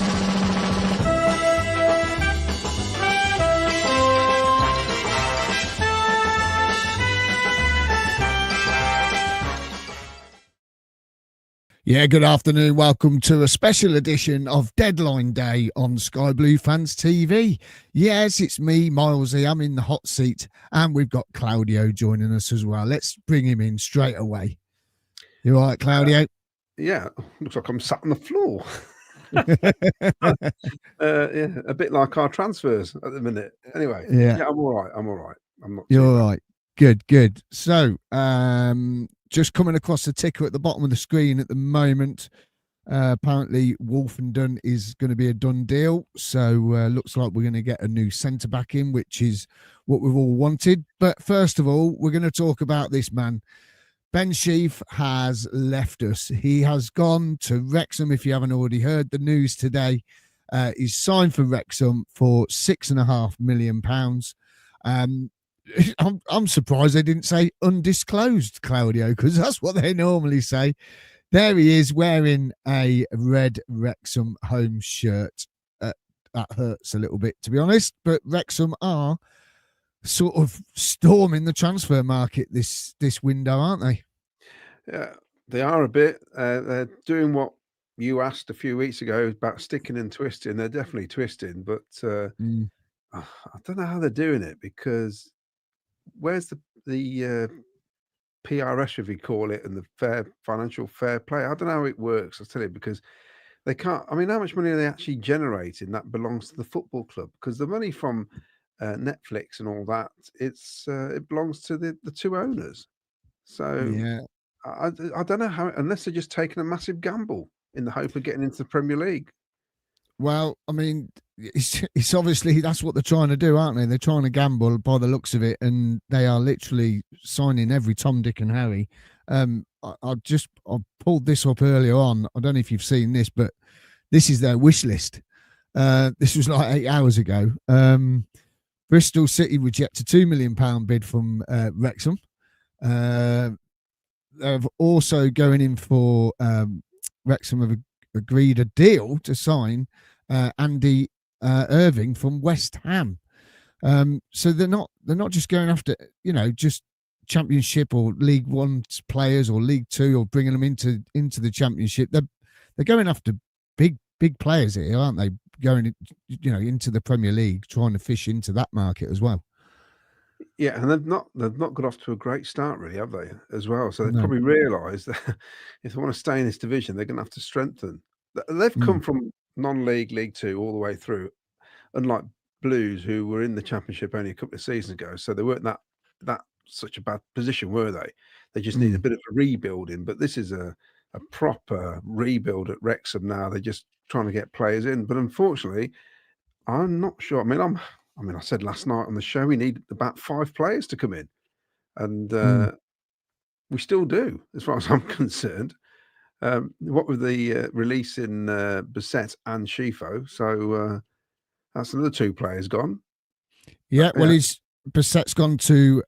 Yeah, good afternoon. Welcome to a special edition of Deadline Day on Sky Blue Fans TV. Yes, it's me, Milesy. I'm in the hot seat, and we've got Claudio joining us as well. Let's bring him in straight away. You all right, Claudio? Yeah, looks like I'm sat on the floor. Yeah, a bit like our transfers at the minute. Anyway, yeah, I'm all right. I'm not. You're all right. Good. So, just coming across the ticker at the bottom of the screen at the moment. Apparently, Wolfenden is going to be a done deal. So, looks like we're going to get a new centre back in, which is what we've all wanted. But first of all, we're going to talk about this man. Ben Sheaf has left us. He has gone to Wrexham. If you haven't already heard the news today, he's signed for Wrexham for £6.5 million. I'm surprised they didn't say undisclosed, Claudio, because that's what they normally say. There he is wearing a red Wrexham home shirt. That hurts a little bit, to be honest, but Wrexham are sort of storming the transfer market this window, aren't they? Yeah, they are a bit. They're doing what you asked a few weeks ago about sticking and twisting. They're definitely twisting, but I don't know how they're doing it, because where's the PRS, if you call it, and the financial fair play? I don't know how it works, I'll tell you, because they can't. I mean, how much money are they actually generating that belongs to the football club? Because the money from Netflix and all that, it belongs to the two owners. So Yeah. I don't know how, unless they're just taking a massive gamble in the hope of getting into the Premier League. Well, I mean, it's obviously that's what they're trying to do, aren't they? They're trying to gamble by the looks of it, and they are literally signing every Tom, Dick, and Harry. I pulled this up earlier on. I don't know if you've seen this, but this is their wish list. This was like 8 hours ago. Bristol City reject a £2 million bid from Wrexham. They've also going in for Wrexham have agreed a deal to sign Andy Irving from West Ham. So they're not just going after just Championship or League One players or League Two or bringing them into the Championship. They're going after big players here, aren't they? Going into the Premier League, trying to fish into that market as well. Yeah, and they've not got off to a great start, really, have they? As well, so they've probably realised that if they want to stay in this division, they're going to have to strengthen. They've come from non-league, League Two, all the way through, unlike Blues, who were in the Championship only a couple of seasons ago. So they weren't that such a bad position, were they? They just need a bit of a rebuilding. But this is a proper rebuild at Wrexham now. They're just trying to get players in. But unfortunately, I'm not sure. I mean, I said last night on the show we need about 5 players to come in, and we still do, as far as I'm concerned. What with the release in Bassette and Shifo, so that's another 2 players gone. Yeah, well, Bassette's gone to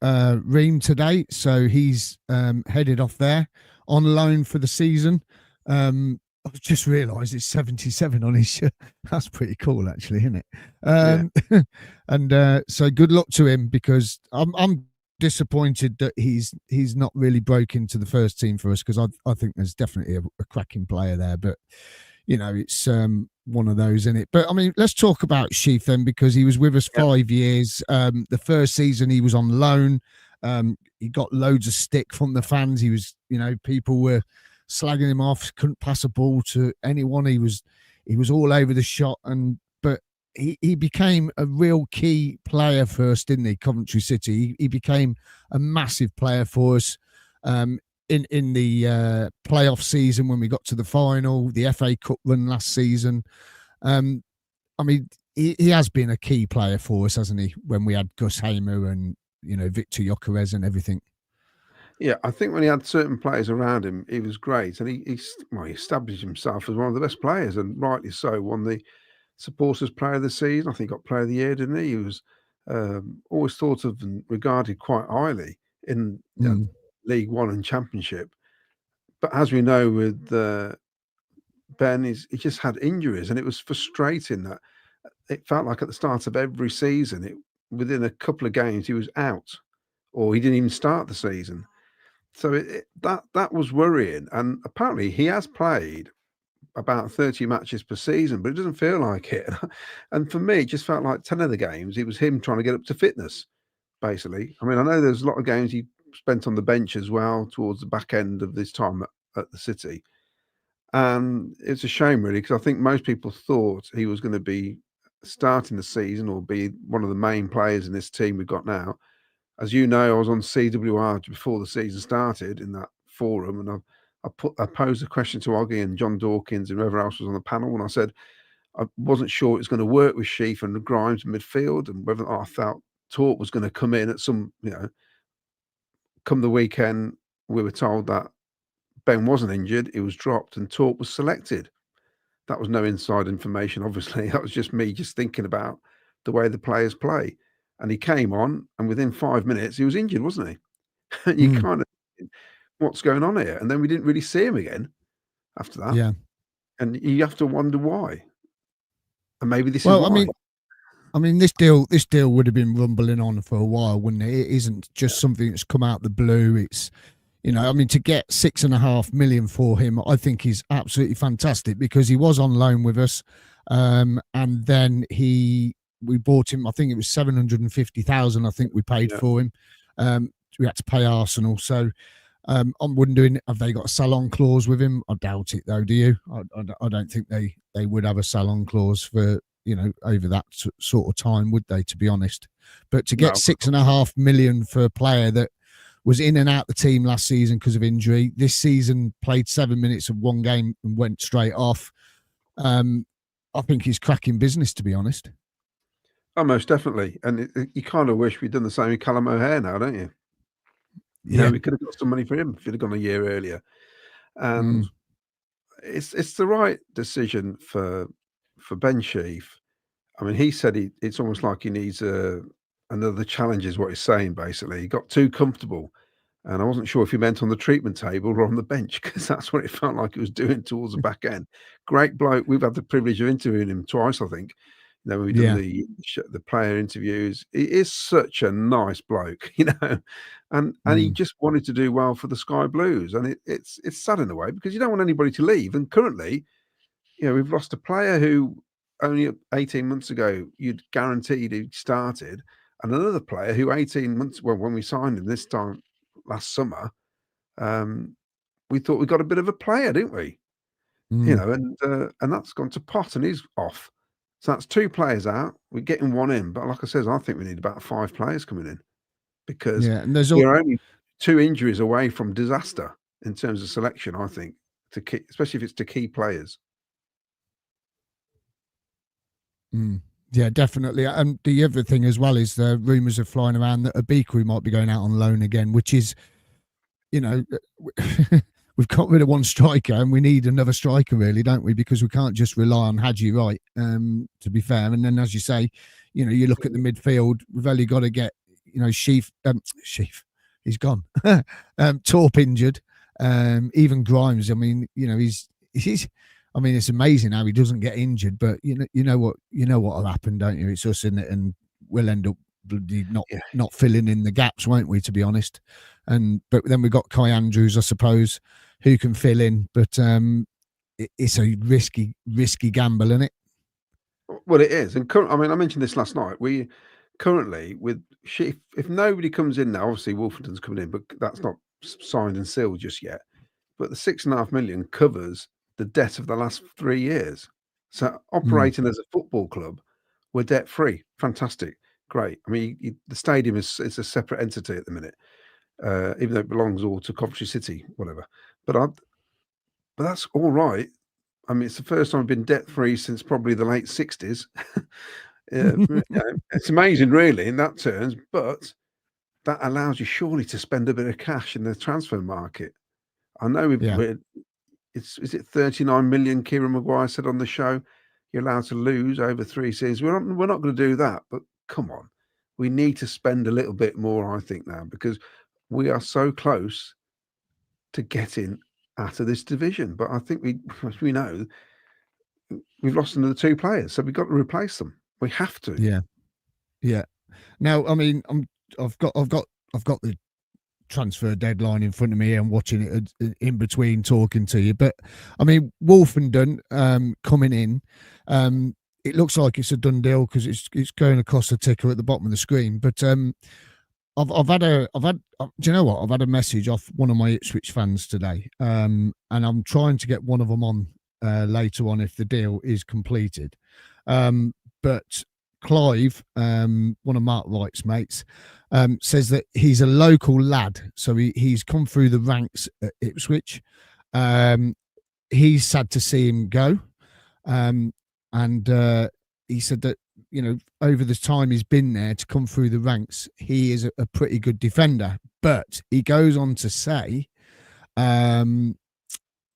Ream today, so he's headed off there on loan for the season. I've just realised it's 77 on his shirt. That's pretty cool, actually, isn't it? And so good luck to him, because I'm disappointed that he's not really broke into the first team for us, because I think there's definitely a cracking player there. But it's one of those, isn't it? But I mean, let's talk about Sheaf then, because he was with us 5 years. The first season he was on loan. He got loads of stick from the fans. He was, people were slagging him off, couldn't pass a ball to anyone. He was all over the shot, but he became a real key player for us, didn't he? Coventry City. He became a massive player for us in the playoff season when we got to the final, the FA Cup run last season. I mean, he has been a key player for us, hasn't he? When we had Gus Hamer and Victor Gyökeres and everything. Yeah, I think when he had certain players around him, he was great, and he established himself as one of the best players, and rightly so. Won the Supporters Player of the Season. I think got Player of the Year, didn't he? He was always thought of and regarded quite highly in League One and Championship. But as we know, with the Ben, he just had injuries, and it was frustrating that it felt like at the start of every season, within a couple of games he was out, or he didn't even start the season. So that was worrying. And apparently he has played about 30 matches per season, but it doesn't feel like it. And for me, it just felt like 10 of the games it was him trying to get up to fitness, basically. I mean, I know there's a lot of games he spent on the bench as well towards the back end of this time at the City. And it's a shame, really, because I think most people thought he was going to be starting the season or be one of the main players in this team we've got now. As you know, I was on CWR before the season started in that forum, and I posed a question to Oggy and John Dawkins and whoever else was on the panel, and I said I wasn't sure it was going to work with Sheaf and Grimes midfield, and whether I felt Torp was going to come in at some, come the weekend. We were told that Ben wasn't injured, he was dropped, and Torp was selected. That was no inside information, obviously. That was just me just thinking about the way the players play. And he came on, and within 5 minutes, he was injured, wasn't he? And you kind of, what's going on here? And then we didn't really see him again after that. Yeah. And you have to wonder why. And maybe this is why. I mean, this deal would have been rumbling on for a while, wouldn't it? It isn't just something that's come out the blue. It's, I mean, to get 6.5 million for him, I think is absolutely fantastic, because he was on loan with us, and then we bought him. I think it was 750,000. I think we paid for him. We had to pay Arsenal, so I'm wondering, have they got a sell-on clause with him? I doubt it, though. Do you? I don't think they would have a sell-on clause for over that sort of time, would they? To be honest, but to get 6.5 million for a player that was in and out the team last season because of injury, this season played 7 minutes of one game and went straight off. I think he's cracking business, to be honest. Oh, most definitely. And you kind of wish we'd done the same with Callum O'Hare now, don't you? Yeah, we could have got some money for him if he'd have gone a year earlier. And it's the right decision for Ben Sheaf. I mean, he said it's almost like he needs another challenge, is what he's saying, basically. He got too comfortable. And I wasn't sure if he meant on the treatment table or on the bench, because that's what it felt like he was doing towards the back end. Great bloke. We've had the privilege of interviewing him twice, I think. When we've done the player interviews. He is such a nice bloke, and he just wanted to do well for the Sky Blues. And it's sad in a way, because you don't want anybody to leave. And currently, we've lost a player who only 18 months ago you'd guaranteed he started, and another player who 18 months, well, when we signed him this time last summer, we thought we got a bit of a player, didn't we? And that's gone to pot, and he's off. So that's 2 players out. We're getting 1 in, but like I said, I think we need about 5 players coming in, because and we're only 2 injuries away from disaster in terms of selection, I think, especially if it's to key players. Yeah, definitely. And the other thing as well is the rumours are flying around that Abiku might be going out on loan again, which is, we've got rid of one striker and we need another striker, really, don't we? Because we can't just rely on Hadji Wright, to be fair. And then, as you say, you look at the midfield, we've only got to get, Sheaf, he's gone. Torp injured. Even Grimes, I mean, he's I mean, it's amazing how he doesn't get injured, but you know what'll happen, don't you? It's us in it, and we'll end up not filling in the gaps, won't we? To be honest, but then we've got Kai Andrews, I suppose, who can fill in, but it's a risky gamble, isn't it? Well, it is, and I mean, I mentioned this last night. We currently with Sheaf, if nobody comes in now, obviously Wolfenden's coming in, but that's not signed and sealed just yet. But the 6.5 million covers the debt of the last 3 years. So operating as a football club, we're debt free. Fantastic, great. I mean, the stadium is a separate entity at the minute, even though it belongs all to Coventry City, whatever. But that's all right. I mean, it's the first time I've been debt free since probably the late 60s. It's amazing, really, in that terms. But that allows you surely to spend a bit of cash in the transfer market. I know is it 39 million? Kieran Maguire said on the show you're allowed to lose over 3 seasons. We're not going to do that, but come on, we need to spend a little bit more, I think, now, because we are so close to getting out of this division. But I think as we know, we've lost another 2 players, so we've got to replace them. We have to. Yeah, yeah. Now, I mean, I've got the transfer deadline in front of me and watching it in between talking to you. But I mean, Wolfenden coming in, it looks like it's a done deal because it's going across the ticker at the bottom of the screen. But do you know what? I've had a message off one of my Ipswich fans today, and I'm trying to get one of them on later on if the deal is completed. But Clive, one of Mark Wright's mates, says that he's a local lad, so he's come through the ranks at Ipswich. He's sad to see him go, and he said that, you know, over the time he's been there to come through the ranks, he is a pretty good defender. But he goes on to say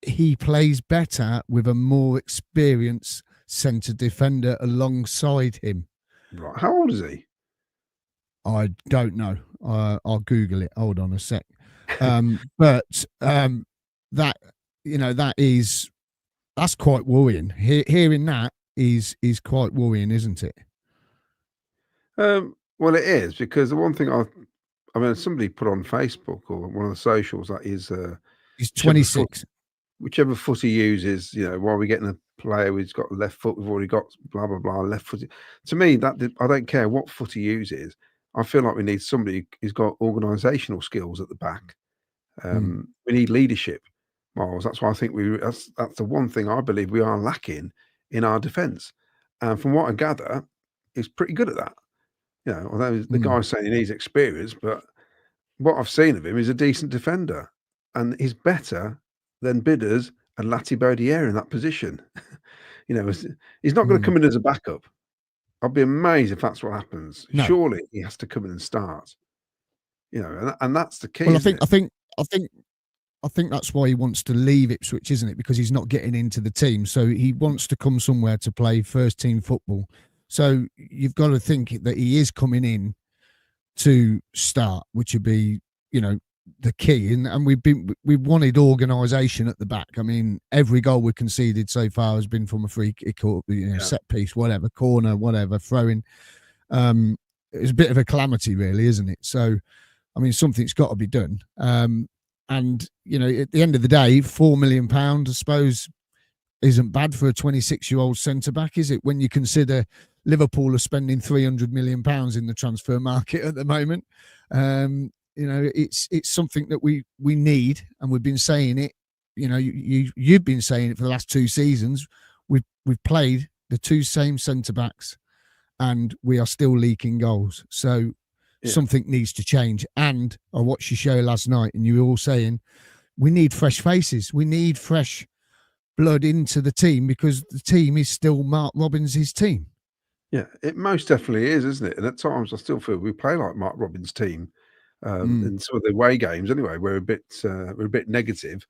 he plays better with a more experienced centre defender alongside him. Right. How old is he? I don't know. I'll Google it. Hold on a sec. But that, you know, that's quite worrying. Hearing that is quite worrying, isn't it? Well, it is, because the one thing I mean, somebody put on Facebook or one of the socials that is He's 26. Whichever foot he uses, you know, while we're getting a player who's got left foot, we've already got blah blah blah left foot. To me, I don't care what foot he uses. I feel like we need somebody who's got organisational skills at the back. We need leadership, Miles. That's why I think that's the one thing I believe we are lacking in our defence. And from what I gather, he's pretty good at that. You know, although the guy's saying he needs experience, but what I've seen of him is a decent defender, and he's better than Bidders and Lati-Bodier in that position. You know, he's not going to come in as a backup. I'd be amazed if that's what happens. No. Surely he has to come in and start. You know, and that's the key. Well, I think that's why he wants to leave Ipswich, isn't it? Because he's not getting into the team, so he wants to come somewhere to play first team football. So you've got to think that he is coming in to start, which would be, you know, the key. And we've wanted organisation at the back. I mean, every goal we conceded so far has been from a free kick or, you know, set piece, whatever, corner, whatever, throwing. It's a bit of a calamity, really, isn't it? So, I mean, something's got to be done. And, you know, at the end of the day, £4 million, I suppose, isn't bad for a 26-year-old centre-back, is it? When you consider Liverpool are spending £300 million in the transfer market at the moment. You know, it's something that we need, and we've been saying it. You know, you've been saying it for the last 2 seasons. We've played the 2 same centre-backs, and we are still leaking goals. So something needs to change. And I watched your show last night, and you were all saying we need fresh faces. We need fresh blood into the team, because the team is still Mark Robins' team. Yeah, it most definitely is, isn't it? And at times I still feel we play like Mark Robins' team. In some of the away games anyway, we're a bit negative.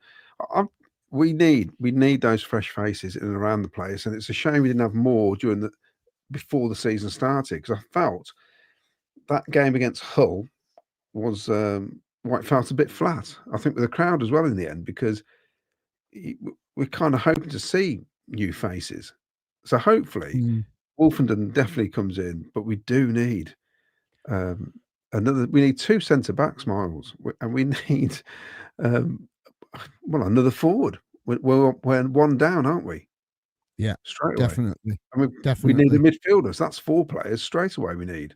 We need those fresh faces in and around the place, and it's a shame we didn't have more before the season started, because I felt that game against Hull was it felt a bit flat. I think with the crowd as well in the end, because we're kind of hoping to see new faces. So hopefully Wolfenden definitely comes in, but we do need we need 2 centre backs, Miles, and we need another forward. We're 1 down, aren't we? Yeah, straight away. Definitely. I mean, Definitely. we need a midfielder. So that's 4 players straight away. We need.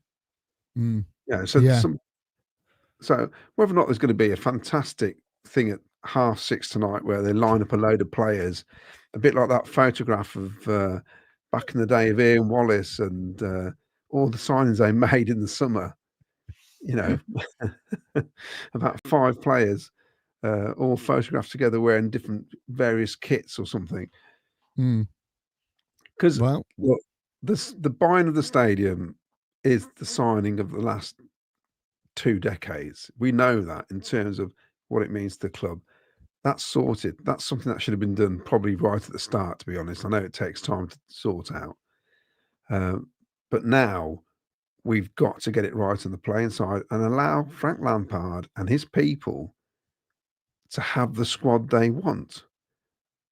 Yeah. So whether or not there's going to be a fantastic thing at 6:30 tonight, where they line up a load of players, a bit like that photograph of back in the day of Ian Wallace and all the signings they made in the summer. You know, about 5 players, all photographed together wearing different various kits or something. Because the buying of the stadium is the signing of the last 2 decades. We know that in terms of what it means to the club. That's sorted. That's something that should have been done probably right at the start, to be honest. I know it takes time to sort out. But now we've got to get it right on the playing side and allow Frank Lampard and his people to have the squad they want.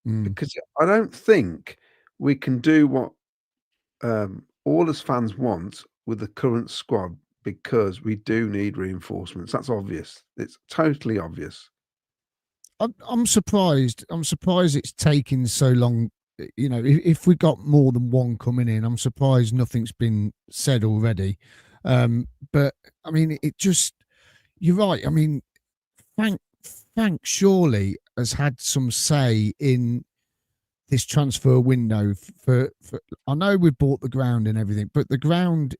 Mm. Because I don't think we can do what all us fans want with the current squad, because we do need reinforcements. That's obvious. It's totally obvious. I'm surprised. I'm surprised it's taking so long. You know, if we got more than one coming in, I'm surprised nothing's been said already. But I mean, it just, you're right. I mean, Frank surely has had some say in this transfer window for I know we bought the ground and everything, but the ground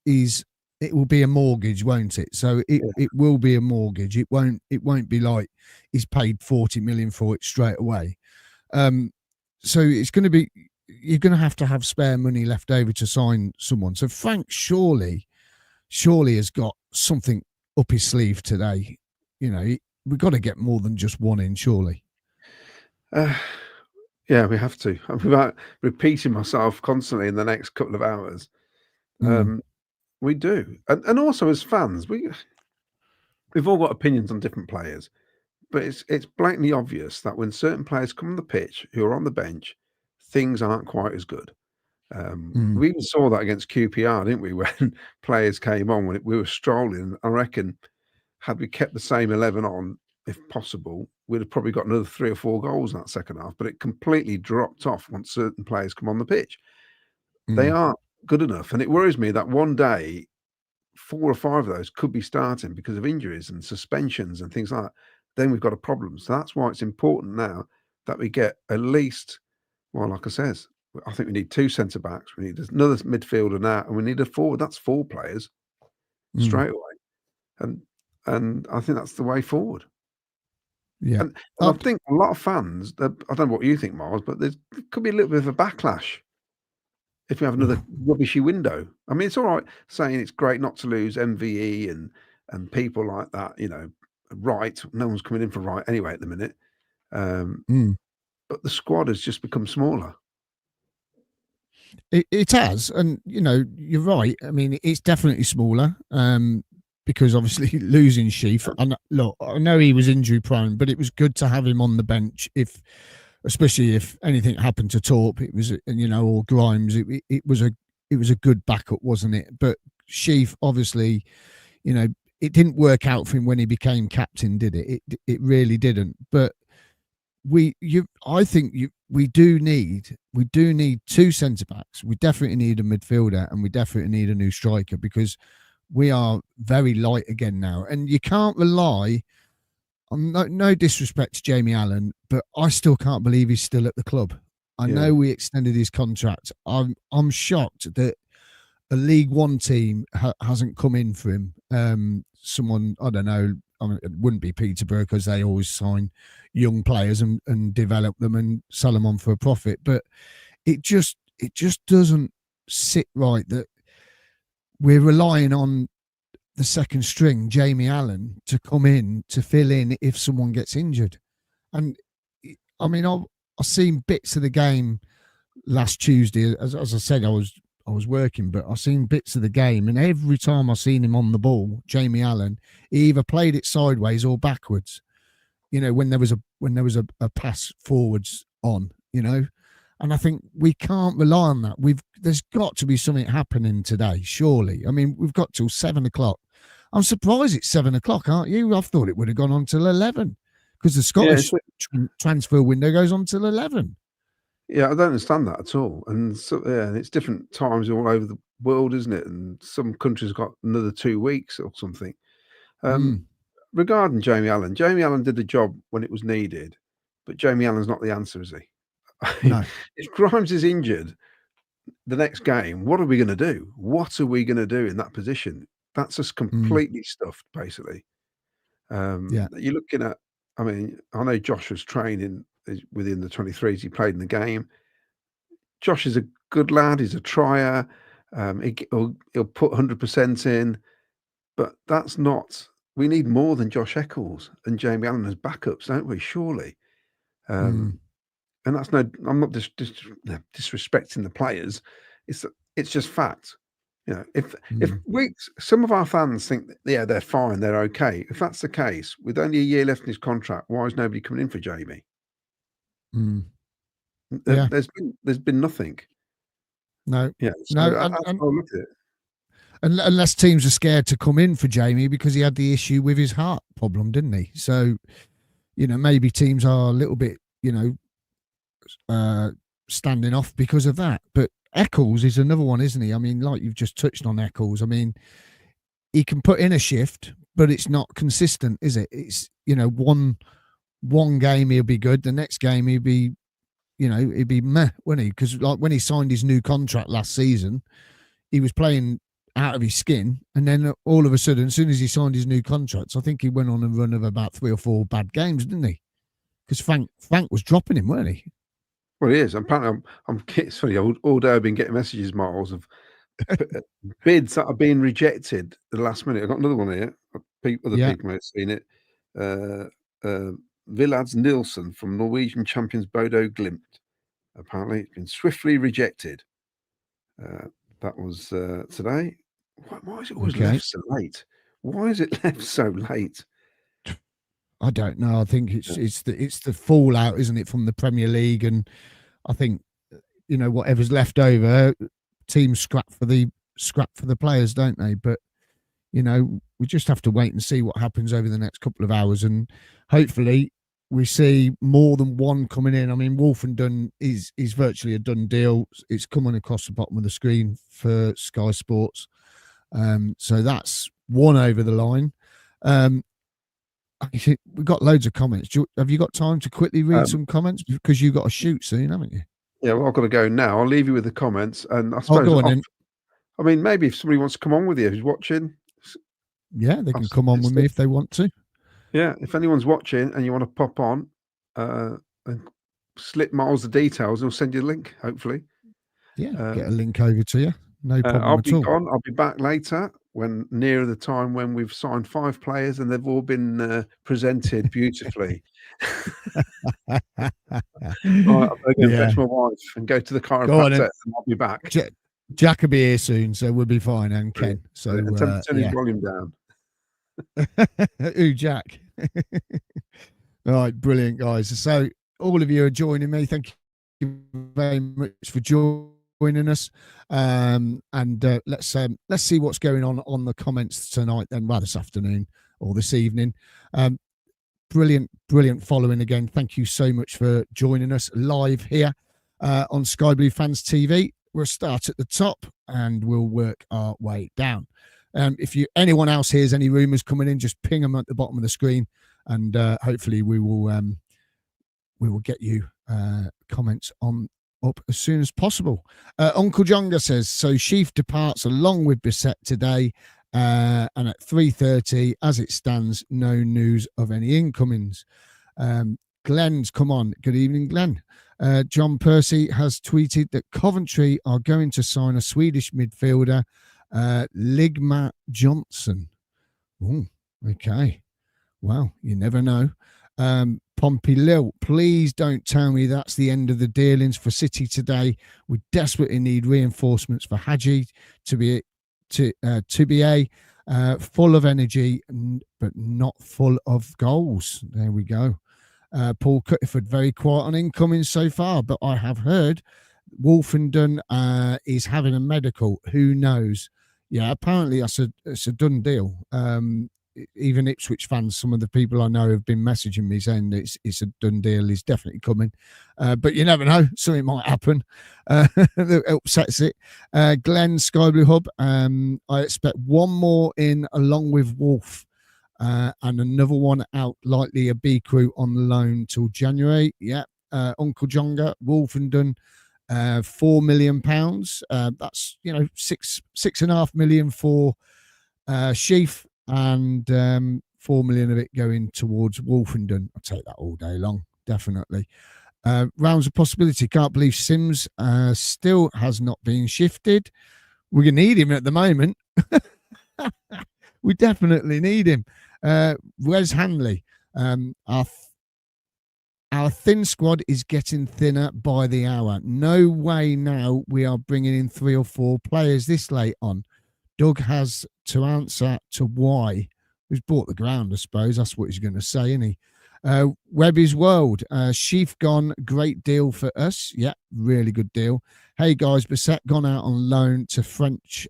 it will be a mortgage, won't it? So it will be a mortgage. It won't be like he's paid 40 million for it straight away. So it's going to be, you're going to have spare money left over to sign someone. So Frank surely has got something up his sleeve today. You know, we've got to get more than just one in, surely. Yeah, we have to. I'm about repeating myself constantly in the next couple of hours. We do, and also as fans, we've all got opinions on different players, but it's blatantly obvious that when certain players come on the pitch who are on the bench, things aren't quite as good. We even saw that against QPR, didn't we? When players came on, when we were strolling, I reckon had we kept the same 11 on, if possible, we'd have probably got another 3 or 4 goals in that second half. But it completely dropped off once certain players come on the pitch. They aren't good enough, and it worries me that one day 4 or 5 of those could be starting because of injuries and suspensions and things like that. Then we've got a problem. So that's why it's important now that we get at least, well, like I says, I think we need 2 centre backs. We need another midfielder now, and we need a forward. That's 4 players straight away. And I think that's the way forward. Yeah. And I think a lot of fans, I don't know what you think, Miles, but there could be a little bit of a backlash if we have another rubbishy window. I mean, it's all right saying it's great not to lose MVE and people like that, you know, right. No one's coming in for right anyway at the minute. But the squad has just become smaller. It has, and you know, you're right. I mean, it's definitely smaller. Because obviously losing Sheaf, and look, I know he was injury prone, but it was good to have him on the bench, especially if anything happened to Torp. It was, you know, or Grimes. It was a good backup, wasn't it? But Sheaf, obviously, you know, it didn't work out for him when he became captain, did it? It really didn't. But I think we do need 2 centre backs. We definitely need a midfielder, and we definitely need a new striker, because we are very light again now, and you can't rely on, no disrespect to Jamie Allen, but I still can't believe he's still at the club. I know we extended his contract. I'm shocked that a League One team hasn't come in for him. Someone, I don't know, I mean, it wouldn't be Peterborough, because they always sign young players and develop them and sell them on for a profit. But it just doesn't sit right that we're relying on the second string, Jamie Allen, to come in to fill in if someone gets injured. And I mean, I've seen bits of the game last Tuesday. As I said, I was working, but I've seen bits of the game, and every time I've seen him on the ball, Jamie Allen, he either played it sideways or backwards. You know, when there was a pass forwards on, you know. And I think we can't rely on that. There's got to be something happening today, surely. I mean, we've got till 7 o'clock. I'm surprised it's 7 o'clock, aren't you? I thought it would have gone on till 11, because the Scottish transfer window goes on till 11. Yeah, I don't understand that at all. And so, yeah, it's different times all over the world, isn't it? And some countries got another 2 weeks or something. Regarding Jamie Allen did the job when it was needed, but Jamie Allen's not the answer, is he? No. If Grimes is injured the next game, what are we going to do? What are we going to do in that position? That's us completely stuffed, basically. You're looking at, I mean, I know Josh was training within the 23s. He played in the game. Josh is a good lad. He's a trier. He'll put 100% in, but that's not. We need more than Josh Eccles and Jamie Allen as backups, don't we? Surely. And that's no. I'm not disrespecting the players. It's just fact. If some of our fans think they're fine, they're okay. If that's the case, with only a year left in his contract, why is nobody coming in for Jamie? Yeah. There's been nothing. No. Yeah. No. That's how I look at it. Unless teams are scared to come in for Jamie because he had the issue with his heart problem, didn't he? So, maybe teams are a little bit, standing off because of that. But Eccles is another one, isn't he? I mean, like you've just touched on Eccles. I mean, he can put in a shift, but it's not consistent, is it? It's, one game he'll be good. The next game he'll be, he'd be meh, wouldn't he? Because like when he signed his new contract last season, he was playing out of his skin, and then all of a sudden, as soon as he signed his new contracts, I think he went on a run of about 3 or 4 bad games, didn't he? Because Frank was dropping him, weren't he? Well, he is. Apparently, it's funny. All day I've been getting messages, Miles, of bids that are being rejected at the last minute. I've got another one here. People may have seen it. Villads Nilsson from Norwegian champions Bodo Glimt. Apparently, it's been swiftly rejected. That was today. Why is it always left so late? Why is it left so late? I don't know. I think it's the fallout, isn't it, from the Premier League, and I think whatever's left over, teams scrap for the players, don't they? But we just have to wait and see what happens over the next couple of hours, and hopefully we see more than one coming in. I mean, Wolfenden is virtually a done deal. It's coming across the bottom of the screen for Sky Sports, so that's one over the line. We've got loads of comments. Have you got time to quickly read some comments? Because you've got to shoot soon, haven't you? Yeah, well, I've got to go now. I'll leave you with the comments. And I suppose, I mean, maybe if somebody wants to come on with you who's watching. Yeah, they can come on with me if they want to. Yeah, if anyone's watching and you want to pop on and slip Miles the details, he'll send you a link, hopefully. Yeah, get a link over to you. No problem I'll at be all. gone. I'll be back later when nearer the time when we've signed 5 players and they've all been presented beautifully. Right, I'm going to fetch my wife and go to the chiropractor, and I'll be back. Jack will be here soon, so we'll be fine, and Ken. So and turn his volume down. Ooh, Jack. All right, brilliant, guys. So all of you are joining me. Thank you very much for joining us. And let's see what's going on the comments tonight, then, well, this afternoon or this evening. Brilliant following again. Thank you so much for joining us live here on Sky Blue Fans TV. We'll start at the top and we'll work our way down. If anyone else hears any rumours coming in, just ping them at the bottom of the screen, and hopefully we will get you comments on up as soon as possible. Uncle Jonga says, so Sheaf departs along with Bassette today, and at 3:30 as it stands, no news of any incomings. Glenn's come on. Good evening, Glenn. John Percy has tweeted that Coventry are going to sign a Swedish midfielder, Ligma Johnson. Oh, okay. Well, you never know. Pompey Lil, please don't tell me that's the end of the dealings for City today. We desperately need reinforcements for Hadji to be full of energy, but not full of goals. There we go. Paul Cuttiford, very quiet on incoming so far, but I have heard Wolfenden is having a medical. Who knows? Yeah, apparently it's a done deal. Even Ipswich fans, some of the people I know have been messaging me saying it's a done deal. He's definitely coming, but you never know. Something might happen that upsets it. Glenn Sky Blue Hub. I expect one more in along with Wolf, and another one out, likely a B crew on loan till January. Yeah, Uncle Jonga, Wolfenden, £4 million. That's 6.5 million for Sheaf, and 4 million of it going towards Wolfenden. I'll take that all day long, definitely. Rounds of possibility. Can't believe Sims still has not been shifted. We're gonna need him at the moment. We definitely need him. Wes Hanley, our thin squad is getting thinner by the hour. No way now we are bringing in 3 or 4 players this late on. Doug has to answer to why. Who's bought the ground, I suppose. That's what he's going to say, isn't he? Webby's World. Sheaf gone, great deal for us. Yeah, really good deal. Hey, guys, Bassette gone out on loan to French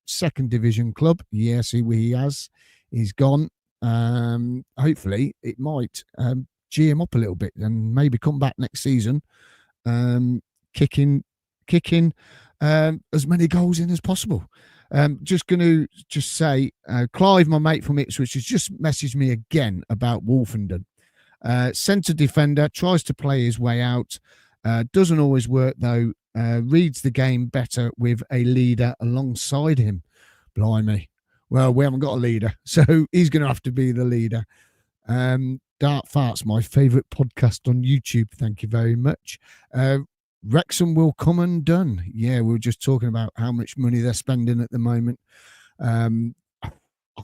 second division club. Yes, he has. He's gone. Hopefully, it might G him up a little bit and maybe come back next season, kicking as many goals in as possible. Just going to say, Clive, my mate from Ipswich, has just messaged me again about Wolfenden. Centre defender, tries to play his way out. Doesn't always work, though. Reads the game better with a leader alongside him. Blimey. Well, we haven't got a leader, so he's going to have to be the leader. Dart Farts, my favourite podcast on YouTube. Thank you very much. Wrexham will come undone. Yeah, we were just talking about how much money they're spending at the moment. I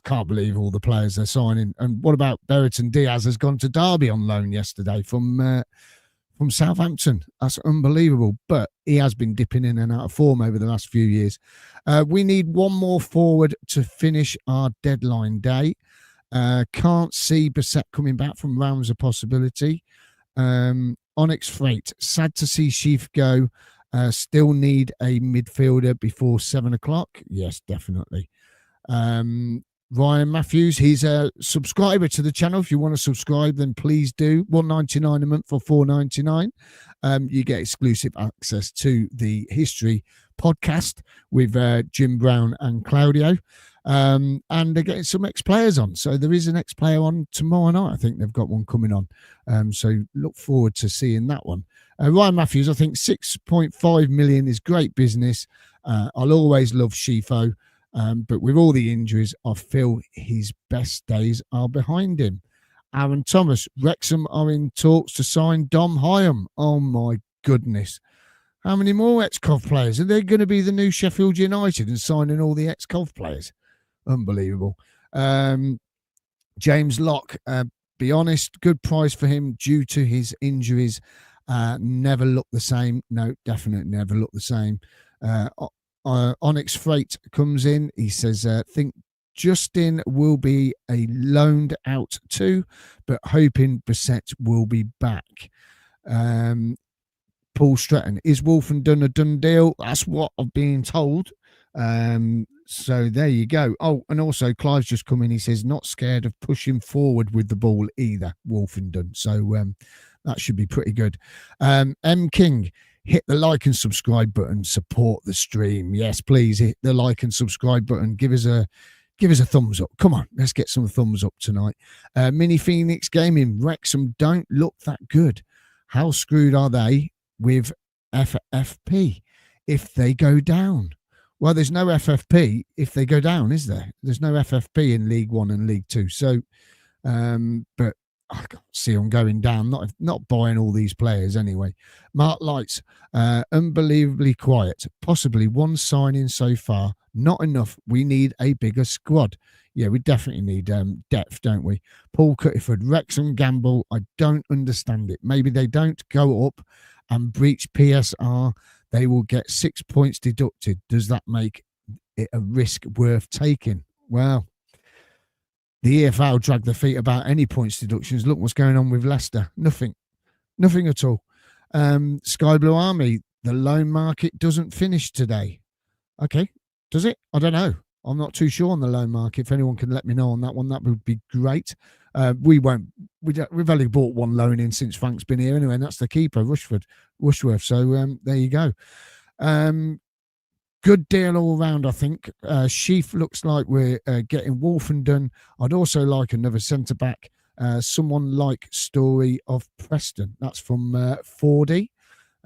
can't believe all the players they're signing. And what about Berriton Diaz has gone to Derby on loan yesterday from Southampton? That's unbelievable. But he has been dipping in and out of form over the last few years. We need one more forward to finish our deadline day. Can't see Bassette coming back from Rams a possibility. Onyx Freight, sad to see Sheaf go. Still need a midfielder before 7 o'clock. Yes, definitely. Ryan Matthews, he's a subscriber to the channel. If you want to subscribe, then please do. $1.99 a month for $4.99. You get exclusive access to the History podcast with Jim Brown and Claudio. And they're getting some ex-players on. So there is an ex-player on tomorrow night. I think they've got one coming on. So look forward to seeing that one. Ryan Matthews, I think 6.5 million is great business. I'll always love Shifo. But with all the injuries, I feel his best days are behind him. Aaron Thomas, Wrexham are in talks to sign Dom Hyam. Oh my goodness. How many more ex-Cov players? Are they going to be the new Sheffield United and signing all the ex-Cov players? Unbelievable. James Locke, be honest, good price for him due to his injuries. Never looked the same. No, definitely never looked the same. Onyx Freight comes in. He says, think Justin will be a loaned out too, but hoping Bassette will be back. Paul Stratton, is Wolfenden a done deal? That's what I've been told. So there you go. Oh, and also Clive's just come in. He says, not scared of pushing forward with the ball either, Wolfenden. So that should be pretty good. M. King, hit the like and subscribe button. Support the stream. Yes, please hit the like and subscribe button. Give us a thumbs up. Come on, let's get some thumbs up tonight. Mini Phoenix Gaming, Wrexham don't look that good. How screwed are they with FFP if they go down? Well, there's no FFP if they go down, is there? There's no FFP in League One and League Two. So, but I can't see them going down. Not buying all these players anyway. Mark Lights, unbelievably quiet. Possibly one signing so far. Not enough. We need a bigger squad. Yeah, we definitely need depth, don't we? Paul Cuttiford, Wrexham gamble. I don't understand it. Maybe they don't go up and breach PSR. They will get 6 points deducted. Does that make it a risk worth taking? Well, the EFL drag their feet about any points deductions. Look what's going on with Leicester. Nothing at all. Sky Blue Army, the loan market doesn't finish today. Okay, does it? I don't know. I'm not too sure on the loan market. If anyone can let me know on that one, that would be great. We've only bought one loan in since Frank's been here anyway, and that's the keeper, Rushworth. So there you go. Good deal all round, I think. Sheaf looks like we're getting Wolfenden. I'd also like another centre-back, someone like Story of Preston. That's from 4D.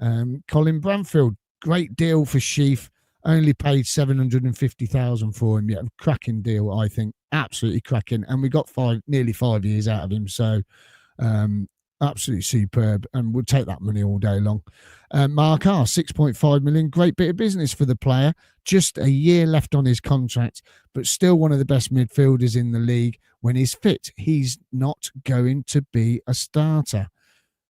Colin Bramfield, great deal for Sheaf. Only paid 750,000 for him. Yeah, cracking deal, I think. Absolutely cracking. And we got nearly 5 years out of him. So absolutely superb. And we'll take that money all day long. Mark R, 6.5 million. Great bit of business for the player. Just a year left on his contract, but still one of the best midfielders in the league. When he's fit, he's not going to be a starter.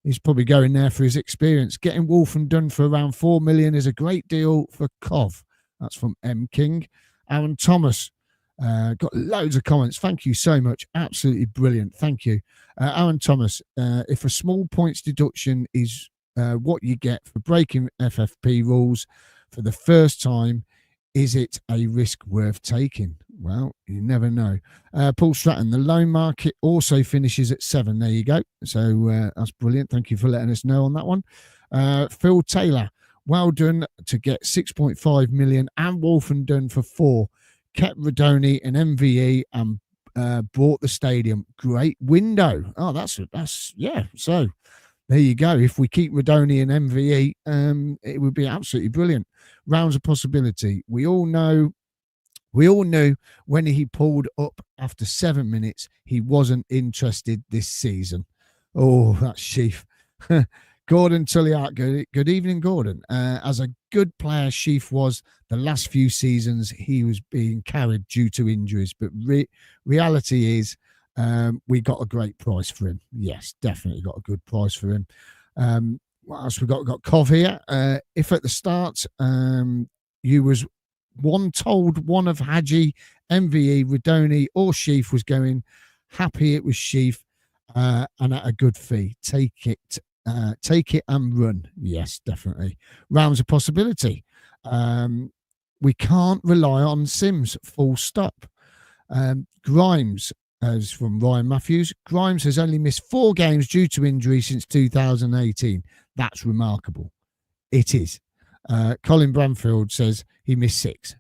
He's probably going there for his experience. Getting Wolfenden for around 4 million is a great deal for Cov. That's from M. King. Aaron Thomas got loads of comments. Thank you so much. Absolutely brilliant. Thank you. Aaron Thomas, if a small points deduction is what you get for breaking FFP rules for the first time, is it a risk worth taking? Well, you never know. Paul Stratton, the loan market also finishes at 7. There you go. So that's brilliant. Thank you for letting us know on that one. Phil Taylor, well done to get 6.5 million and Wolfenden for 4. Kept Radoni and MVE and bought the stadium. Great window. Oh, that's yeah. So there you go. If we keep Radoni and MVE, it would be absolutely brilliant. Rounds of possibility. We all knew when he pulled up after 7 minutes, he wasn't interested this season. Oh, that's Sheaf. Gordon Tulliart, good evening, Gordon. As a good player Sheaf was the last few seasons, he was being carried due to injuries. But reality is we got a great price for him. Yes, definitely got a good price for him. What else we got? We got Cov here. If at the start you was told one of Hadji, MVE, Radoni or Sheaf was going, happy it was Sheaf and at a good fee. Take it and run. Yes, definitely. Rounds of possibility. We can't rely on Sims, full stop. Grimes, as from Ryan Matthews, Grimes has only missed 4 games due to injury since 2018. That's remarkable. It is. Colin Bramfield says he missed 6.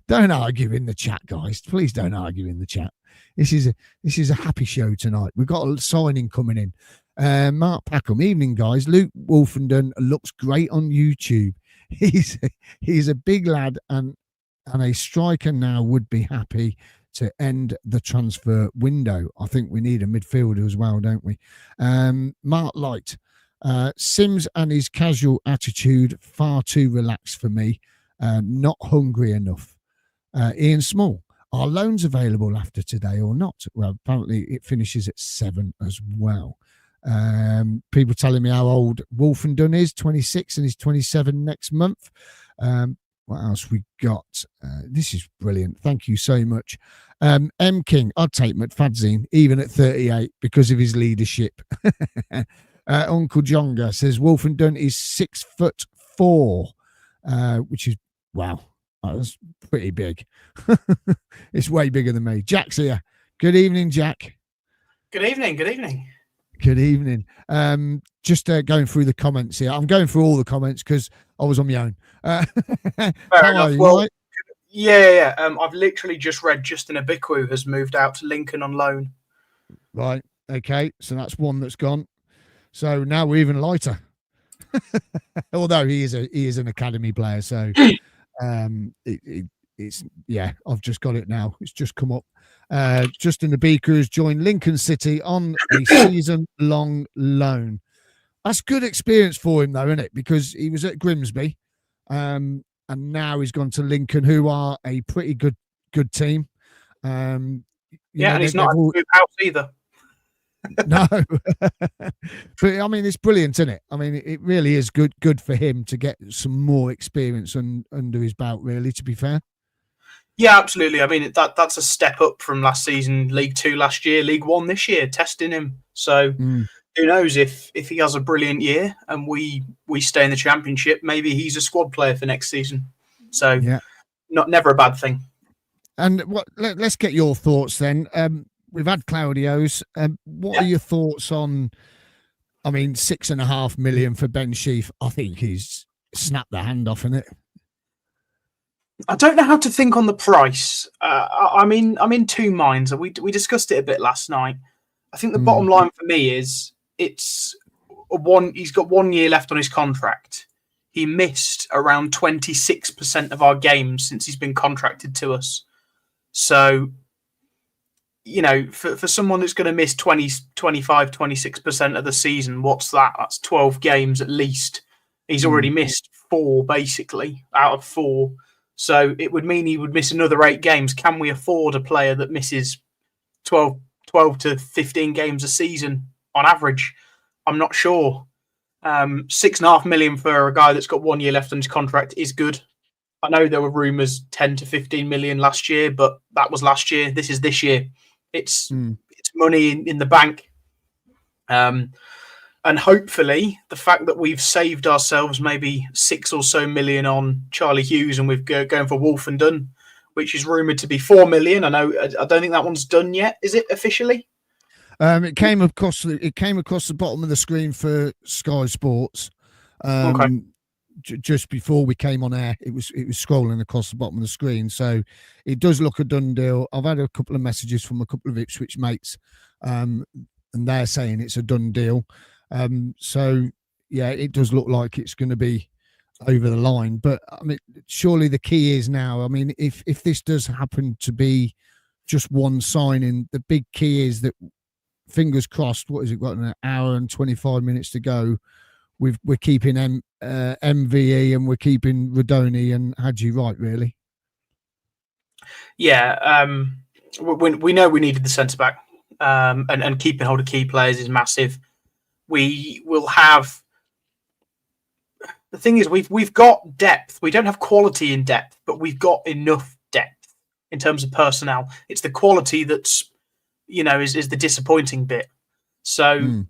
Don't argue in the chat, guys. Please don't argue in the chat. This is a happy show tonight. We've got a signing coming in. Mark Packham, evening, guys. Luke Wolfenden looks great on YouTube. He's a big lad and a striker now would be happy to end the transfer window. I think we need a midfielder as well, don't we? Mark Light, Sims and his casual attitude far too relaxed for me. Not hungry enough. Ian Small, are loans available after today or not? Well, apparently it finishes at 7 as well. People telling me how old Wolfenden is, 26, and he's 27 next month. What else we got? This is brilliant. Thank you so much. M. King, I'd take McFadzine, even at 38, because of his leadership. Uncle Jonga says Wolfenden is 6'4", which is, wow, that's pretty big. It's way bigger than me. Jack's here. Good evening, Jack. Good evening. Good evening. Good evening. Just going through the comments here. I'm going through all the comments because I was on my own. Fair enough. Well, right? Yeah. I've literally just read Justin Abiku has moved out to Lincoln on loan. Right. Okay. So that's one that's gone. So now we're even lighter. Although he is an academy player. So it's yeah, I've just got it now. It's just come up. Justin Abiku has joined Lincoln City on a season-long loan. That's good experience for him, though, isn't it? Because he was at Grimsby, and now he's gone to Lincoln, who are a pretty good team. And he's not a house either. No, but I mean, it's brilliant, isn't it? I mean, it really is good for him to get some more experience under his belt. Really, to be fair. Yeah, absolutely. I mean, that's a step up from last season, League 2 last year, League 1 this year, testing him. So who knows if he has a brilliant year and we stay in the Championship, maybe he's a squad player for next season. So yeah, never a bad thing. And let's get your thoughts then. We've had Claudio's. What are your thoughts on? I mean, 6.5 million for Ben Sheaf. I think he's snapped the hand off in it. I don't know how to think on the price. I'm in two minds. We discussed it a bit last night. I think the bottom line for me is he's got 1 year left on his contract. He missed around 26% of our games since he's been contracted to us. So, you know, for someone that's going to miss 20, 25, 26% of the season, what's that? That's 12 games at least. He's already missed 4, basically, out of 4. So it would mean he would miss another 8 games. Can we afford a player that misses 12 to 15 games a season on average? I'm not sure. 6.5 million for a guy that's got 1 year left on his contract is good. I know there were rumours 10 to 15 million last year, but that was last year. This is this year. It's money in the bank. And hopefully the fact that we've saved ourselves maybe 6 or so million on Charlie Hughes and we've going for Wolfenden, which is rumoured to be 4 million. I don't think that one's done yet. Is it officially? It came across the bottom of the screen for Sky Sports. Okay. Just before we came on air, it was scrolling across the bottom of the screen. So it does look a done deal. I've had a couple of messages from a couple of Ipswich mates, and they're saying it's a done deal. So yeah, it does look like it's going to be over the line. But I mean, surely the key is now. I mean, if this does happen to be just one signing, the big key is that, fingers crossed. What has it got? An hour and 25 minutes to go. We're keeping MVE and we're keeping Rodoni and Hadji right, really. Yeah, we know we needed the centre back, and keeping hold of key players is massive. We will have. The thing is, we've got depth. We don't have quality in depth, but we've got enough depth in terms of personnel. It's the quality that's, is the disappointing bit. So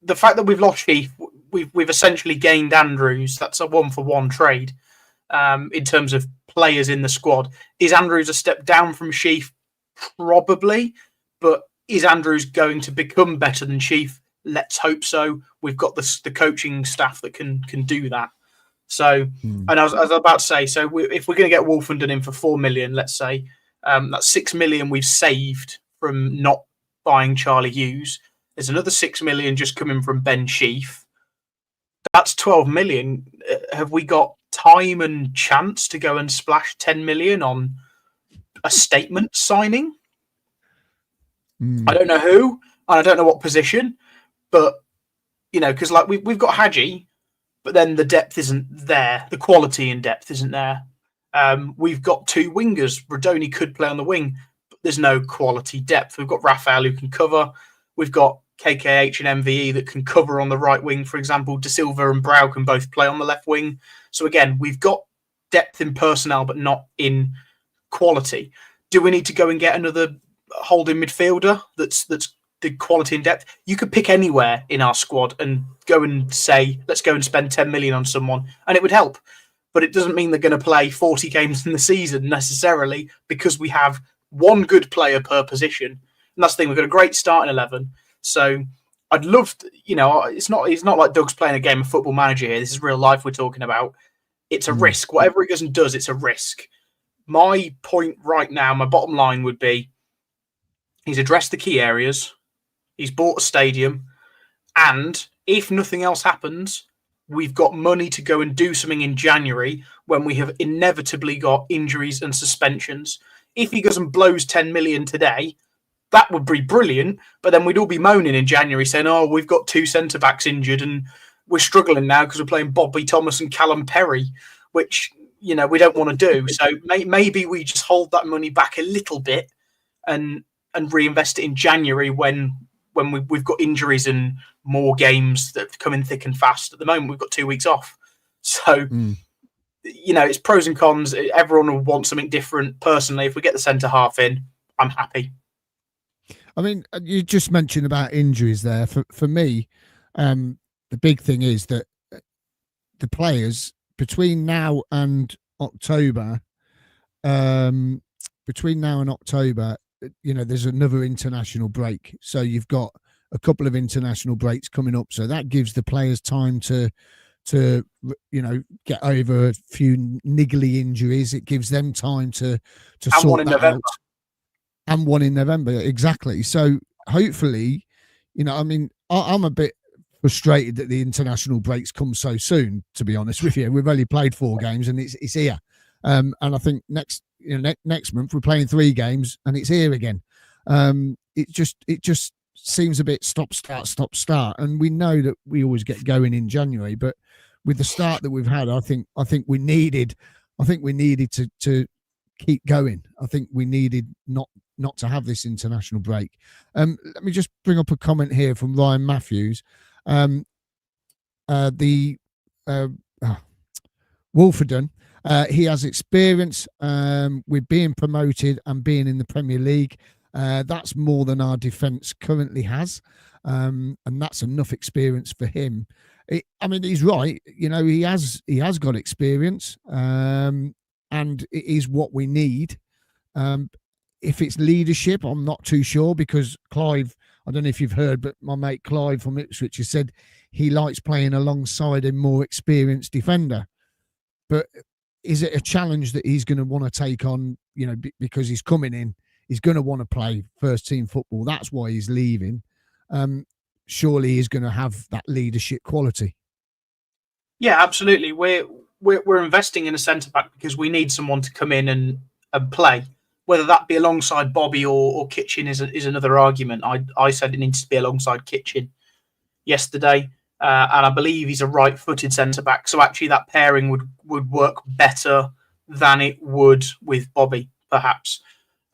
the fact that we've lost Sheaf, we've essentially gained Andrews. That's a 1-for-1 trade in terms of players in the squad. Is Andrews a step down from Sheaf? Probably, but is Andrews going to become better than Sheaf? Let's hope so. We've got the coaching staff that can do that. So, and I was about to say, so if we're going to get Wolfenden in for 4 million, let's say, that's 6 million we've saved from not buying Charlie Hughes. There's another 6 million just coming from Ben Sheaf. That's 12 million. Have we got time and chance to go and splash 10 million on a statement signing? I don't know who, and I don't know what position, but because like we've got Hadji, but then the depth isn't there. The quality in depth isn't there. We've got 2 wingers. Rodoni could play on the wing, but there's no quality depth. We've got Raphael who can cover. We've got KKH and MVE that can cover on the right wing. For example, De Silva and Brow can both play on the left wing. So again, we've got depth in personnel, but not in quality. Do we need to go and get another holding midfielder that's the quality and depth? You could pick anywhere in our squad and go and say, let's go and spend 10 million on someone, and it would help. But it doesn't mean they're going to play 40 games in the season necessarily, because we have one good player per position. And that's the thing. We've got a great starting 11. So I'd love to, it's not like Doug's playing a game of Football Manager here. This is real life we're talking about. It's a risk. Whatever he goes and does, it's a risk. My point right now, my bottom line would be, he's addressed the key areas. He's bought a stadium. And if nothing else happens, we've got money to go and do something in January when we have inevitably got injuries and suspensions. If he goes and blows 10 million today, that would be brilliant. But then we'd all be moaning in January saying, oh, we've got 2 centre-backs injured and we're struggling now because we're playing Bobby Thomas and Callum Perry, which, we don't want to do. So maybe we just hold that money back a little bit and reinvest it in January when we've got injuries and more games that come in thick and fast. At the moment, we've got 2 weeks off. So, it's pros and cons. Everyone will want something different. Personally, if we get the centre-half in, I'm happy. I mean, you just mentioned about injuries there. For me, the big thing is that the players between now and October, there's another international break. So you've got a couple of international breaks coming up. So that gives the players time to get over a few niggly injuries. It gives them time to sort that out. And one in November, exactly. So hopefully, I'm a bit frustrated that the international breaks come so soon, to be honest with you. We've only played 4 games and it's here. And I think next month we're playing 3 games and it's here again. It just seems a bit stop start. And we know that we always get going in January, but with the start that we've had, I think we needed to keep going. I think we needed not to have this international break. Let me just bring up a comment here from Ryan Matthews. Wolfenden, He has experience with being promoted and being in the Premier League. That's more than our defence currently has, and that's enough experience for him. I mean, he's right. You know, he has got experience, and it is what we need. If it's leadership, I'm not too sure, because Clive, I don't know if you've heard, but my mate Clive from Ipswich has said he likes playing alongside a more experienced defender. But is it a challenge that he's going to want to take on, you know, because he's coming in, he's going to want to play first team football. That's why he's leaving. Surely he's going to have that leadership quality. Yeah, absolutely. We're investing in a centre back because we need someone to come in and play. Whether that be alongside Bobby or Kitchen is another argument. I said it needs to be alongside Kitchen yesterday, and I believe he's a right-footed centre back. So actually, that pairing would work better than it would with Bobby, perhaps.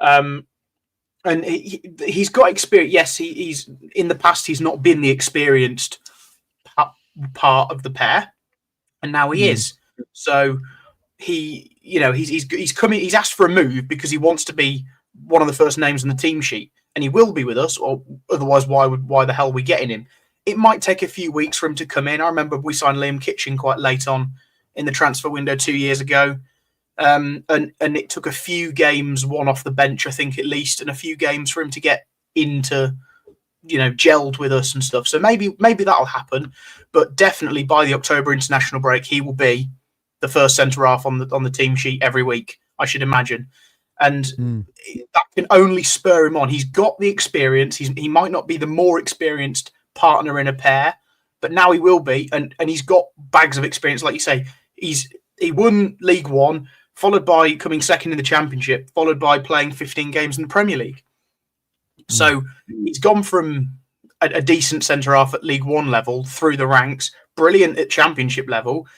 And he's got experience. Yes, he's in the past. He's not been the experienced part of the pair, and now he is. So he's coming. He's asked for a move because he wants to be one of the first names on the team sheet, and he will be with us. Or otherwise, why the hell are we getting him? It might take a few weeks for him to come in. I remember we signed Liam Kitchen quite late on in the transfer window 2 years ago. And it took a few games, one off the bench, I think, at least, and a few games for him to get into, gelled with us and stuff. So maybe that'll happen, but definitely by the October international break, he will be the first centre half on the team sheet every week, I should imagine. And that can only spur him on. He's got the experience. He might not be the more experienced partner in a pair, but now he will be, and he's got bags of experience, like you say. He won League One, followed by coming second in the Championship, followed by playing 15 games in the Premier League. So he's gone from a decent centre-half at League One level through the ranks, brilliant at Championship level,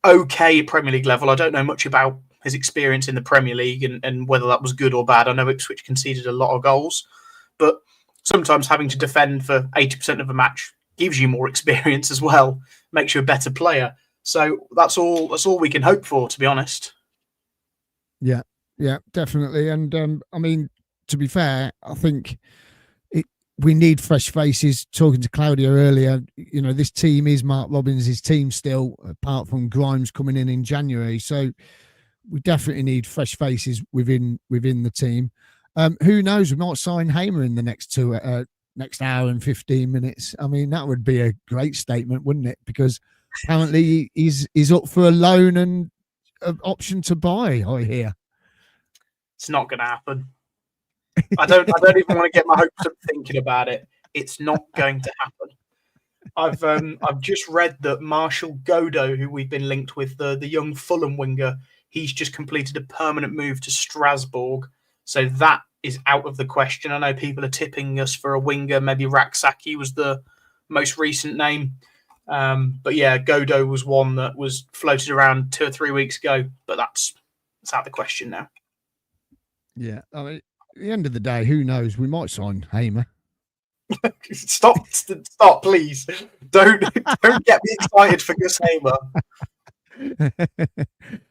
okay at Premier League level. I don't know much about his experience in the Premier League and whether that was good or bad. I know Ipswich conceded a lot of goals, but sometimes having to defend for 80% of a match gives you more experience as well, makes you a better player. So that's all we can hope for, to be honest. Yeah, definitely. And I mean, to be fair, I think we need fresh faces. Talking to Claudio earlier, this team is Mark Robbins' team still, apart from Grimes coming in January. So we definitely need fresh faces within the team. Who knows? We might sign Hamer in the next hour and 15 minutes. I mean, that would be a great statement, wouldn't it? Because apparently he's up for a loan and an option to buy, I hear. It's not going to happen. I don't even want to get my hopes up thinking about it. It's not going to happen. I've just read that Marshall Godo, who we've been linked with, the young Fulham winger, he's just completed a permanent move to Strasbourg. So that is out of the question. I know people are tipping us for a winger. Maybe Raksaki was the most recent name. But yeah, Godo was one that was floated around 2 or 3 weeks ago. But that's out of the question now. Yeah, I mean, at the end of the day, who knows? We might sign Hamer. Stop, please. Don't get me excited for Gus Hamer.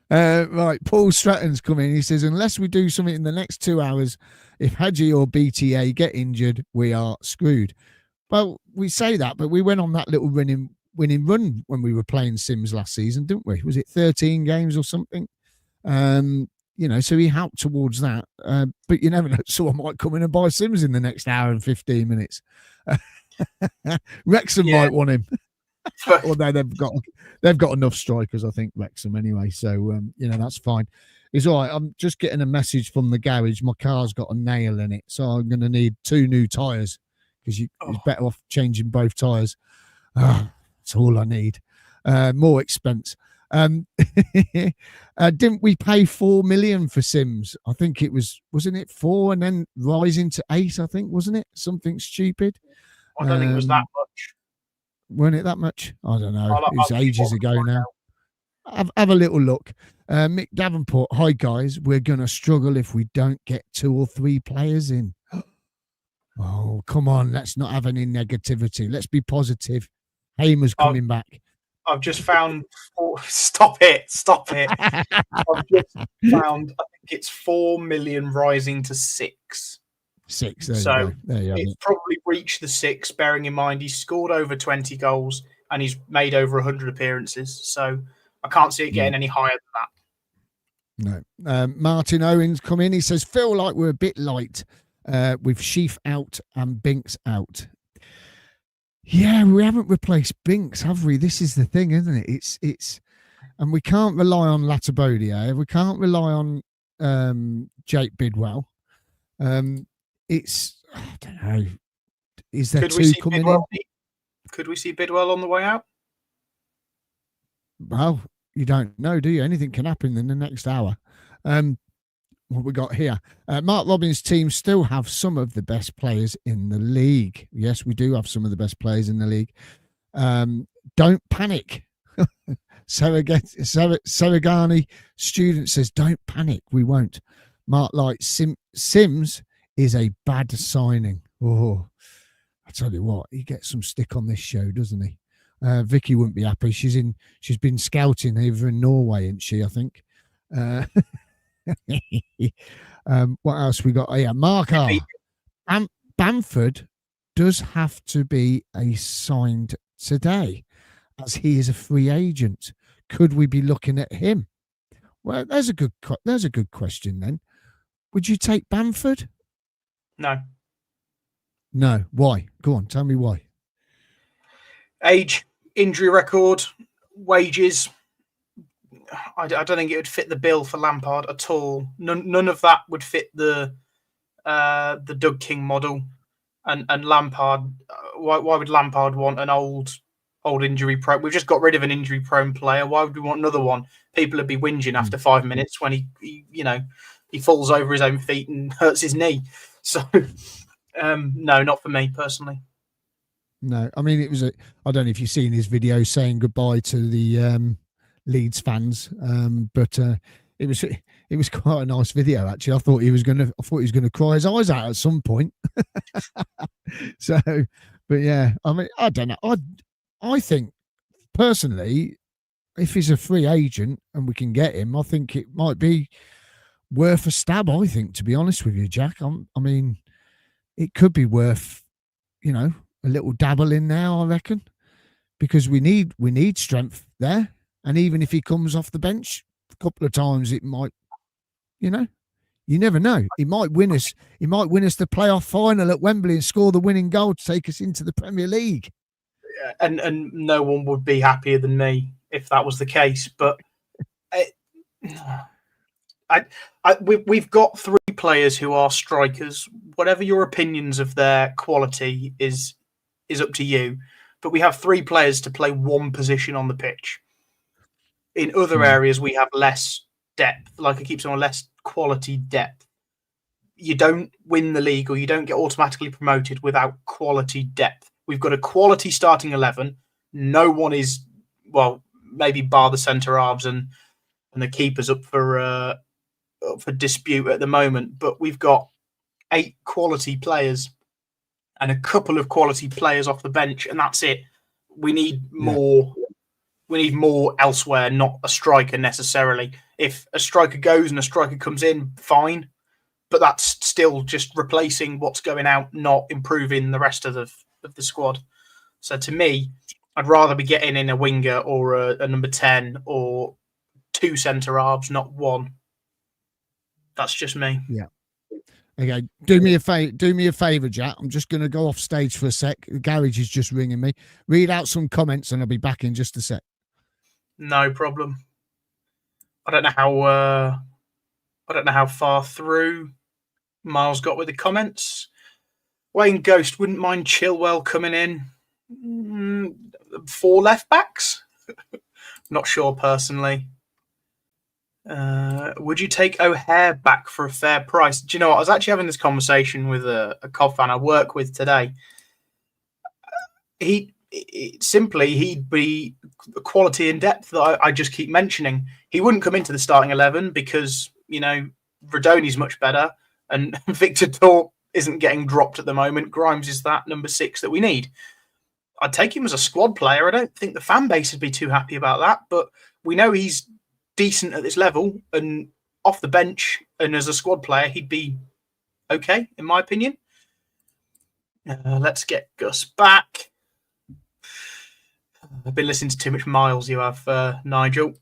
Right, Paul Stratton's coming. He says, unless we do something in the next 2 hours, if Hadji or BTA get injured, we are screwed. Well, we say that, but we went on that little winning run when we were playing Sims last season, didn't we? Was it 13 games or something? So he helped towards that. But you never know, someone might come in and buy Sims in the next hour and 15 minutes. Wrexham might want him. Although they've got enough strikers, I think, Wrexham anyway. So that's fine. It's all right. I'm just getting a message from the garage. My car's got a nail in it, so I'm going to need 2 new tyres because you're better off changing both tyres. That's all I need. More expense. Didn't we pay 4 million for Sims? I think it wasn't it 4 and then rising to 8? I think, wasn't it something stupid? I don't think it was that much. Weren't it that much? I don't know. It was ages ago now. Have a little look. Mick Davenport, hi guys. We're going to struggle if we don't get 2 or 3 players in. Oh, come on. Let's not have any negativity. Let's be positive. Hamer's coming back. I've just found. Stop it! I've just found. I think it's 4 million rising to 6. 6. There So you go. There you it's probably reached the 6. Bearing in mind he's scored over 20 goals and he's made over 100 appearances. So I can't see it getting any higher than that. No. Martin Owens come in. He says, feel like we're a bit light with Sheaf out and Binks out. Yeah, we haven't replaced Binks, have we? This is the thing, isn't it? It's and we can't rely on Latibodia. We can't rely on Jake Bidwell. It's I don't know. Is there two coming in? Could we see Bidwell on the way out? Well, you don't know, do you? Anything can happen in the next hour. What we got here? Mark Robbins' team still have some of the best players in the league. Yes, we do have some of the best players in the league. Don't panic. Saragani student says, don't panic. We won't. Mark Light Sims is a bad signing. Oh, I tell you what, he gets some stick on this show, doesn't he? Vicky wouldn't be happy. She's been scouting over in Norway, isn't she? I think. What else we got here? Mark R. Bamford does have to be signed today, as he is a free agent. Could we be looking at him? Well, there's a good question then. Would you take Bamford? No. No. Why? Go on, tell me why. Age, injury record, wages. I don't think it would fit the bill for Lampard at all. None of that would fit the Doug King model. And Lampard, why would Lampard want an old injury prone? We've just got rid of an injury prone player. Why would we want another one? People would be whinging after 5 minutes when he falls over his own feet and hurts his knee. So no, not for me personally. No, I mean I don't know if you've seen his video saying goodbye to the Leeds fans, but it was quite a nice video actually. I thought he was gonna cry his eyes out at some point. So, but yeah, I mean, I don't know. I think personally, if he's a free agent and we can get him, I think it might be worth a stab. I think, to be honest with you, Jack, I mean, it could be worth, a little dabble in now, I reckon, because we need strength there. And even if he comes off the bench a couple of times, it might, you never know. He might win us the playoff final at Wembley and score the winning goal to take us into the Premier League. And no one would be happier than me if that was the case. But we've got 3 players who are strikers. Whatever your opinions of their quality is up to you. But we have 3 players to play one position on the pitch. In other areas, we have less depth. Like I keep saying, less quality depth. You don't win the league or you don't get automatically promoted without quality depth. We've got a quality starting 11. No one is, well, maybe bar the centre halves and the keepers up for dispute at the moment. But we've got 8 quality players and a couple of quality players off the bench, and that's it. We need more. We need more elsewhere, not a striker necessarily. If a striker goes and a striker comes in, fine. But that's still just replacing what's going out, not improving the rest of the squad. So to me, I'd rather be getting in a winger or a number 10 or 2 centre halves, not 1. That's just me. Yeah. Okay. Do me a favor, Jack. I'm just going to go off stage for a sec. The garage is just ringing me. Read out some comments and I'll be back in just a sec. No problem. I don't know how far through Miles got with the comments. Wayne Ghost wouldn't mind Chilwell coming in. 4 left backs? Not sure personally. Would you take O'Hare back for a fair price? Do you know what? I was actually having this conversation with a Cov fan I work with today. He'd be quality and depth that I just keep mentioning. He wouldn't come into the starting 11 because, Radoni's much better and Victor Thorpe isn't getting dropped at the moment. Grimes is that number 6 that we need. I'd take him as a squad player. I don't think the fan base would be too happy about that, but we know he's decent at this level, and off the bench and as a squad player, he'd be okay, in my opinion. Let's get Gus back. I've been listening to too much Miles, you have, Nigel.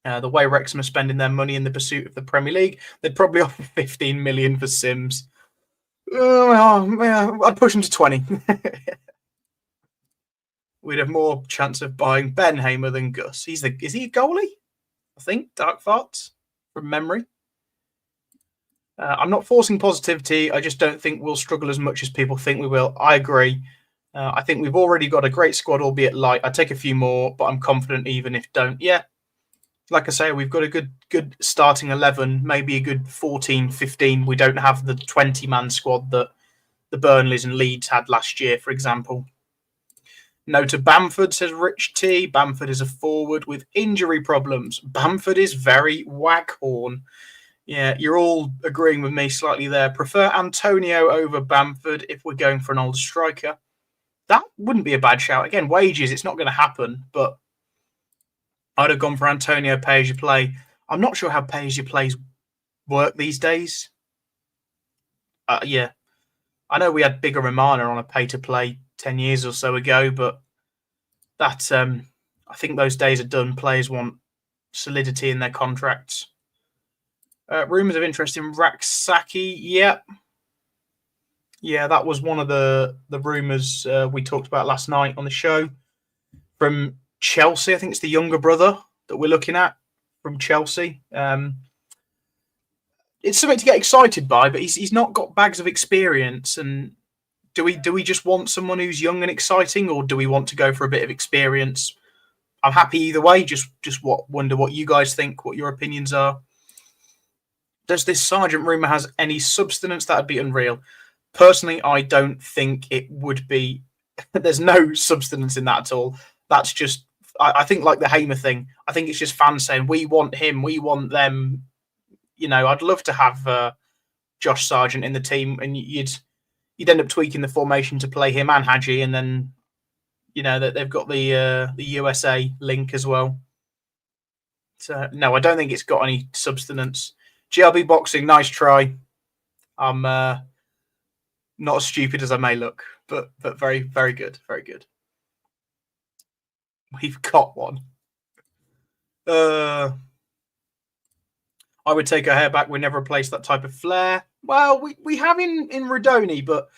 The way Wrexham are spending their money in the pursuit of the Premier League, they'd probably offer 15 million for Sims. I'd push them to 20. We'd have more chance of buying Ben Hamer than Gus. Is he a goalie? I think. Dark farts from memory. I'm not forcing positivity. I just don't think we'll struggle as much as people think we will. I agree. I think we've already got a great squad, albeit light. I'd take a few more, but I'm confident even if don't. Yeah. Like I say, we've got a good starting 11, maybe a good 14, 15. We don't have the 20-man squad that the Burnleys and Leeds had last year, for example. No to Bamford, says Rich T. Bamford is a forward with injury problems. Bamford is very waghorn. Yeah, you're all agreeing with me slightly there. Prefer Antonio over Bamford if we're going for an older striker. That wouldn't be a bad shout. Again, wages, it's not going to happen, but I'd have gone for Antonio pay-as-you-play. I'm not sure how pay-as-you-plays work these days. Yeah. I know we had Bigger Romana on a pay-to-play 10 years or so ago, but that I think those days are done. Players want solidity in their contracts. Rumours of interest in Raksaki. Yeah, that was one of the rumours we talked about last night on the show. From Chelsea, I think it's the younger brother that we're looking at from Chelsea. It's something to get excited by, but he's not got bags of experience. And do we just want someone who's young and exciting, or do we want to go for a bit of experience? I'm happy either way. Just wonder what you guys think, what your opinions are. Does this Sargent rumour has any substance? That'd be unreal. Personally, I don't think it would be. There's no substance in that at all. That's just, I think, like the Hamer thing. I think it's just fans saying, we want him, we want them. You know, I'd love to have Josh Sargent in the team, and you'd end up tweaking the formation to play him and Hadji, and then, you know, that they've got the USA link as well. So, no, I don't think it's got any substance. GLB Boxing, nice try. I'm not as stupid as I may look, but very, very good. Very good. We've got one. I would take a hair back. We never replaced that type of flair. Well, we have in Rodoni, but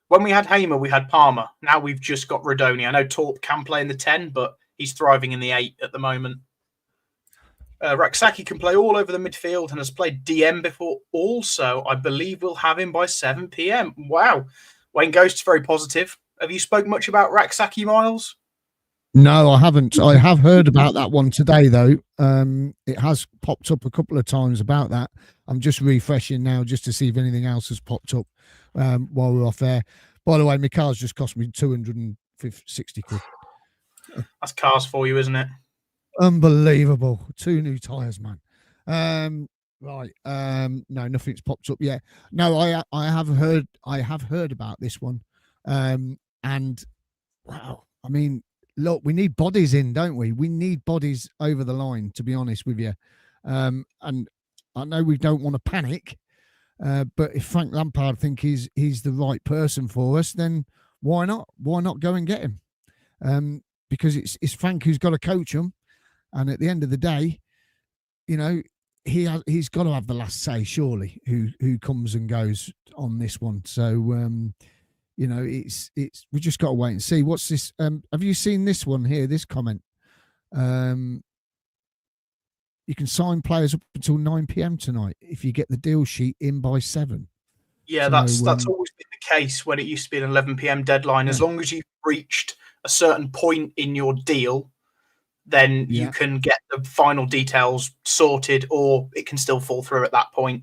when we had Hamer, we had Palmer. Now we've just got Rodoni. I know Torp can play in the 10, but he's thriving in the 8 at the moment. Raksaki can play all over the midfield and has played DM before also. I believe we'll have him by 7 p.m. Wow. Wayne Ghost's very positive. Have you spoke much about Raksaki, Miles? No, I haven't. I have heard about that one today, though. It has popped up a couple of times about that. I'm just refreshing now just to see if anything else has popped up while we're off air. By the way, my car's just cost me 260 quid. That's cars for you, isn't it? Unbelievable. 2 new tyres, man. Right. No, nothing's popped up yet. No, I have heard about this one. And wow, I mean, look, we need bodies in, don't we? We need bodies over the line, to be honest with you. And I know we don't want to panic, but if Frank Lampard think he's the right person for us, then why not? Why not go and get him? Because it's Frank who's got to coach him. And at the end of the day, you know, he's got to have the last say, surely, who comes and goes on this one. So, you know, it's we just got to wait and see. What's this? Have you seen this one here? This comment. You can sign players up until 9 p.m. tonight if you get the deal sheet in by 7. Yeah, so, that's always been the case when it used to be an 11 p.m. deadline. Yeah. As long as you've reached a certain point in your deal, then you can get the final details sorted, or it can still fall through at that point.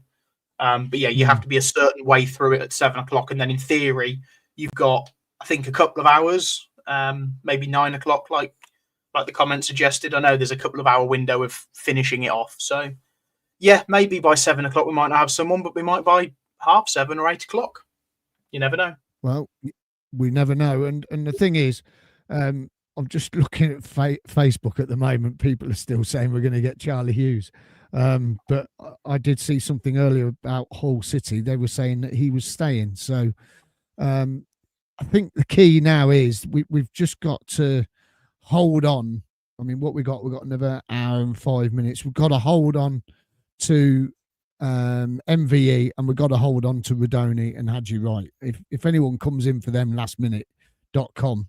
But yeah, you have to be a certain way through it at 7 o'clock. And then in theory, you've got, I think, a couple of hours, maybe 9 o'clock, like the comment suggested. I know there's a couple of hour window of finishing it off. So yeah, maybe by 7 o'clock we might not have someone, but we might by 7:30 or 8 o'clock. You never know. Well, we never know. And the thing is, I'm just looking at Facebook at the moment. People are still saying we're going to get Charlie Hughes. But I did see something earlier about Hull City. They were saying that he was staying. So I think the key now is we've just got to hold on. I mean, what we've got another hour and 5 minutes. We've got to hold on to MVE, and we've got to hold on to Radoni and Hadji Wright. If anyone comes in for them lastminute.com,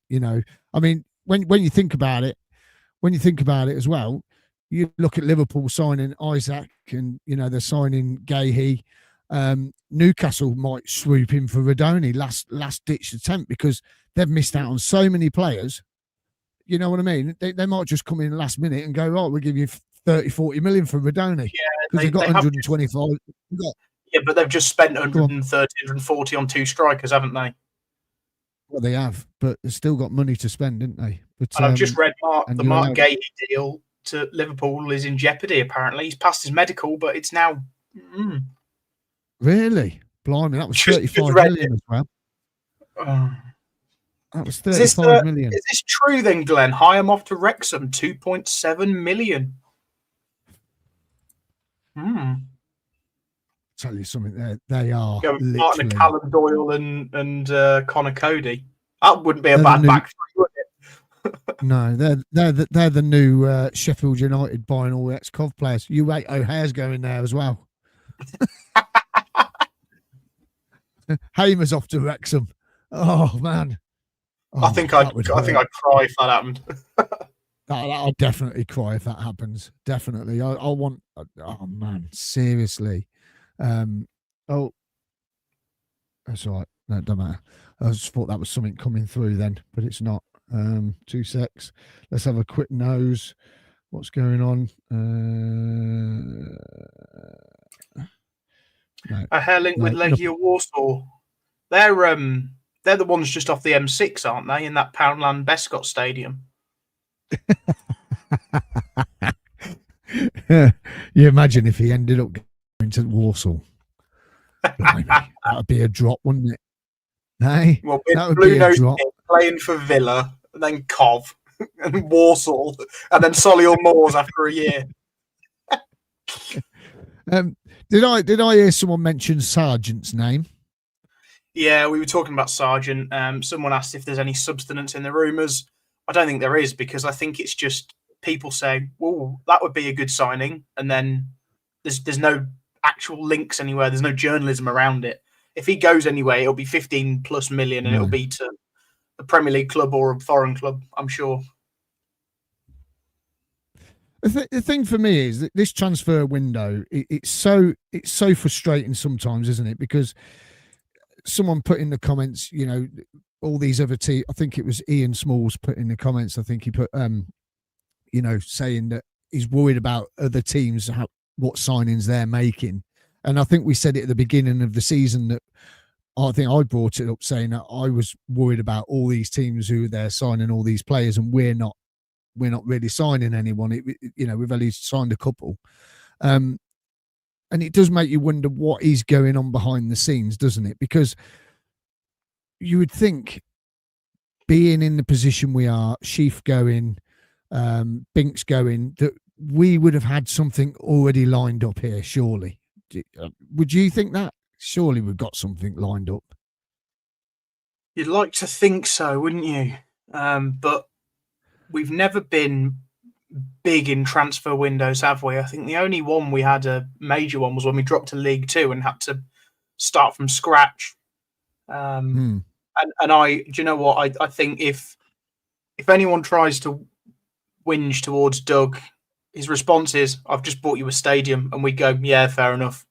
you know, I mean, when you think about it as well, you look at Liverpool signing Isaac, and you know they're signing Gahey. Newcastle might swoop in for Radoni, last ditch attempt, because they've missed out on so many players. You know what I mean? They might just come in last minute and go, right, we'll give you 30-40 million for Radoni. Yeah, because they've got 125. Yeah, but they've just spent 130, 140 on 2 strikers, haven't they? Well, they have, but they've still got money to spend, didn't they? But, and I've just read the Mark Gahey deal to Liverpool is in jeopardy, apparently. He's passed his medical, but it's now... Really? Blimey, that was 35 million as well. That was 35 million. Is this true then, Glenn? Higham off to Wrexham, 2.7 million. Tell you something, they are Martin and Callum Doyle and Connor Cody. That wouldn't be a bad back three, would it? No, they're the new Sheffield United buying all the ex-Cov players. U8 O'Hare's going there as well. Hamer's off to Wrexham. Oh man. I think I'd cry if that happened. I'll definitely cry if that happens. Definitely. I want. Oh man, seriously. Oh, that's all right. No, it doesn't matter. I just thought that was something coming through then, but it's not. 2 secs. Let's have a quick nose. What's going on? No, a hair link with Legia Warsaw. They're the ones just off the M6, aren't they? In that Poundland Bescott Stadium. You imagine if he ended up going to Warsaw. That'd be a drop, wouldn't it? Hey, well, that would be a drop. Playing for Villa, and then Cov, and Warsaw, and then Solihull Moors after a year. Did I hear someone mention Sargent's name? Yeah, we were talking about Sargent. Someone asked if there's any substance in the rumours. I don't think there is, because I think it's just people saying, "Oh, that would be a good signing," and then there's no actual links anywhere. There's no journalism around it. If he goes anyway, it'll be 15+ million, and it'll be to a Premier League club or a foreign club, I'm sure. The thing for me is that this transfer window, it's so frustrating sometimes, isn't it? Because someone put in the comments, you know, all these other I think it was Ian Smalls put in the comments. I think he put, you know, saying that he's worried about other teams, what signings they're making. And I think we said it at the beginning of the season that I think I brought it up saying that I was worried about all these teams who they're signing all these players, and we're not really signing anyone. You know, we've only signed a couple. And it does make you wonder what is going on behind the scenes, doesn't it? Because you would think, being in the position we are, Sheaf going, Binks going, that we would have had something already lined up here, surely. Would you think that? Surely we've got something lined up. You'd like to think so, wouldn't you? But we've never been big in transfer windows, have we? I think the only one we had a major one was when we dropped to League Two and had to start from scratch. And do you know what? I think if anyone tries to whinge towards Doug, his response is, "I've just bought you a stadium," and we go, "Yeah, fair enough,"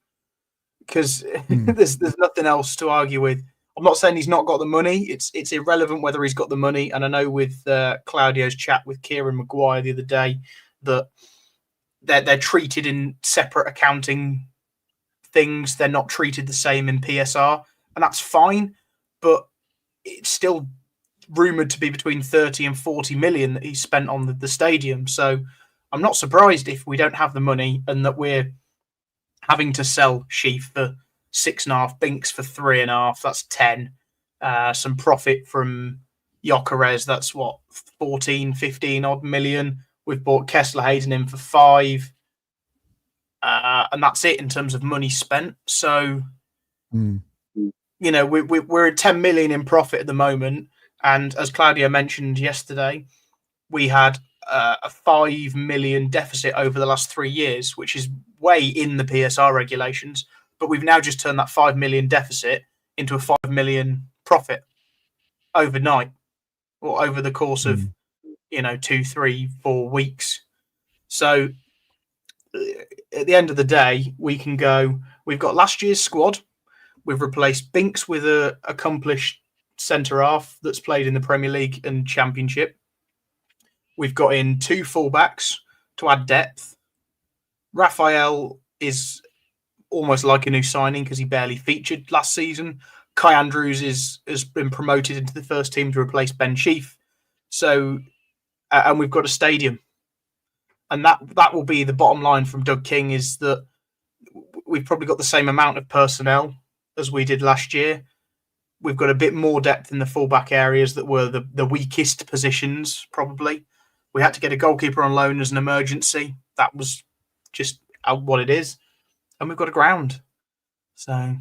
because there's nothing else to argue with. I'm not saying he's not got the money. It's irrelevant whether he's got the money. And I know with Claudio's chat with Kieran Maguire the other day that they're treated in separate accounting things. They're not treated the same in PSR, and that's fine. But it's still rumoured to be between 30 and 40 million that he spent on the stadium. So I'm not surprised if we don't have the money and that we're having to sell Sheaf for 6.5, Binks for 3.5. That's 10. some profit from Gyökeres. That's what, 14, 15 odd million. We've bought Kessler Hayden in for 5. And that's it in terms of money spent. So, you know, we're at 10 million in profit at the moment. And as Claudio mentioned yesterday, we had a 5 million deficit over the last 3 years, which is way in the PSR regulations. But we've now just turned that 5 million deficit into a 5 million profit overnight, or over the course of, 2, 3, 4 weeks. So at the end of the day, we can go, we've got last year's squad. We've replaced Binks with a accomplished centre-half that's played in the Premier League and Championship. We've got in 2 fullbacks to add depth. Raphael is almost like a new signing because he barely featured last season. Kai Andrews has been promoted into the first team to replace Ben Sheaf. So, and we've got a stadium. And that will be the bottom line from Doug King, is that we've probably got the same amount of personnel as we did last year. We've got a bit more depth in the fullback areas that were the weakest positions, probably. We had to get a goalkeeper on loan as an emergency. That was just what it is. And we've got a ground. So...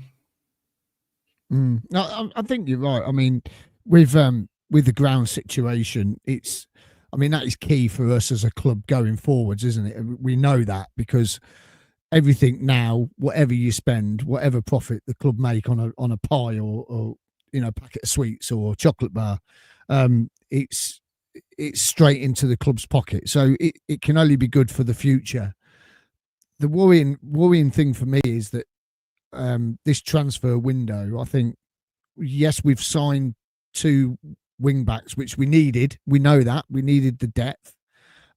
No, I think you're right. I mean, with the ground situation, that is key for us as a club going forwards, isn't it? We know that because everything now, whatever you spend, whatever profit the club make on a pie or packet of sweets or chocolate bar, it's straight into the club's pocket. So it can only be good for the future. The worrying thing for me is that this transfer window, I think, yes, we've signed 2 wing backs, which we needed. We know that we needed the depth.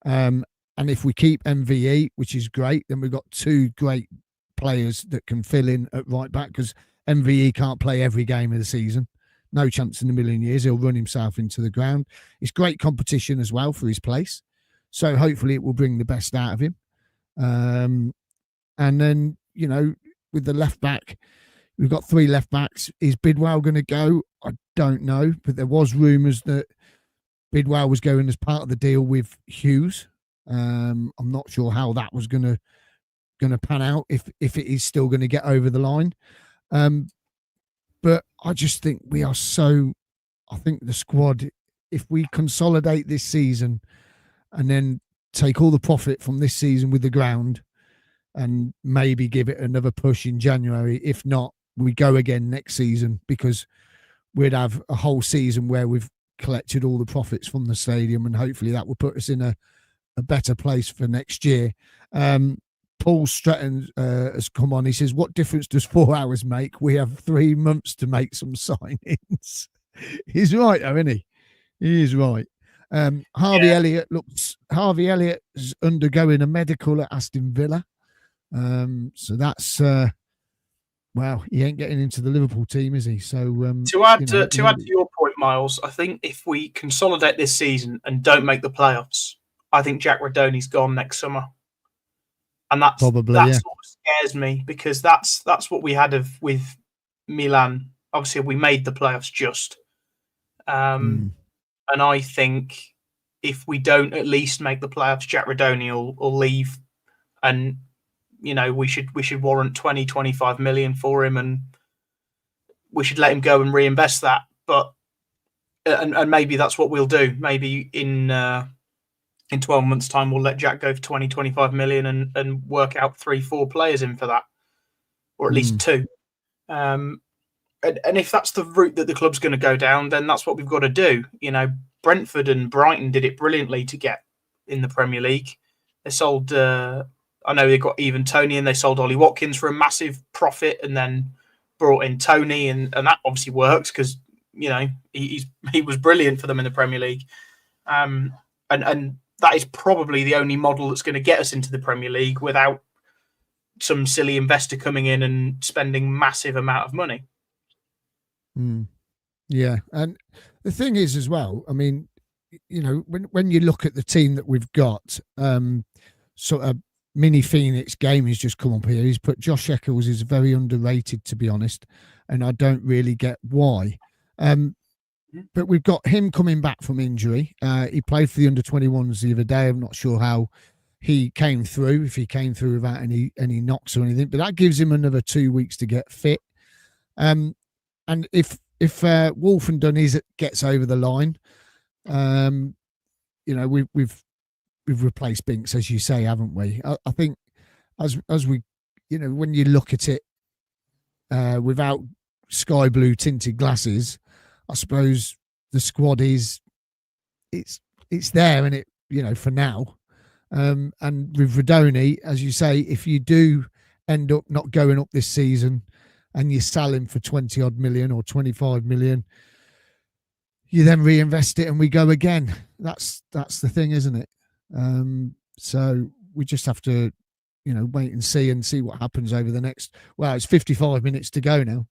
And if we keep MVE, which is great, then we've got 2 great players that can fill in at right back, because MVE can't play every game of the season. No chance in a million years. He'll run himself into the ground. It's great competition as well for his place. So hopefully it will bring the best out of him. And then, with the left back, we've got 3 left backs. Is Bidwell going to go? I don't know, but there was rumours that Bidwell was going as part of the deal with Hughes. I'm not sure how that was going to pan out, if it is still going to get over the line. But I just think I think the squad, if we consolidate this season and then take all the profit from this season with the ground and maybe give it another push in January. If not, we go again next season, because we'd have a whole season where we've collected all the profits from the stadium, and hopefully that will put us in a better place for next year. Paul Stratton has come on. He says, what difference does 4 hours make? We have 3 months to make some signings. He's right, though, isn't he? He is right. Harvey Elliott is undergoing a medical at Aston Villa. So that's he ain't getting into the Liverpool team, is he? So to add to your point, Miles, I think if we consolidate this season and don't make the playoffs, I think Jack Radoni's gone next summer, and that sort of scares me, because that's what we had with Milan. Obviously, we made the playoffs just, and I think if we don't at least make the playoffs, Jack Radoni will leave, and we should warrant 20, 25 million for him, and we should let him go and reinvest that. But and maybe that's what we'll do. Maybe in 12 months' time, we'll let Jack go for 20, 25 million and work out 3-4 players in for that, or at least 2. And if that's the route that the club's going to go down, then that's what we've got to do. Brentford and Brighton did it brilliantly to get in the Premier League. They sold. I know they got even Tony, and they sold Ollie Watkins for a massive profit, and then brought in Tony, and that obviously works because he was brilliant for them in the Premier League, and that is probably the only model that's going to get us into the Premier League without some silly investor coming in and spending massive amount of money. Yeah, and the thing is as well, I mean, when you look at the team that we've got, sort of. Mini Phoenix Game has just come up here. He's put Josh Eccles is very underrated, to be honest, and I don't really get why. But we've got him coming back from injury. He played for the under-21s the other day. I'm not sure how he came through, if he came through without any knocks or anything, but that gives him another 2 weeks to get fit. And if Wolfenden gets over the line, we've replaced Binks, as you say, haven't we? I think as we, when you look at it without sky blue tinted glasses, I suppose the squad it's there, and it, for now. And with Radoni, as you say, if you do end up not going up this season and you sell him for 20 odd million or 25 million, you then reinvest it and we go again. That's the thing, isn't it? So we just have to, wait and see what happens over the next. Well, it's 55 minutes to go now.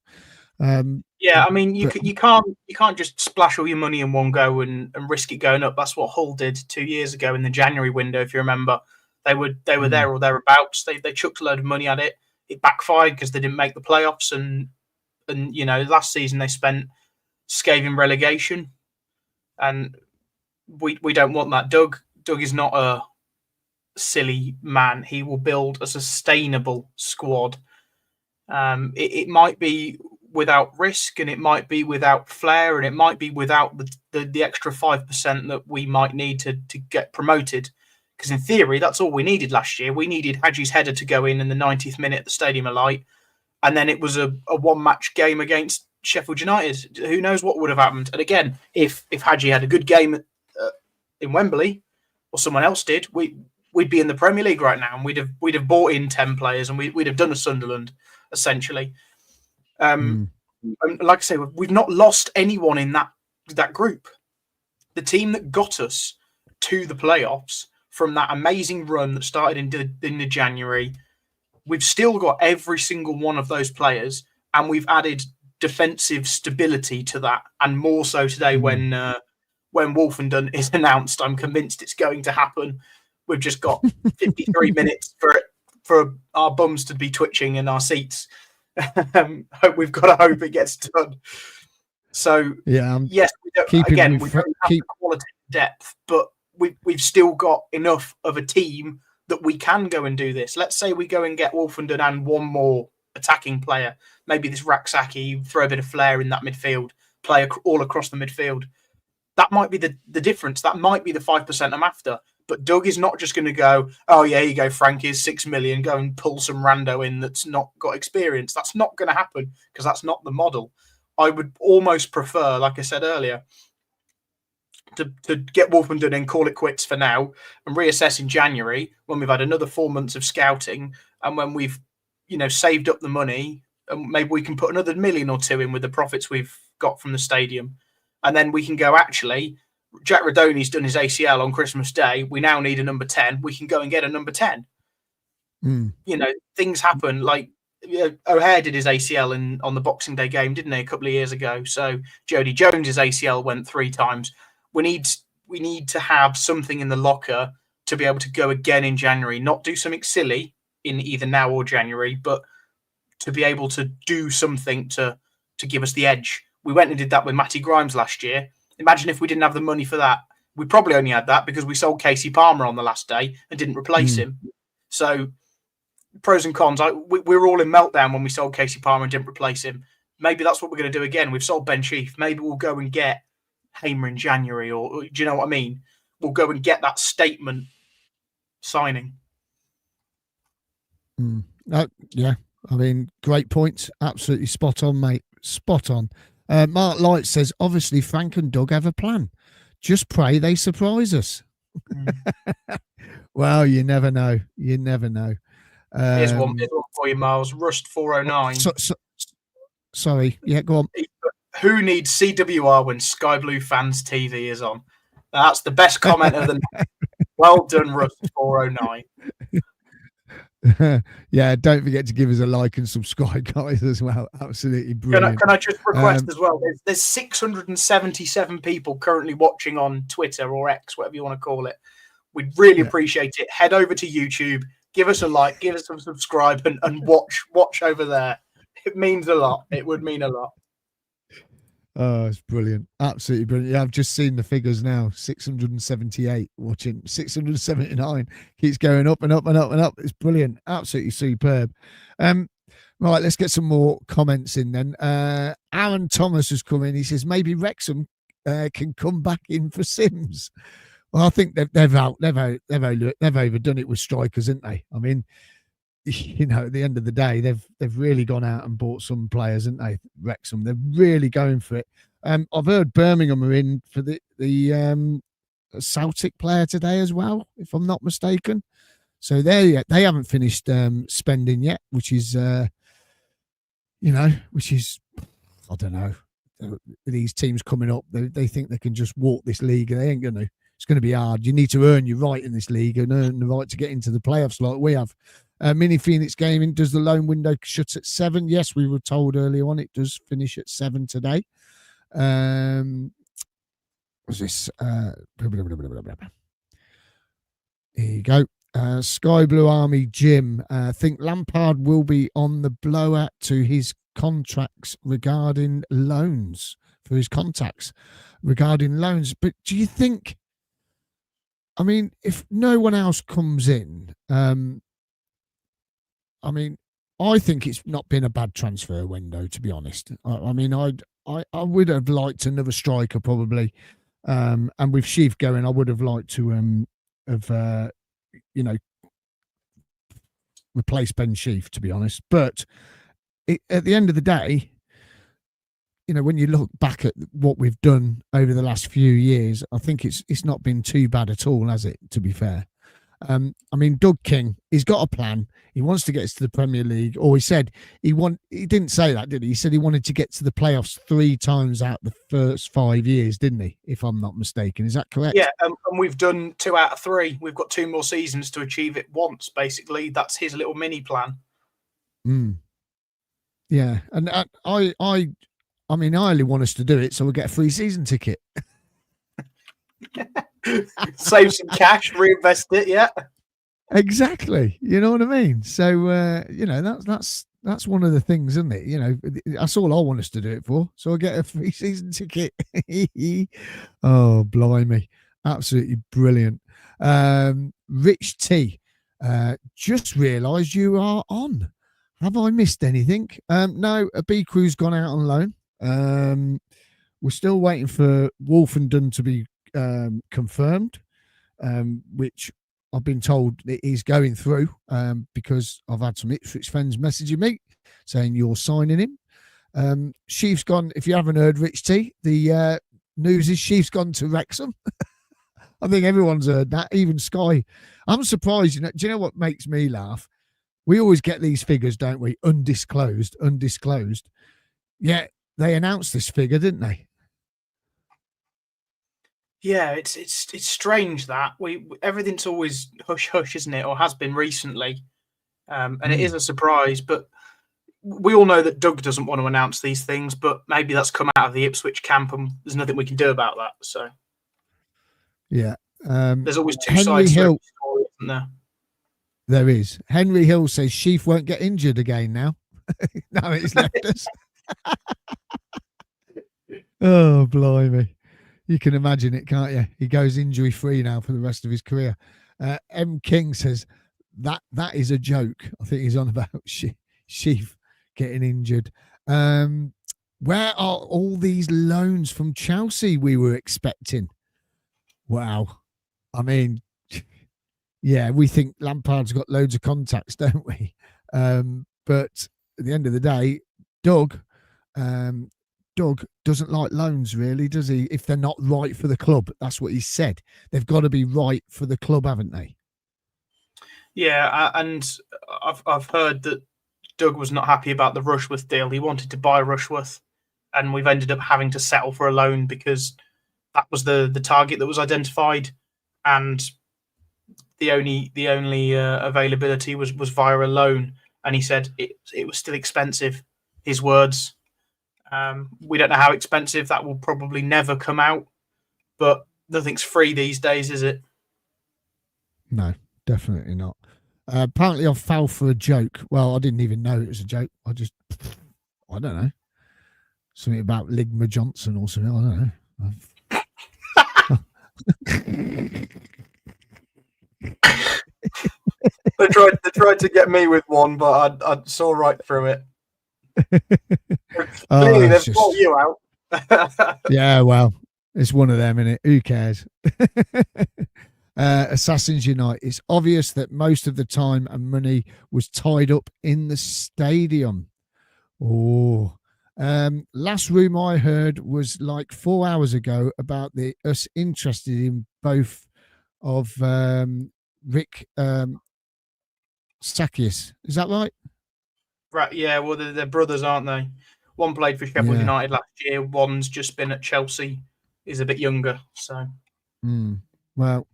I mean, you can't just splash all your money in one go and risk it going up. That's what Hull did 2 years ago in the January window, if you remember. They were there or thereabouts. They chucked a load of money at it. It backfired because they didn't make the playoffs, and last season they spent scathing relegation, and we don't want that. Doug is not a silly man. He will build a sustainable squad. It might be without risk, and it might be without flair, and it might be without the extra 5% that we might need to get promoted. Because in theory, that's all we needed last year. We needed Hadji's header to go in the 90th minute at the Stadium of Light, and then it was a one-match game against Sheffield United. Who knows what would have happened? And again, if Hadji had a good game in Wembley, or someone else did, we'd be in the Premier League right now, and we'd have bought in 10 players, and we'd have done a Sunderland essentially. And like I say, we've not lost anyone in that group. The team that got us to the playoffs from that amazing run that started in the January, we've still got every single one of those players, and we've added defensive stability to that, and more so today when Wolfenden is announced. I'm convinced it's going to happen. We've just got 53 minutes for our bums to be twitching in our seats. We've got to hope it gets done. So yes, we don't have the quality and depth, but we've still got enough of a team that we can go and do this. Let's say we go and get Wolfenden and one more attacking player, maybe this Raksaki, throw a bit of flair in that midfield, play all across the midfield. That might be the difference. That might be the 5% I'm after. But Doug is not just going to go, oh, yeah, here you go, Frank, here's 6 million, go and pull some rando in that's not got experience. That's not going to happen, because that's not the model. I would almost prefer, like I said earlier, to get Wolfenden and call it quits for now and reassess in January when we've had another 4 months of scouting, and when we've saved up the money, and maybe we can put another 1 million or 2 in with the profits we've got from the stadium. And then we can go, actually, Jack Radoni's done his ACL on Christmas Day. We now need a number 10. We can go and get a number 10. Things happen. Like O'Hare did his ACL on the Boxing Day game, didn't he, a couple of years ago? So Jody Jones's ACL went 3 times. We need to have something in the locker to be able to go again in January, not do something silly in either now or January, but to be able to do something to give us the edge. We went and did that with Matty Grimes last year. Imagine if we didn't have the money for that. We probably only had that because we sold Casey Palmer on the last day and didn't replace him. So pros and cons. We were all in meltdown when we sold Casey Palmer and didn't replace him. Maybe that's what we're going to do again. We've sold Ben Sheaf. Maybe we'll go and get Hamer in January, or do you know what I mean? We'll go and get that statement signing. Yeah, I mean, great points. Absolutely spot on, mate. Spot on. Mark Light says, obviously Frank and Doug have a plan. Just pray they surprise us. Well, you never know. You never know. Here's one for you, Miles. Rust 409. Sorry. Yeah, go on. Who needs CWR when Sky Blue Fans TV is on? That's the best comment of the night. Well done, Rust 409. Yeah, don't forget to give us a like and subscribe, guys, as well. Absolutely brilliant. Can I just request as well? There's 677 people currently watching on Twitter or X, whatever you want to call it. We'd really appreciate it. Head over to YouTube, give us a like, give us a subscribe, and watch over there. It means a lot. It would mean a lot. Oh, it's brilliant. Absolutely brilliant. Yeah, I've just seen the figures now. 678 watching, 679. Keeps going up and up and up and up. It's brilliant. Absolutely superb. Right, let's get some more comments in then. Aaron Thomas has come in. He says maybe Wrexham can come back in for Sims. Well, I think they've overdone it with strikers, haven't they? I mean, you know, at the end of the day, they've really gone out and bought some players, haven't they? Wrexham, they're really going for it. I've heard Birmingham are in for the Celtic player today as well, if I'm not mistaken. So they haven't finished spending yet, which is I don't know. These teams coming up, they think they can just walk this league, and they ain't going to. It's going to be hard. You need to earn your right in this league and earn the right to get into the playoffs like we have. Mini Phoenix Gaming, does the loan window shut at 7? Yes, we were told earlier on it does finish at 7 today. Was this? Here you go. Sky Blue Army Jim. Think Lampard will be on the blower to his contracts regarding loans, for his contacts regarding loans. But do you think, I mean, if no one else comes in, I mean, I think it's not been a bad transfer window, to be honest. I mean, I would have liked another striker probably, and with Sheaf going, I would have liked to replace Ben Sheaf, to be honest. But at the end of the day, you know, when you look back at what we've done over the last few years, I think it's not been too bad at all, has it? To be fair. I mean, Doug King, he's got a plan. He wants to get us to the Premier League, or he said he didn't say that, did he? He said he wanted to get to the playoffs 3 times out the first 5 years, didn't he? If I'm not mistaken. Is that correct? Yeah, and we've done 2 out of 3. We've got 2 more seasons to achieve it once, basically. That's his little mini plan. Yeah, and I mean, I only want us to do it so we'll get a free season ticket. Save some cash, reinvest it. Yeah, exactly. You know what I mean? So you know, that's one of the things, isn't it? You know, that's all I want us to do it for. So I get a free season ticket. Oh, blimey, absolutely brilliant. Rich T, just realised you are on. Have I missed anything? No, a B Crew's gone out on loan. We're still waiting for Wolfenden to be confirmed, which I've been told it is going through, because I've had some Ipswich fans messaging me saying you're signing him. Sheaf's gone. If you haven't heard, Rich T, the news is Sheaf's gone to Wrexham. I think everyone's heard that, even Sky. I'm surprised. You know, do you know what makes me laugh? We always get these figures, don't we? Undisclosed. Yeah, they announced this figure, didn't they? Yeah, it's strange that everything's always hush hush, isn't it? Or has been recently, and it is a surprise. But we all know that Doug doesn't want to announce these things. But maybe that's come out of the Ipswich camp, and there's nothing we can do about that. So yeah, there's always 2 Henry sides to Hill, the story, isn't there? There is. Henry Hill says Sheaf won't get injured again now. No, he's left us. Oh, blimey. You can imagine it, can't you? He goes injury free now for the rest of his career. M. King says that is a joke. I think he's on about Sheaf getting injured. Where are all these loans from Chelsea we were expecting? Wow. I mean, yeah, we think Lampard's got loads of contacts, don't we? But at the end of the day, Doug doesn't like loans, really, does he? If they're not right for the club, that's what he said. They've got to be right for the club, haven't they? Yeah, and I've heard that Doug was not happy about the Rushworth deal. He wanted to buy Rushworth, and we've ended up having to settle for a loan because that was the target that was identified, and the only availability was via a loan. And he said it was still expensive. His words. We don't know how expensive. That will probably never come out, but nothing's free these days, is it? No, definitely not. Apparently I fell for a joke. Well, I didn't even know it was a joke. I don't know. something about Ligma Johnson or something. I don't know. They tried to get me with one, but I saw right through it. Clearly, they've brought you out. Yeah, well, it's one of them, innit? Who cares? Assassins Unite. It's obvious that most of the time and money was tied up in the stadium. Oh, last room I heard was like 4 hours ago about us interested in both of Rick Sakias. Is that right? Right, yeah. Well, they're brothers, aren't they? One played for Sheffield United last year. One's just been at Chelsea. He's a bit younger, so. Well,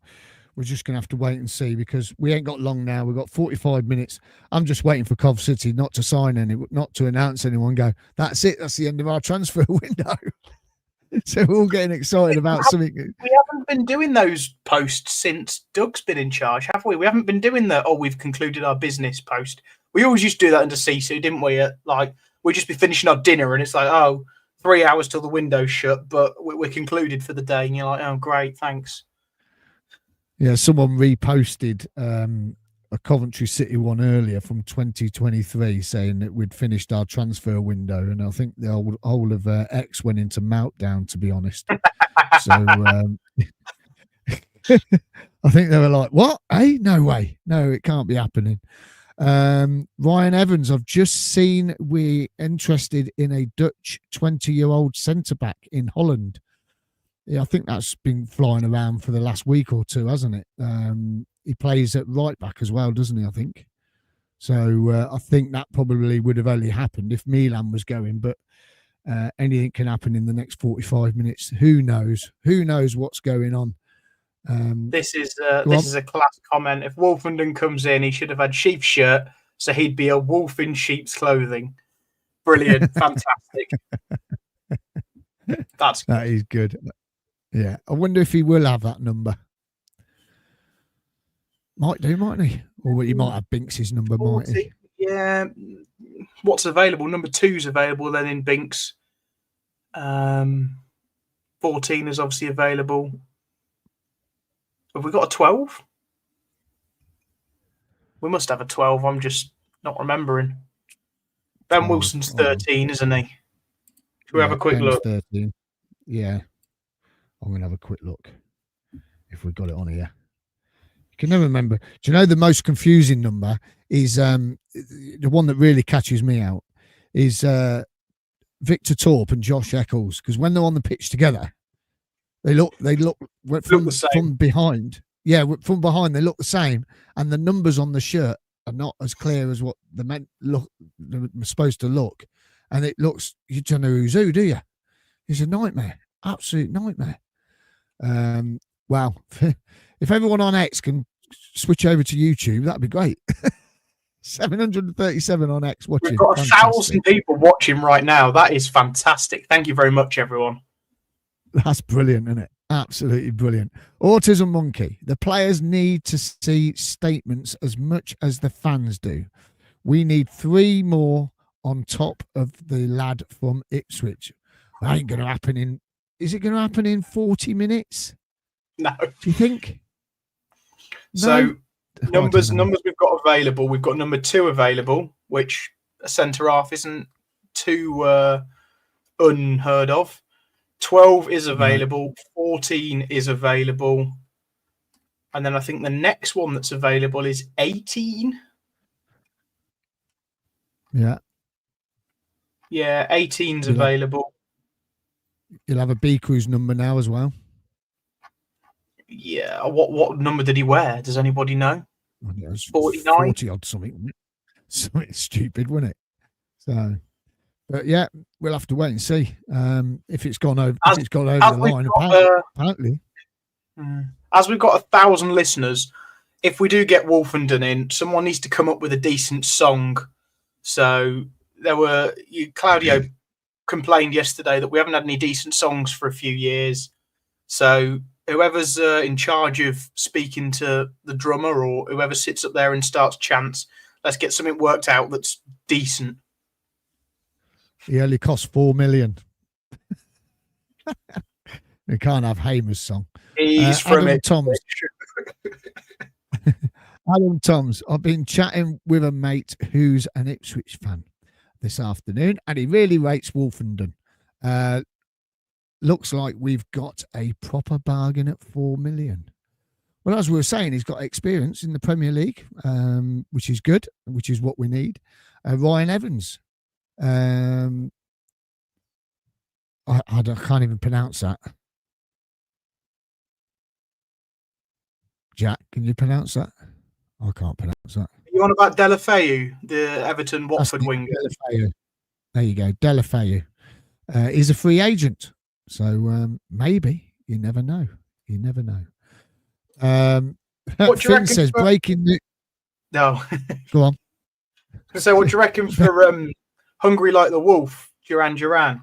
we're just going to have to wait and see because we ain't got long now. We've got 45 minutes. I'm just waiting for Cov City not to announce anyone. Go, that's it. That's the end of our transfer window. So we're all getting excited about something. We haven't been doing those posts since Doug's been in charge, have we? We haven't been doing we've concluded our business post. We always used to do that under Sisu, didn't we? We'd just be finishing our dinner and it's like, 3 hours till the window's shut, but we're concluded for the day. And you're like, oh, great, thanks. Yeah, someone reposted a Coventry City one earlier from 2023 saying that we'd finished our transfer window, and I think the whole of X went into meltdown, to be honest. So I think they were like, what? Hey, no way. No, it can't be happening. Ryan Evans, I've just seen we're interested in a Dutch 20-year-old centre-back in Holland. Yeah, I think that's been flying around for the last week or two, hasn't it? He plays at right back as well, doesn't he? I think. So I think that probably would have only happened if Milan was going, but anything can happen in the next 45 minutes. Who knows? Who knows what's going on? This is a class comment. If Wolfenden comes in, he should have had sheep's shirt, so he'd be a wolf in sheep's clothing. Brilliant, fantastic. That is good. Yeah, I wonder if he will have that number. Might do, mightn't he? Or he might have Binks's number, 40, might he? Yeah. What's available? Number 2's available then in Binks. 14 is obviously available. Have we got a 12? We must have a 12. I'm just not remembering. Ben Wilson's 13, isn't he? Should we have a quick look? 13. Yeah. I'm going to have a quick look if we've got it on here. You can never remember. Do you know the most confusing number is the one that really catches me out is Victor Torp and Josh Eccles, because when they're on the pitch together, they look from behind. Yeah, from behind they look the same, and the numbers on the shirt are not as clear as what the men look they're supposed to look, and it looks, you don't know who's who, do you? It's a nightmare, absolute nightmare. Wow. If everyone on X can switch over to YouTube, that'd be great. 737 on X watching. We've got 1,000 people watching right now. That is fantastic. Thank you very much, everyone. That's brilliant, isn't it? Absolutely brilliant. Autism Monkey. The players need to see statements as much as the fans do. We need 3 more on top of the lad from Ipswich. That ain't going to happen in... Is it going to happen in 40 minutes? No. Do you think? So numbers we've got available. We've got number 2 available, which a centre half isn't too unheard of. 12 is available. 14 is available. And then I think the next one that's available is 18. Yeah. Yeah, 18's available. You'll have a B Cruise number now as well. Yeah. What number did he wear? Does anybody know? 49? 40 odd something. Something stupid, wasn't it? So, but yeah, we'll have to wait and see if it's gone over. If it's gone over the line, apparently. As we've got 1,000 listeners, if we do get Wolfenden in, someone needs to come up with a decent song. So Claudio complained yesterday that we haven't had any decent songs for a few years. So whoever's in charge of speaking to the drummer or whoever sits up there and starts chants, let's get something worked out that's decent. He only cost 4 million. We can't have Hamer's song. He's from Adam it. Toms. Adam Toms. I've been chatting with a mate who's an Ipswich fan this afternoon, and he really rates Wolfenden. Looks like we've got a proper bargain at 4 million. Well, as we were saying, he's got experience in the Premier League, which is good, which is what we need. Ryan Evans. I can't even pronounce that. Jack, can you pronounce that? I can't pronounce that. You on about Delafeu, the Everton Watford winger? Delafeu. There you go, Delafeu. He's a free agent, so maybe you never know. You never know. What do you Finn says breaking news. No, go on. So, what do you reckon for Hungry Like the Wolf, Duran?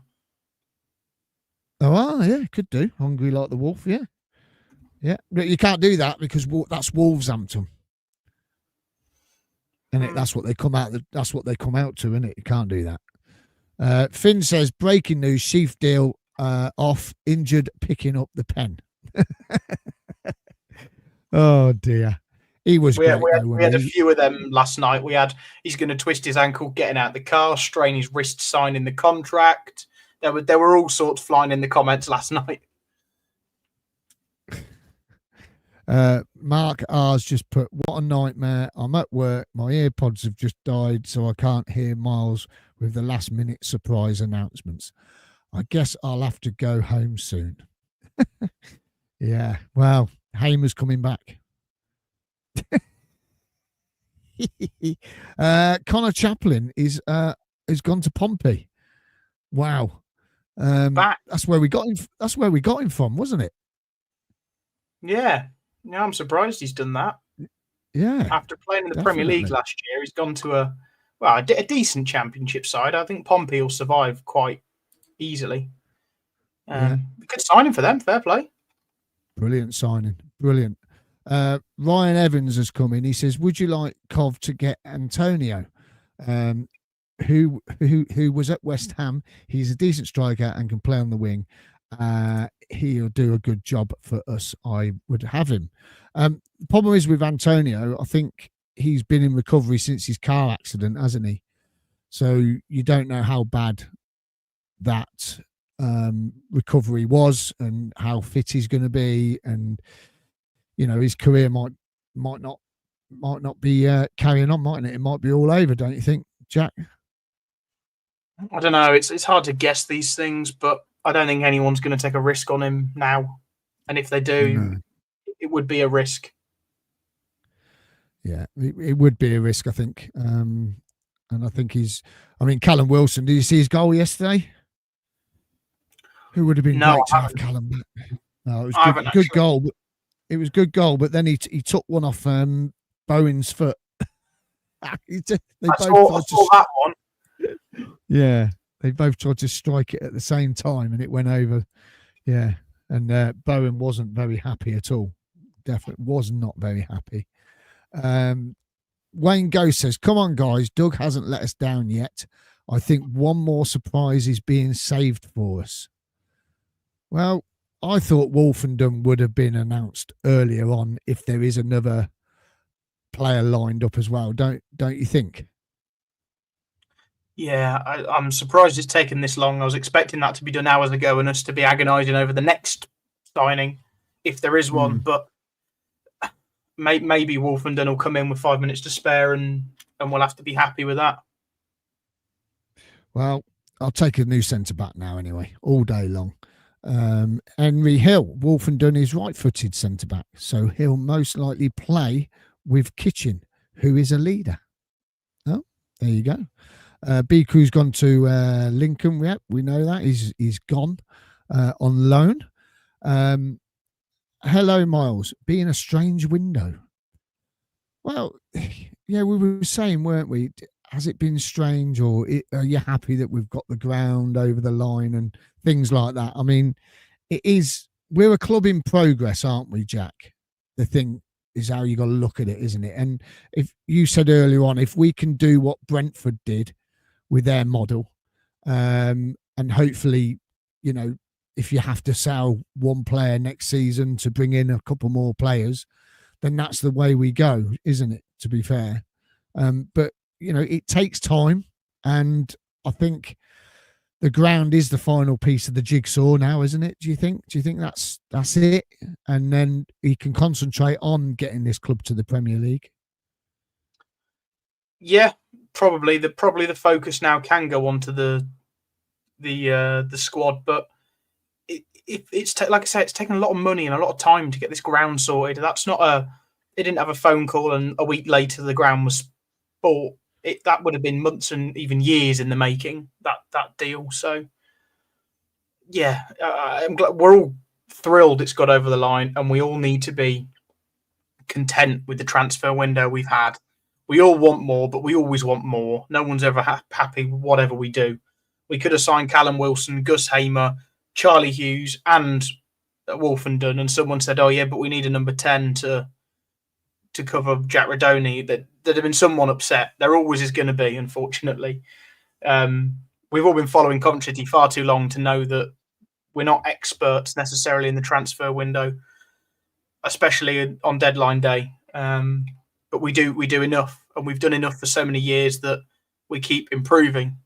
Oh, yeah, could do. Hungry Like the Wolf, yeah. Yeah, but you can't do that because that's Wolverhampton, and that's what they come out. That's what they come out to, isn't it? You can't do that. Finn says breaking news: Sheaf deal off. Injured, picking up the pen. Oh dear, he was. We had a few of them last night. He's going to twist his ankle getting out of the car, strain his wrist signing the contract. There were all sorts flying in the comments last night. Mark R's just put, what a nightmare. I'm at work. My earpods have just died, so I can't hear Miles with the last minute surprise announcements. I guess I'll have to go home soon. Yeah, well, Hamer's coming back. Connor Chaplin has gone to Pompey. Wow. That's where we got him. That's where we got him from, wasn't it? Yeah. Yeah, I'm surprised he's done that. Yeah. After playing in the Premier League last year, he's gone to a decent championship side. I think Pompey will survive quite easily. Good signing for them. Fair play. Brilliant signing. Brilliant. Ryan Evans has come in. He says, would you like Cov to get Antonio, who was at West Ham? He's a decent striker and can play on the wing. He'll do a good job for us. I would have him. The problem is with Antonio, I think he's been in recovery since his car accident, hasn't he? So you don't know how bad that recovery was and how fit he's going to be, and his career might not be carrying on, mightn't it? It might be all over, don't you think, Jack? I don't know. It's hard to guess these things, but I don't think anyone's going to take a risk on him now. And if they do, it would be a risk. Yeah, it would be a risk, I think. And I think Callum Wilson, did you see his goal yesterday? Who would have been great to have Callum back? No, it was good goal. It was good goal, but then he took one off Bowen's foot. I saw that one. Yeah, they both tried to strike it at the same time, and it went over. Yeah, and Bowen wasn't very happy at all. Definitely was not very happy. Wayne Ghost says, come on, guys. Doug hasn't let us down yet. I think one more surprise is being saved for us. Well, I thought Wolfenden would have been announced earlier on if there is another player lined up as well. Don't you think? Yeah, I'm surprised it's taken this long. I was expecting that to be done hours ago and us to be agonising over the next signing, if there is one. But maybe Wolfenden will come in with 5 minutes to spare and we'll have to be happy with that. Well, I'll take a new centre-back now anyway, all day long. Henry Hill, Wolfenden is right-footed centre-back, so he'll most likely play with Kitchen, who is a leader. Oh, there you go. Biku's gone to Lincoln. Yep, we know that. He's gone on loan. Hello, Miles. Being a strange window. Well, yeah, we were saying, weren't we? Has it been strange, or are you happy that we've got the ground over the line and things like that? I mean, it is. We're a club in progress, aren't we, Jack? The thing is how you got to look at it, isn't it? And if you said earlier on, if we can do what Brentford did with their model, and hopefully, if you have to sell one player next season to bring in a couple more players, then that's the way we go, isn't it? To be fair, but it takes time, and I think the ground is the final piece of the jigsaw now, isn't it? Do you think that's it? And then he can concentrate on getting this club to the Premier League. Yeah, probably the focus now can go on to the squad, but it's like I say, it's taken a lot of money and a lot of time to get this ground sorted. That's not they didn't have a phone call and a week later the ground was bought. That would have been months and even years in the making, that deal. So yeah, I'm glad we're all thrilled it's got over the line, and we all need to be content with the transfer window we've had. We all want more, but we always want more. No one's ever happy with whatever we do. We could have signed Callum Wilson, Gus Hamer, Charlie Hughes, and Wolfenden, and someone said, "Oh yeah, but we need a number 10 to cover Jack Radoni." There'd have been someone upset. There always is going to be, unfortunately. We've all been following Coventry far too long to know that we're not experts necessarily in the transfer window, especially on deadline day. But we do enough, and we've done enough for so many years that we keep improving.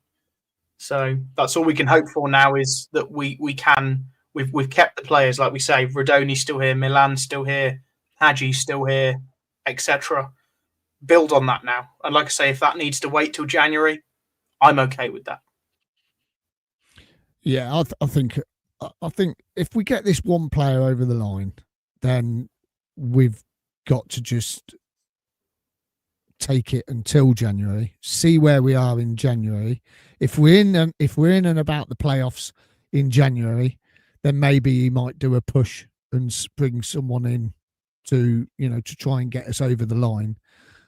So that's all we can hope for now, is that we've kept the players, like we say. Radoni's still here, Milan's still here, Hadji's still here, etc. Build on that now, and like I say, if that needs to wait till January, I'm okay with that. Yeah, I think if we get this one player over the line, then we've got to just take it until January, see where we are in January. If we're in and about the playoffs in January, then maybe he might do a push and bring someone in to try and get us over the line.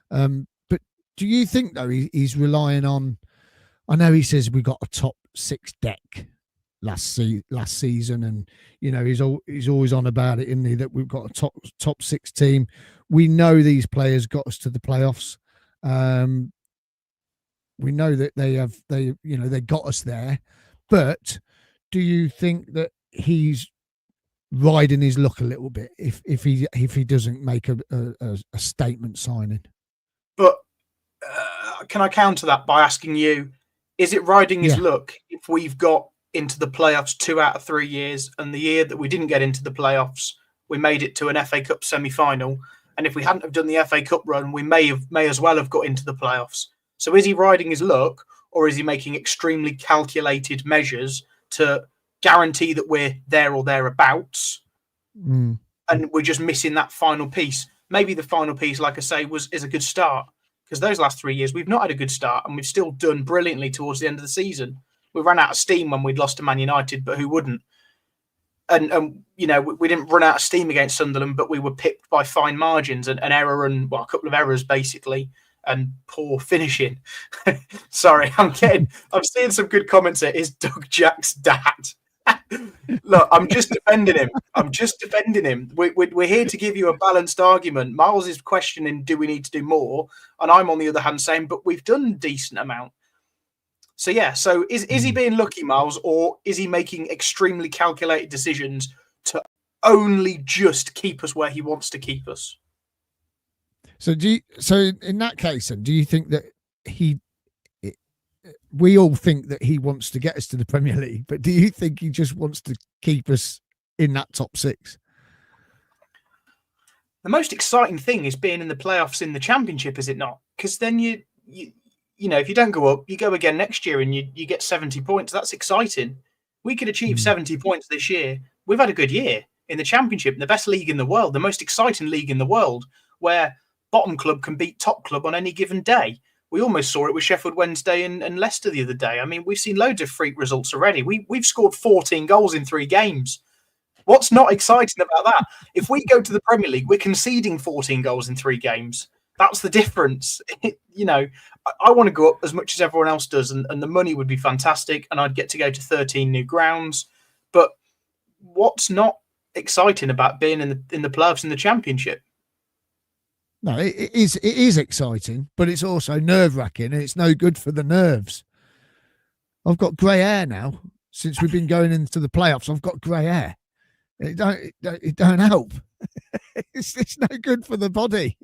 But do you think though he's relying on? I know he says we got a top 6 deck last season, and he's always on about it, isn't he? That we've got a top 6 team. We know these players got us to the playoffs. We know that they got us there, but do you think that he's riding his luck a little bit if he doesn't make a statement signing? But can I counter that by asking you, is it riding his luck if we've got into the playoffs 2 out of 3 years, and the year that we didn't get into the playoffs, we made it to an FA Cup semi-final, and if we hadn't have done the FA Cup run, we may as well have got into the playoffs? So is he riding his luck, or is he making extremely calculated measures to guarantee that we're there or thereabouts, and we're just missing that final piece? Maybe the final piece, like I say, is a good start, because those last 3 years we've not had a good start, and we've still done brilliantly towards the end of the season. We ran out of steam when we'd lost to Man United, but who wouldn't? And we didn't run out of steam against Sunderland, but we were pipped by fine margins and error and a couple of errors basically, and poor finishing. Sorry, I'm seeing some good comments here. Is Doug Jack's dad? Look, I'm just defending him. We're here to give you a balanced argument. Miles is questioning, do we need to do more? And I'm on the other hand saying, but we've done a decent amount. So yeah, so is he being lucky, Miles, or is he making extremely calculated decisions to only just keep us where he wants to keep us? So in that case, then, do you think that we all think that he wants to get us to the Premier League, but do you think he just wants to keep us in that top 6? The most exciting thing is being in the playoffs in the Championship, is it not? Because then you if you don't go up, you go again next year and you get 70 points. That's exciting. We could achieve 70 points this year. We've had a good year in the Championship, the best league in the world, the most exciting league in the world, where bottom club can beat top club on any given day. We almost saw it with Sheffield Wednesday and Leicester the other day. I mean, we've seen loads of freak results already. We've scored 14 goals in 3 games. What's not exciting about that? If we go to the Premier League, we're conceding 14 goals in 3 games. That's the difference. I want to go up as much as everyone else does, and the money would be fantastic, and I'd get to go to 13 new grounds. But what's not exciting about being in the playoffs in the Championship? No, it is exciting, but it's also nerve-wracking, and it's no good for the nerves. I've got grey hair now, since we've been going into the playoffs. I've got grey hair. It don't help. It's no good for the body.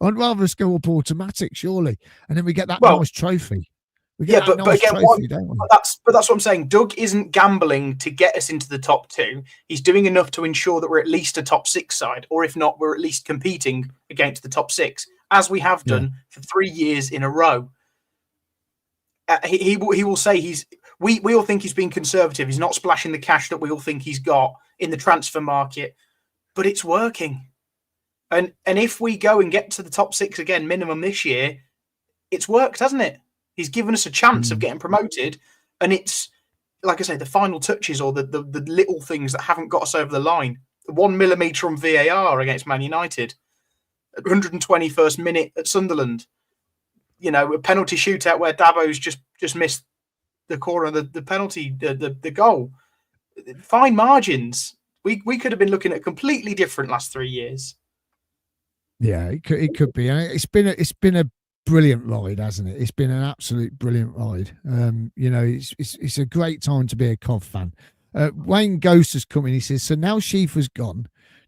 I'd rather us go up automatic, surely, and then we get that nice trophy. We get that nice trophy, don't we? But that's what I'm saying. Doug isn't gambling to get us into the top 2. He's doing enough to ensure that we're at least a top 6 side, or if not, we're at least competing against the top 6, as we have done for 3 years in a row. He will say we all think he's being conservative. He's not splashing the cash that we all think he's got in the transfer market, but it's working. And if we go and get to the top 6 again, minimum this year, it's worked, hasn't it? He's given us a chance of getting promoted, and it's, like I say, the final touches or the little things that haven't got us over the line. The 1 millimetre on VAR against Man United, 121st minute at Sunderland. You know, a penalty shootout where Dabo's just missed the corner, the penalty, the goal. Fine margins. We could have been looking at completely different last 3 years. Yeah, it could be. It's been a brilliant ride, hasn't it? It's been an absolute brilliant ride. You know, it's a great time to be a Cov fan. Wayne Ghost has come in. He says, so now Sheaf has gone,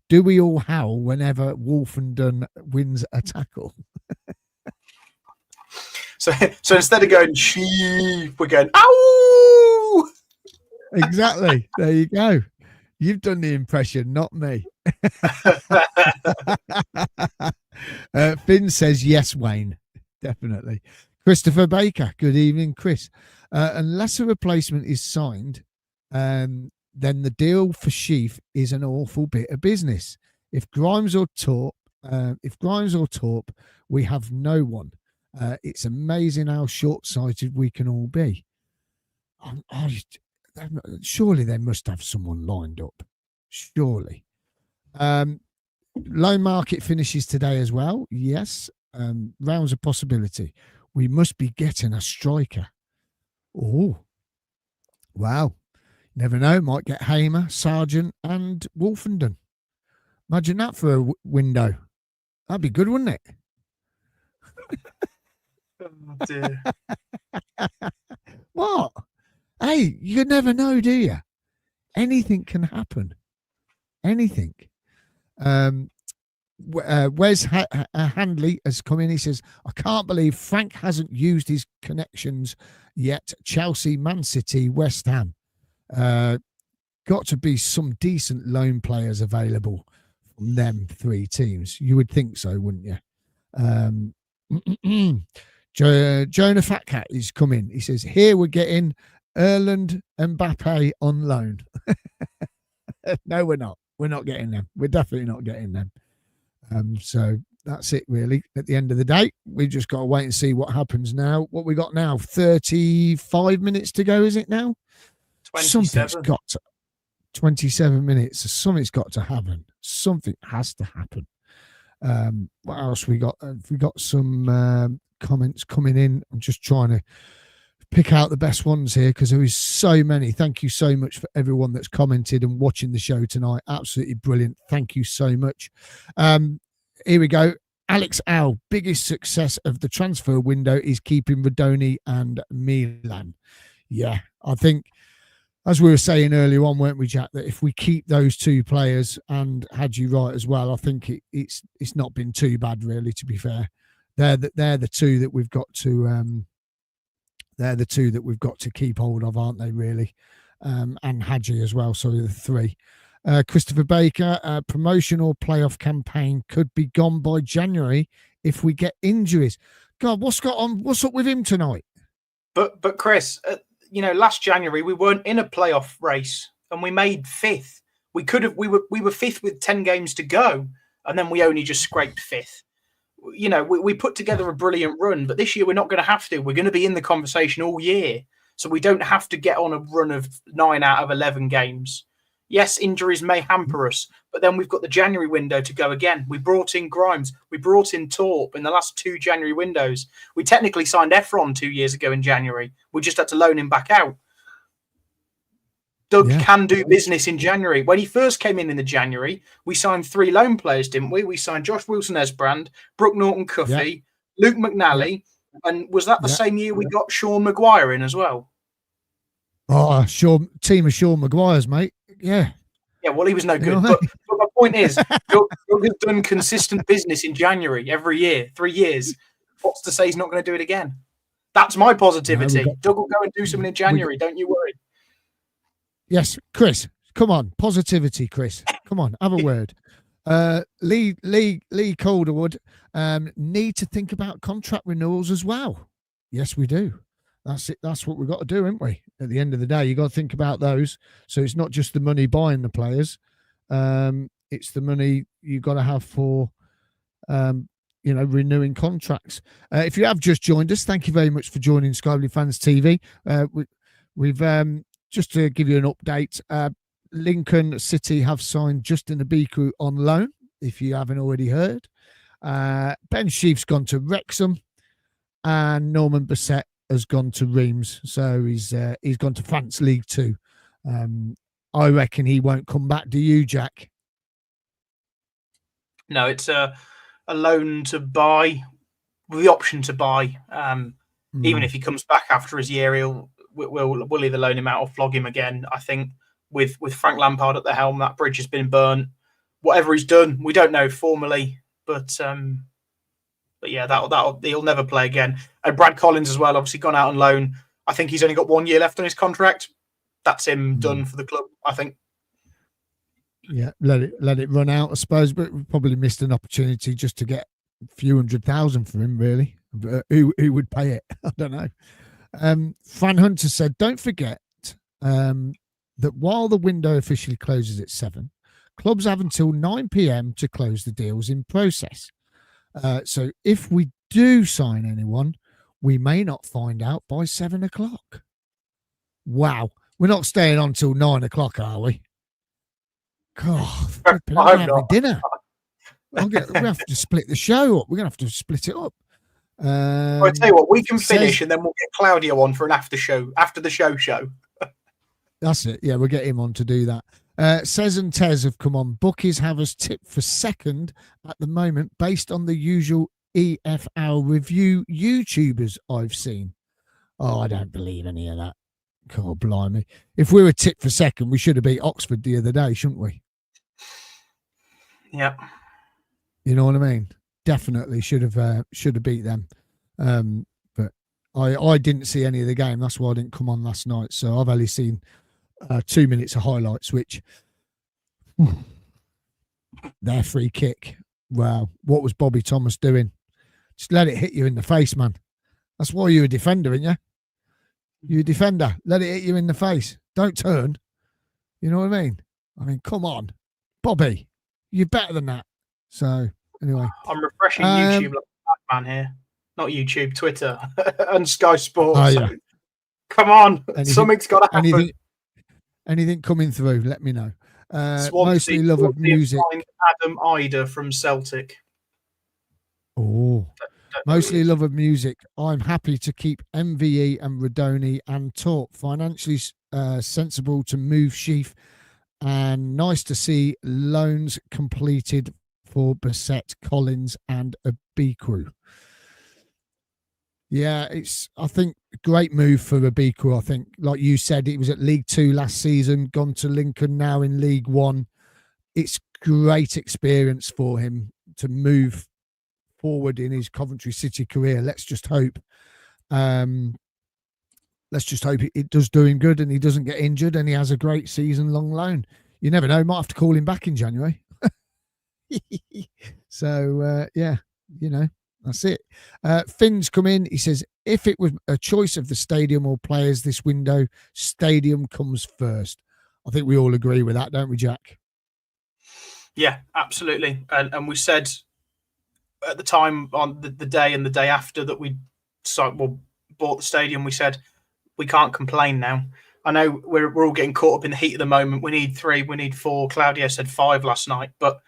do we all howl whenever Wolfenden wins a tackle? So instead of going Sheaf, we're going ow. Exactly. There you go. You've done the impression, not me. Finn says yes, Wayne. Definitely. Christopher Baker, good evening, Chris. Unless a replacement is signed, then the deal for Sheaf is an awful bit of business. If Grimes or Torp, we have no one. It's amazing how short-sighted we can all be. Surely they must have someone lined up. Surely. Loan market finishes today as well. Yes. Rounds a possibility. We must be getting a striker. Oh, wow. Never know. Might get Hamer, Sargent and Wolfenden. Imagine that for a window. That'd be good, wouldn't it? Oh, dear. What? Hey, you never know, do you? Anything can happen. Anything. Wes Handley has come in. He says, I can't believe Frank hasn't used his connections yet. Chelsea, Man City, West Ham. Got to be some decent loan players available from them 3 teams. You would think so, wouldn't you? Jonah Fatcat is coming. He says, here we're getting Erland and Mbappe on loan. No, we're not. We're not getting them. We're definitely not getting them. So that's it, really. At the end of the day, we've just got to wait and see what happens now. What we got now? 35 minutes to go, is it now? 27. Something's got to. 27 minutes. Something's got to happen. Something has to happen. What else we got? We got some comments coming in. I'm just trying to pick out the best ones here because there is so many. Thank you so much for everyone that's commented and watching the show tonight. Absolutely brilliant. Thank you so much. Here we go. Alex Al, biggest success of the transfer window is keeping Rodoni and Milan. Yeah, I think, as we were saying earlier on, weren't we, Jack, that if we keep those 2 players and Hadji right as well, I think it's not been too bad, really, to be fair. They're the 2 that we've got to they're the 2 that we've got to keep hold of, aren't they, really? And Hadji as well, so the 3. Christopher Baker, promotion or playoff campaign could be gone by January if we get injuries. God, what's up with him tonight? But Chris, last January we weren't in a playoff race and we made 5th. We were 5th with 10 games to go, and then we only just scraped 5th. We put together a brilliant run, but this year we're not going to have to. We're going to be in the conversation all year, so we don't have to get on a run of 9 out of 11 games. Yes, injuries may hamper us, but then we've got the January window to go again. We brought in Grimes. We brought in Torp in the last 2 January windows. We technically signed Efron 2 years ago in January. We just had to loan him back out. Doug can do business in January. When he first came in the January, we signed 3 loan players, didn't we? We signed Josh Wilson-Esbrand, Brooke Norton-Cuffy, Luke McNally, and was that the same year we got Sean Maguire in as well? Oh, sure. Team of Sean Maguire's, mate. Yeah. Yeah, well, he was no good. You know But my point is, Doug has done consistent business in January every year, 3 years. What's to say he's not going to do it again? That's my positivity. Doug will go and do something in January. Don't you worry. Yes, Chris. Come on, positivity, Chris. Come on, have a word. Lee Calderwood, need to think about contract renewals as well. Yes, we do. That's it. That's what we've got to do, haven't we? At the end of the day, you got to think about those. So it's not just the money buying the players. It's the money you got to have for, renewing contracts. If you have just joined us, thank you very much for joining Sky Blue Fans TV. We've just to give you an update. Lincoln City have signed Justin Abiku on loan, if you haven't already heard. Ben Sheaf's gone to Wrexham, and Norman Bassette has gone to Reims. So he's gone to France League 2. I reckon he won't come back. Do you, Jack? No, it's a loan to buy, with the option to buy. Even if he comes back after his year, we'll either loan him out or flog him again. I think with Frank Lampard at the helm, that bridge has been burnt. Whatever he's done, we don't know formally, but yeah, that'll he'll never play again. And Brad Collins as well, obviously gone out on loan. I think he's only got 1 year left on his contract. That's him done for the club, I think. Yeah, let it run out, I suppose. But we probably missed an opportunity just to get a few 100,000 for him, really. But who would pay it? I don't know. Fran Hunter said, "Don't forget that while the window officially closes at 7, clubs have until 9 p.m. to close the deals in process. So if we do sign anyone, we may not find out by 7 o'clock." Wow, we're not staying on till 9 o'clock, are we? God, I'm having dinner. We have to split the show up. We're going to have to split it up. Well, I tell you what, we can finish and then we'll get Claudio on for an after the show. That's it. Yeah, we'll get him on to do that. Says and Tez have come on. Bookies have us tipped for second at the moment based on the usual EFL review YouTubers I've seen. Oh, I don't believe any of that. God blimey. If we were tipped for second, we should have beat Oxford the other day, shouldn't we? Yeah. You know what I mean? Definitely should have beat them. But I didn't see any of the game. That's why I didn't come on last night. So I've only seen 2 minutes of highlights, which their free kick. Wow. What was Bobby Thomas doing? Just let it hit you in the face, man. That's why you're a defender, aren't you? You're a defender. Let it hit you in the face. Don't turn. You know what I mean? I mean, come on. Bobby, you're better than that. So, anyway. I'm refreshing YouTube like a man here. Not YouTube, Twitter and Sky Sports. Oh, yeah. Come on. Something's got to happen. Anything coming through, let me know. Mostly love of music. Adam Ida from Celtic. Oh, mostly love of music. I'm happy to keep MVE and Radoni and Torp financially sensible to move Sheaf, and nice to see loans completed for Bassette, Collins and Abiku. Yeah, it's, I think, a great move for Abiku. I think, like you said, he was at League 2 last season, gone to Lincoln, now in League 1. It's great experience for him to move forward in his Coventry City career. Let's just hope it does do him good and he doesn't get injured and he has a great season-long loan. You never know, might have to call him back in January. So, yeah, you know, that's it. Finn's come in. He says, if it was a choice of the stadium or players this window, stadium comes first. I think we all agree with that, don't we, Jack? Yeah, absolutely. And we said at the time, on the day and the day after that we bought the stadium, we said we can't complain now. I know we're all getting caught up in the heat of the moment. We need 3, we need 4. Claudio said 5 last night, but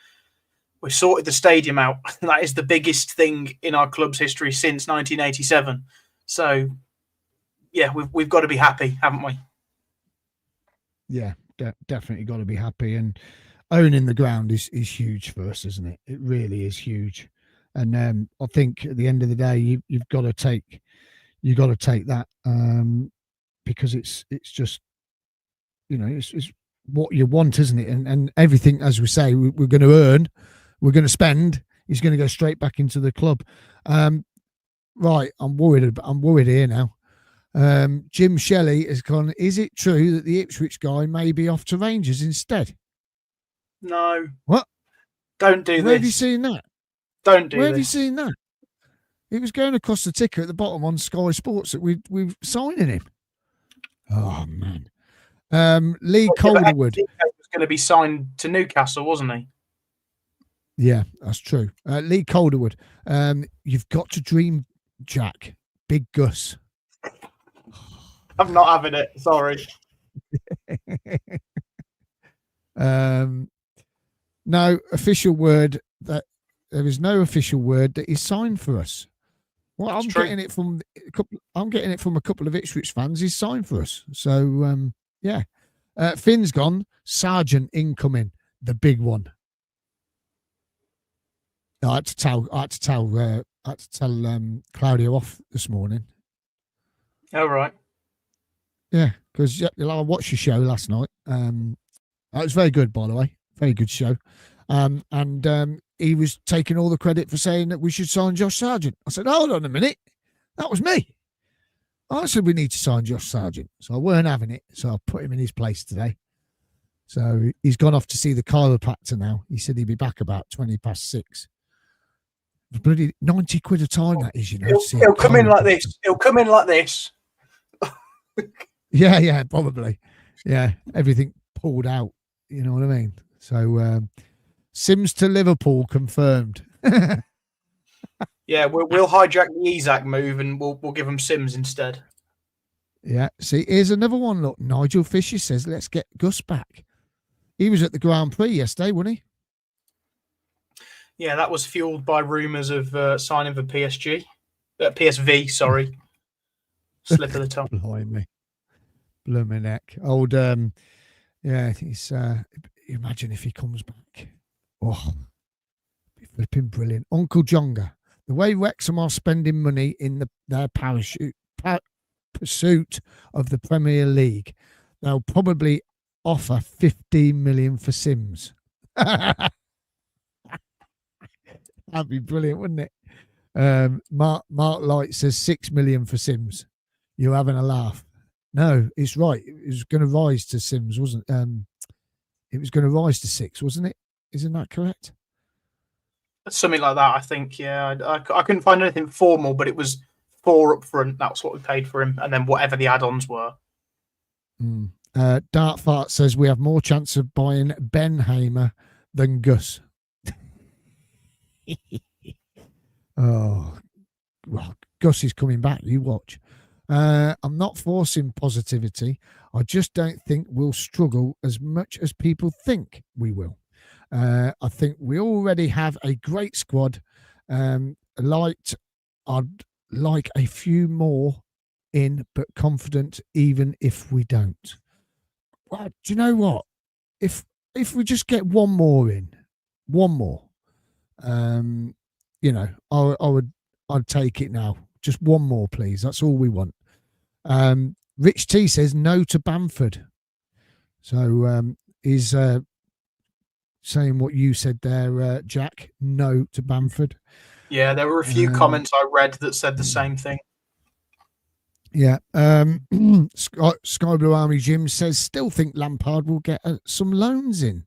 we sorted the stadium out. That is the biggest thing in our club's history since 1987. So, yeah, we've got to be happy, haven't we? Yeah, definitely got to be happy. And owning the ground is huge for us, isn't it? It really is huge. And I think at the end of the day, you've got to take that because it's just it's what you want, isn't it? And everything, as we say, we're going to earn, we're going to spend, is going to go straight back into the club. Right, I'm worried here now. Jim Shelley has gone, is it true that the Ipswich guy may be off to Rangers instead? No. What? Don't do this. Where have you seen that? Don't do this. Where have you seen that? He was going across the ticker at the bottom on Sky Sports that we've signing him. Oh, man. Lee Calderwood was going to be signed to Newcastle, wasn't he? Yeah, that's true. Lee Calderwood, you've got to dream, Jack. Big Gus. I'm not having it. Sorry. No official word that there is no official word that is signed for us. Well, I'm getting it from a couple of Ipswich fans. He's signed for us. So yeah. Finn's gone. Sargent incoming. The big one. I had to tell Claudio off this morning. Oh, right. Yeah, because I watched your show last night. It was very good, by the way. Very good show. And he was taking all the credit for saying that we should sign Josh Sargent. I said, hold on a minute. That was me. I said we need to sign Josh Sargent. So I weren't having it. So I put him in his place today. So he's gone off to see the chiropractor now. He said he'd be back about 6:20. Bloody 90 quid a time that is, He'll come in like this. He'll come in like this. Yeah, probably. Yeah, everything pulled out. You know what I mean? So Sims to Liverpool confirmed. Yeah, we'll hijack the Isaac move and we'll give him Sims instead. Yeah. See, here's another one. Look, Nigel Fisher says, let's get Gus back. He was at the Grand Prix yesterday, wasn't he? Yeah, that was fueled by rumours of signing for PSV, sorry. Slip of the tongue. Blimey. Blooming neck. Old, yeah, he's, imagine if he comes back. Oh, be flipping brilliant. Uncle Jonga, the way Wrexham are spending money in their pursuit of the Premier League, they'll probably offer 15 million for Sims. That'd be brilliant, wouldn't it? Mark Light says 6 million for Sims. You're having a laugh. No, it's right. It was going to rise to Sims, wasn't it? It was going to rise to 6, wasn't it? Isn't that correct? Something like that, I think. Yeah, I couldn't find anything formal, but it was 4 up front. That's what we paid for him, and then whatever the add-ons were. Dart Fart says we have more chance of buying Ben Hamer than Gus. Oh, well, Gus is coming back. You watch. I'm not forcing positivity. I just don't think we'll struggle as much as people think we will. I think we already have a great squad. I'd like a few more in, but confident even if we don't. Well, do you know what? If we just get one more in, I'd take it now. Just one more, please. That's all we want. Rich T says no to Bamford. So he's saying what you said there, Jack. No to Bamford. Yeah, there were a few comments I read that said the same thing. Yeah. Sky Blue Army Jim says still think Lampard will get some loans in.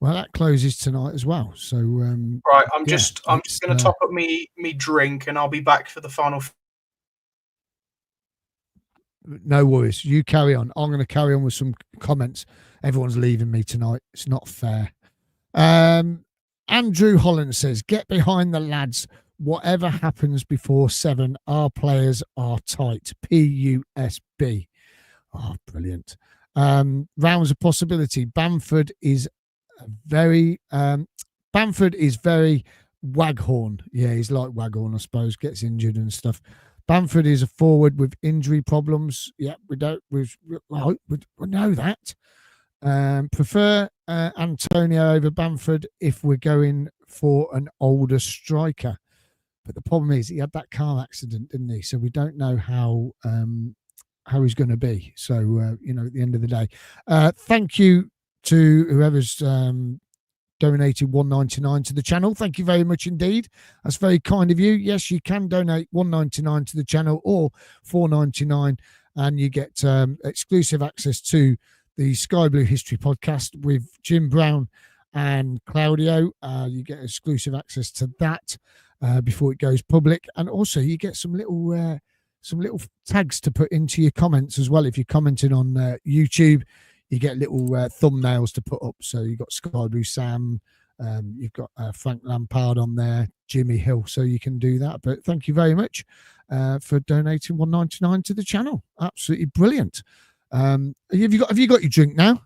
Well, that closes tonight as well. So right, I'm just going to top up me drink, and I'll be back for the final. No worries. You carry on. I'm going to carry on with some comments. Everyone's leaving me tonight. It's not fair. Andrew Holland says, "Get behind the lads. Whatever happens before 7, our players are tight." PUSB. Oh, brilliant. Rounds of possibility. Bamford is very Waghorn. Yeah, he's like Waghorn, I suppose. Gets injured and stuff. Bamford is a forward with injury problems. Yeah, we know that. Prefer Antonio over Bamford if we're going for an older striker. But the problem is he had that car accident, didn't he? So we don't know how he's going to be. So at the end of the day, thank you to whoever's donated $1.99 to the channel. Thank you very much indeed. That's very kind of you. Yes, you can donate $1.99 to the channel or $4.99, and you get exclusive access to the Sky Blue History podcast with Jim Brown and Claudio. You get exclusive access to that before it goes public, and also you get some little tags to put into your comments as well. If you're commenting on YouTube, you get little thumbnails to put up. So you've got Sky Blue Sam, you've got Frank Lampard on there, Jimmy Hill, so you can do that. But thank you very much for donating $1.99 to the channel. Absolutely brilliant. Have you got your drink now?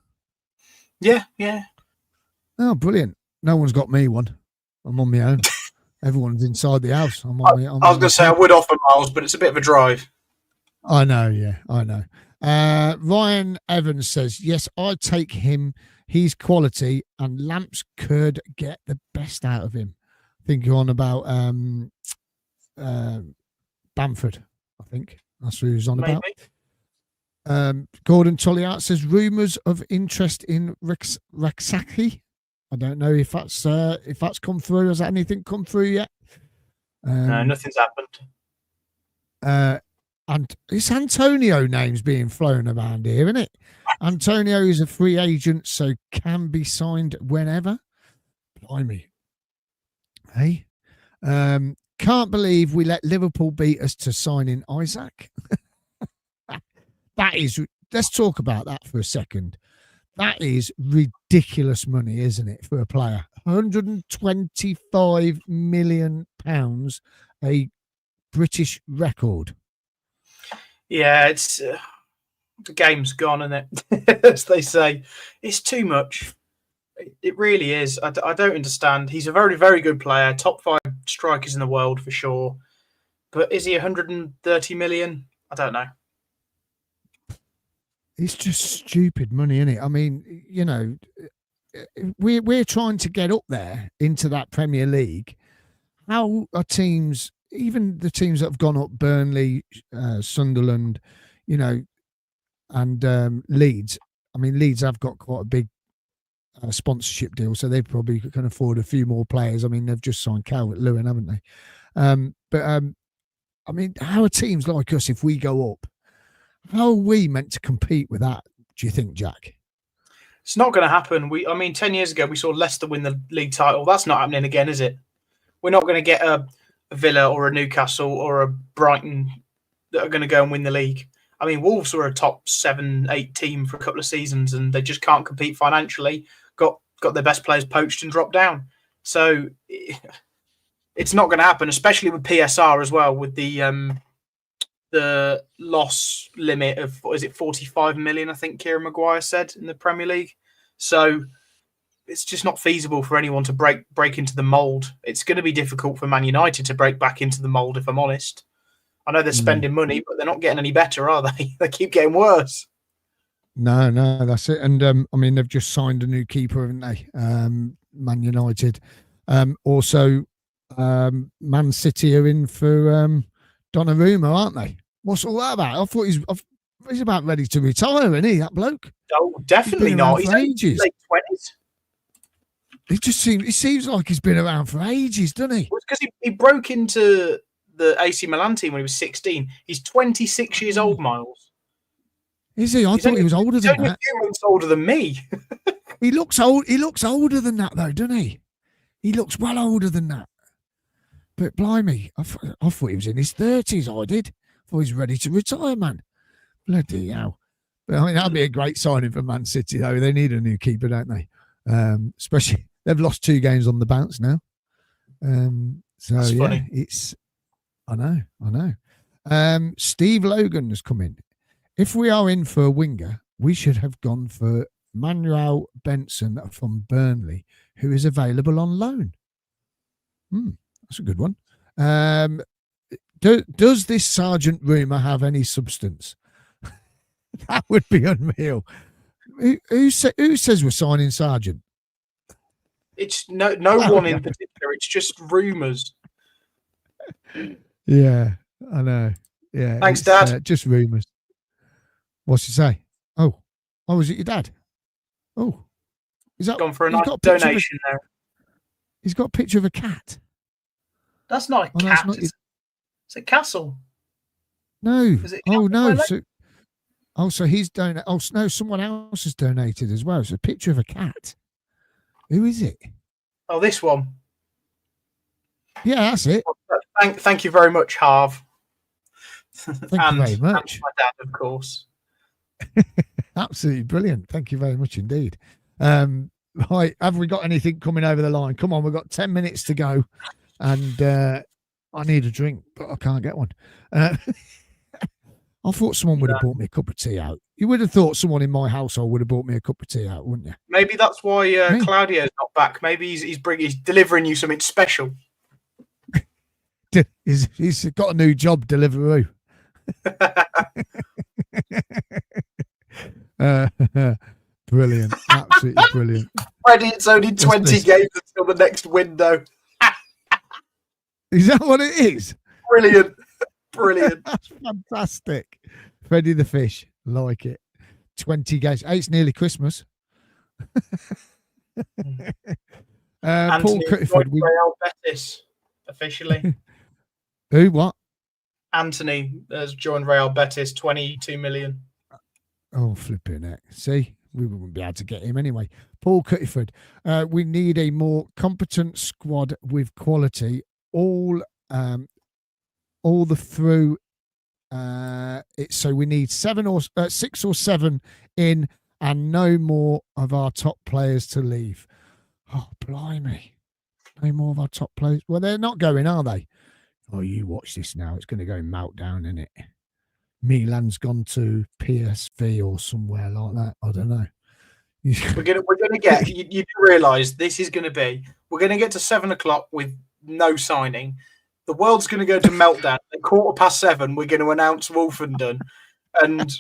Yeah. Oh, brilliant. No one's got me one. I'm on my own. Everyone's inside the house. I was going to say I would offer Miles, but it's a bit of a drive. I know, yeah, I know. Ryan Evans says, yes, I'd take him. He's quality, and Lamps could get the best out of him. I think you're on about Bamford, I think. That's who he was on Maybe. About. Gordon Tolliart says, rumours of interest in Raksaki. I don't know if that's come through. Has anything come through yet? No, nothing's happened. And it's Antonio names being flown around here, isn't it? Antonio is a free agent, so can be signed whenever. Blimey. Hey? Can't believe we let Liverpool beat us to sign in Isaac. Let's talk about that for a second. That is ridiculous money, isn't it, for a player? £125 million, a British record. Yeah, it's the game's gone, isn't it? As they say, it's too much. It really is. I don't understand. He's a very, very good player, top 5 strikers in the world for sure. But is he 130 million? I don't know. It's just stupid money, isn't it? I mean, we're trying to get up there into that Premier League. How are teams, even the teams that have gone up, Burnley, Sunderland, and Leeds. I mean, Leeds have got quite a big sponsorship deal, so they probably can afford a few more players. I mean, they've just signed Calvert-Lewin, haven't they? But I mean, how are teams like us, if we go up, how are we meant to compete with that, do you think, Jack? It's not going to happen. 10 years ago, we saw Leicester win the league title. That's not happening again, is it? We're not going to get a Villa or a Newcastle or a Brighton that are going to go and win the league. I mean, Wolves were a top 7-8 team for a couple of seasons, and they just can't compete financially. Got their best players poached and dropped down. So it's not going to happen, especially with PSR as well, with the loss limit of, what is it, 45 million, I think Kieran Maguire said, in the Premier League. So it's just not feasible for anyone to break into the mould. It's going to be difficult for Man United to break back into the mould, if I'm honest. I know they're spending money, but they're not getting any better, are they? They keep getting worse. No, that's it. And I mean, they've just signed a new keeper, haven't they? Man United. Also, Man City are in for Donnarumma, aren't they? What's all that about? I thought he's about ready to retire, isn't he, that bloke? Oh, definitely not. He's ages. Late 20s. He seems like he's been around for ages, doesn't he? Well, it's because he broke into the AC Milan team when he was 16. He's 26 years old, Miles. Is he? I thought he was older than that. He's only a few months older than me. He looks old. He looks older than that, though, doesn't he? He looks well older than that. But blimey, I thought he was in his 30s. I did. I thought he's ready to retire, man. Bloody hell. But I mean, that'd be a great signing for Man City, though. They need a new keeper, don't they? Especially, they've lost 2 games on the bounce now. So, that's yeah, funny. I know. Steve Logan has come in. If we are in for a winger, we should have gone for Manuel Benson from Burnley, who is available on loan. That's a good one. Does this Sargent rumour have any substance? That would be unreal. Who says we're signing Sargent? It's no one in particular. It's just rumours. Yeah, I know. Yeah, thanks, Dad. Just rumours. What's he say? Oh, was it your dad? Oh, is that Gone for a he's nice got a picture of donation there. He's got a picture of a cat. That's not a Oh, cat. that's not It's a castle. No. Is it Oh no. Castle So he's donated. Oh no, someone else has donated as well. It's a picture of a cat. Who is it? Oh, this one. Yeah, that's it. Thank you very much, Harv. Thank you very much. And my dad, of course. Absolutely brilliant. Thank you very much indeed. Right, have we got anything coming over the line? Come on, we've got 10 minutes to go, and I need a drink, but I can't get one. I thought someone would have bought me a cup of tea out. You would have thought someone in my household would have bought me a cup of tea out, wouldn't you? Maybe that's why Claudio's not back. Maybe he's delivering you something special. He's got a new job, Deliveroo. Brilliant, absolutely brilliant. Freddie, it's only 20 games until the next window. Is that what it is? Brilliant. That's fantastic. Freddie the Fish, like it. 20 games. Hey, it's nearly Christmas. Paul Critterford. Real Betis, officially. Who, what? Anthony has joined Real Betis, 22 million. Oh, flipping heck. See, we wouldn't be able to get him anyway. Paul Critterford. We need a more competent squad with quality. All the through. So we need 6 or 7 in, and no more of our top players to leave. Oh, blimey. No more of our top players. Well, they're not going, are they? Oh, you watch this now. It's going to go meltdown, isn't it? Milan's gone to PSV or somewhere like that. I don't know. We're gonna get. You do realise this is going to be. We're going to get to 7 o'clock with no signing. The world's going to go to meltdown. At 7:15, we're going to announce Wolfenden, and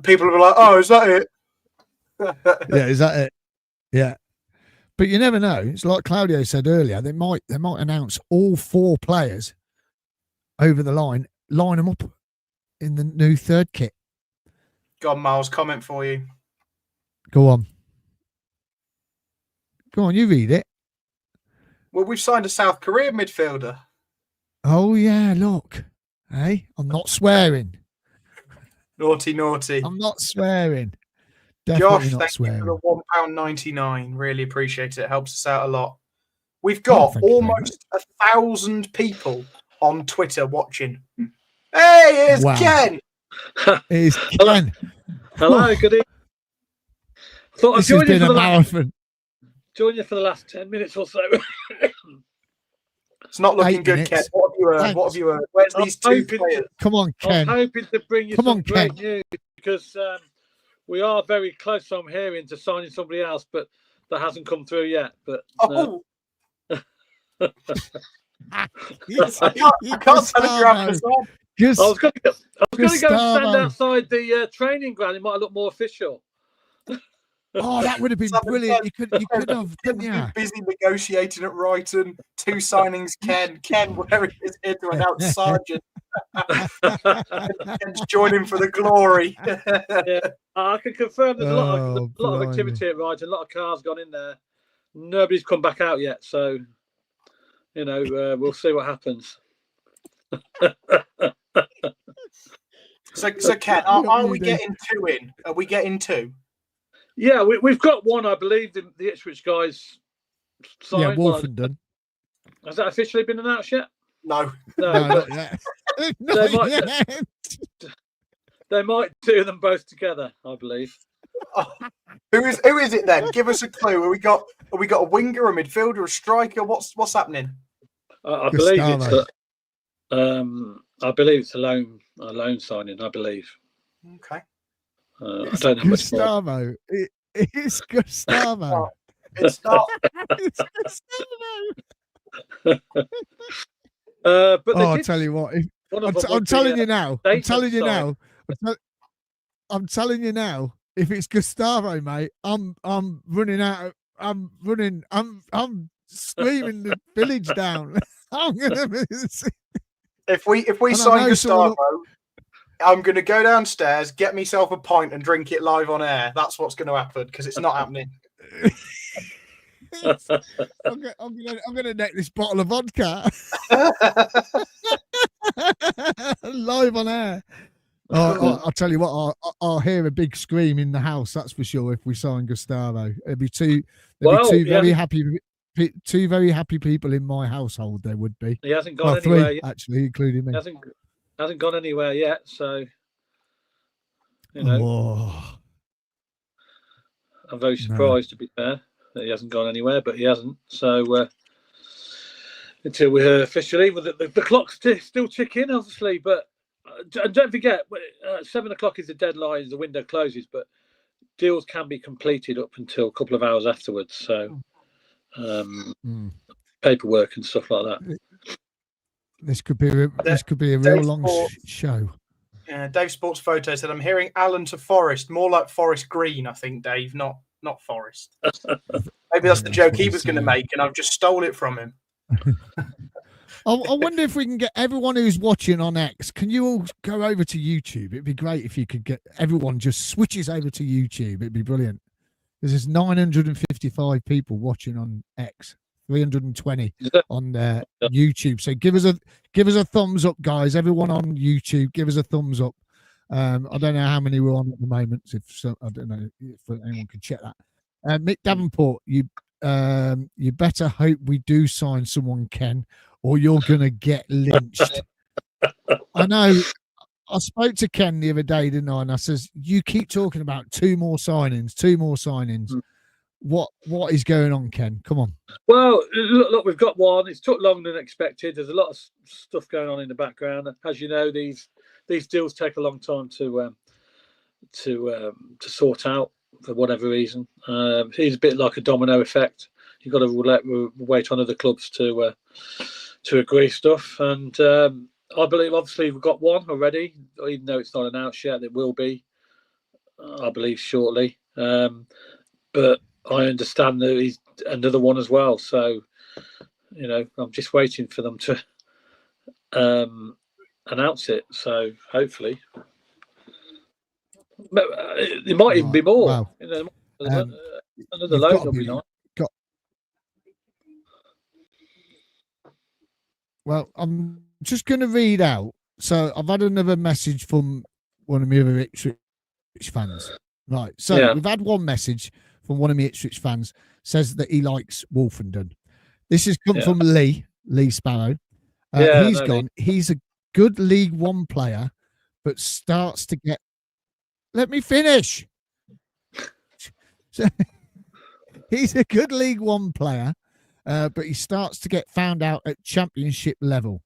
people will be like, "Oh, is that it?" Yeah, is that it? Yeah. But you never know. It's like Claudio said earlier. They might announce all 4 players over the line them up in the new third kit. Go on, Miles. Comment for you. Go on, you read it. Well, we've signed a South Korean midfielder. Oh, yeah, look. Hey, I'm not swearing. Naughty. I'm not swearing. Definitely Josh, not thank swearing. you for the £1.99. Really appreciate it. It helps us out a lot. We've got almost 1,000 people on Twitter watching. Hey, here's Ken. It's Ken. Hello, good evening. Thought This has been a marathon. Join you for the last 10 minutes or so. It's not looking good, Ken. What have you heard? Where's these 2 players? Come on, Ken. I'm hoping to bring you some great news because we are very close, I'm hearing, to signing somebody else, but that hasn't come through yet. But I can't tell if you're having a song. I was going to go and stand outside the training ground. It might look more official. Oh, that would have been brilliant. You could have, couldn't you? Busy negotiating at Brighton. 2 signings, Ken, where he is here to announce Sargent. Ken's joining for the glory. Yeah, I can confirm there's a lot of activity at Brighton. A lot of cars gone in there. Nobody's come back out yet, so we'll see what happens. So Ken, are we getting 2 in? Are we getting 2? Yeah, we've got one, I believe, the Ipswich guys signed. Yeah, Wolfenden. Has that officially been announced yet? No. Not yet. They might do them both together, I believe. Who is it then? Give us a clue. Have we got a winger, a midfielder, a striker? What's happening? I believe it's a loan signing, I believe. Okay. I don't know much more. It's Gustavo. It's not. It's Gustavo. But I'll tell you what. I'm telling you now. I'm telling you now. If it's Gustavo, mate, I'm running out. I'm screaming the village down. I'm gonna. If we sign Gustavo, I'm going to go downstairs, get myself a pint, and drink it live on air. That's what's going to happen because it's not happening. I'm gonna neck this bottle of vodka live on air. I'll tell you what, I'll hear a big scream in the house. That's for sure. If we sign Gustavo, it'd be two very happy people in my household. There would be. He hasn't gone anywhere yet. Actually, including me. He hasn't gone anywhere yet. So, you know, I'm very surprised, to be fair, that he hasn't gone anywhere, but he hasn't. So until we hear officially, the clock's still ticking, obviously. But don't forget, 7 o'clock is the deadline, the window closes, but deals can be completed up until a couple of hours afterwards. So paperwork and stuff like that. This could be a real long show. Yeah, Dave Sports Photo said, "I'm hearing Alan to Forest, more like Forest Green, I think, Dave, not Forest." Maybe that's the joke he was going to make, and I've just stole it from him. I wonder if we can get everyone who's watching on X. Can you all go over to YouTube? It'd be great if you could get everyone just switches over to YouTube. It'd be brilliant. There's 955 people watching on X. 320 on YouTube. So give us a thumbs up, guys. Everyone on YouTube, give us a thumbs up. I don't know how many we're on at the moment. I don't know if anyone can check that. Mick Davenport, you better hope we do sign someone, Ken, or you're gonna get lynched. I know. I spoke to Ken the other day, didn't I? And I says, you keep talking about two more signings. What is going on, Ken? Come on. Well, look, we've got one. It's took longer than expected. There's a lot of stuff going on in the background. As you know, these deals take a long time to sort out for whatever reason. It's a bit like a domino effect. You've got to wait on other clubs to agree stuff. And I believe, obviously, we've got one already, even though it's not announced yet. It will be, I believe, shortly. But I understand that he's another one as well. So, you know, I'm just waiting for them to announce it. So hopefully, there might even be more. Wow. You know, another load will be nice. Well, I'm just going to read out. So I've had another message from one of my other Ipswich fans. Right. So we've had one message from one of my Ipswich fans, says that he likes Wolfenden. This has come from Lee Sparrow. He's a good League One player, but starts to get... Let me finish. So, he's a good League One player, but he starts to get found out at championship level.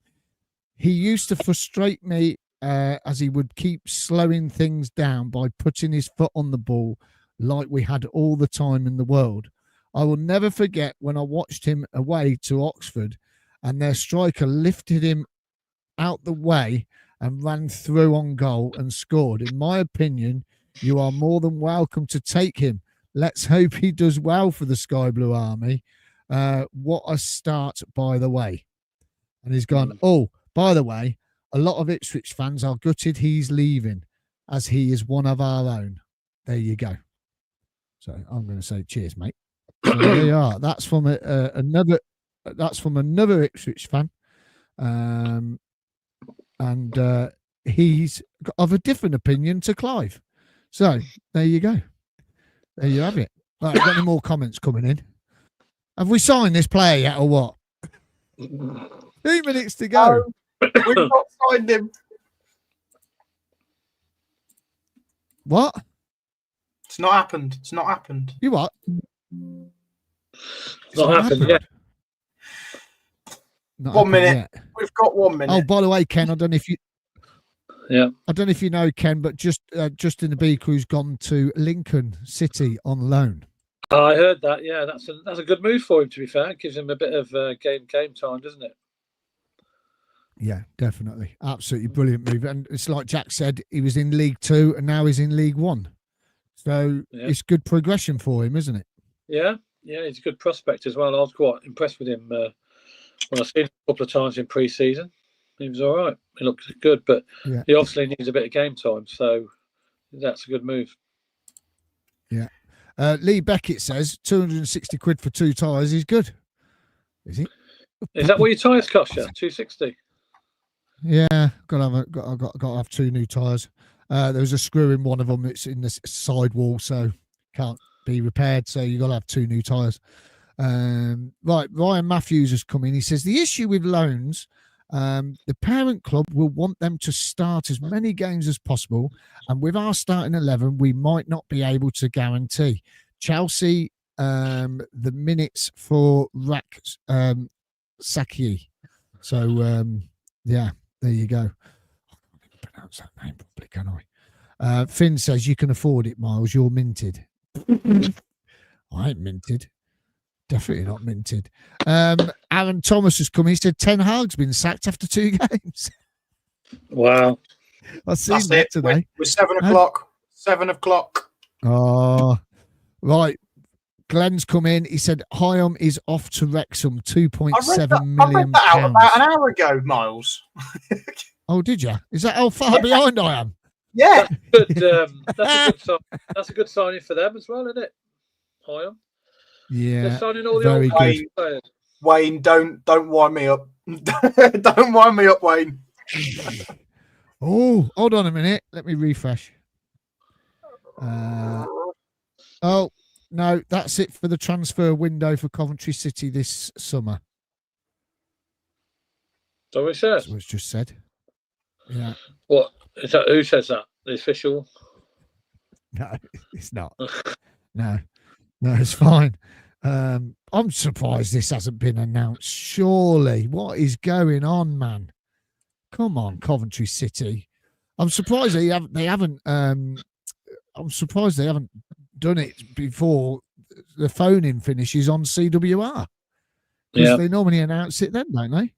He used to frustrate me as he would keep slowing things down by putting his foot on the ball like we had all the time in the world. I will never forget when I watched him away to Oxford and their striker lifted him out the way and ran through on goal and scored. In my opinion, you are more than welcome to take him. Let's hope he does well for the Sky Blue Army. What a start, by the way. And he's gone, oh, by the way, a lot of Ipswich fans are gutted he's leaving as he is one of our own. There you go. So I'm going to say cheers, mate. So there you are. That's from another Ipswich fan, and he's of a different opinion to Clive. So there you go. There you have it. Right, got any more comments coming in? Have we signed this player yet, or what? 2 minutes to go. We've not signed him. What? It's not happened. It's not happened. You what? It's not happened yet. Not 1 minute. Yet. We've got 1 minute. Oh, by the way, Ken, I don't know if you. Yeah. I don't know if you know, Ken, but Justin the Beak, who's gone to Lincoln City on loan. I heard that. Yeah, that's a good move for him. To be fair, it gives him a bit of game time, doesn't it? Yeah, definitely, absolutely brilliant move. And it's like Jack said, he was in League Two and now he's in League One. So it's good progression for him, isn't it? Yeah, he's a good prospect as well. I was quite impressed with him when I've seen him a couple of times in pre-season. He was all right. He looked good, but Yeah. he obviously needs a bit of game time. So that's a good move. Yeah. Lee Beckett says 260 quid for 2 tyres is good. Is it? Is that what your tyres cost you? 260. Yeah, got to have 2 new tyres. There was a screw in one of them. It's in the side wall, so can't be repaired. So you got to have 2 new tyres. Right, Ryan Matthews has come in. He says the issue with loans, the parent club will want them to start as many games as possible, and with our starting 11, we might not be able to guarantee. Chelsea, the minutes for Saki. So yeah, there you go. I can't even pronounce that name properly, can I? Finn says you can afford it, Miles. You're minted. I ain't minted. Definitely not minted. Aaron Thomas has come. He said Ten Hag's been sacked after 2 games. Wow. I've seen that today. We're 7 o'clock. 7 o'clock. Oh, right. Glenn's come in. He said Hyam is off to Wrexham, 2.7 million. I read that out about an hour ago, Miles. Oh, did you? Is that how far behind I am? Yeah. That's a good signing for them as well, isn't it? Hyam. Yeah. They're signing all the very old good. players. Wayne, don't wind me up. Don't wind me up, Wayne. Oh, hold on a minute. Let me refresh. Oh, no, that's it for the transfer window for Coventry City this summer. So what it says? That's what it's just said. Yeah. What is that? Who says that? The official? No, it's not. No, it's fine. I'm surprised this hasn't been announced. Surely, what is going on, man? Come on, Coventry City. I'm surprised they haven't. I'm surprised they haven't done it before the phone-in finishes on CWR, because they normally announce it then, don't they?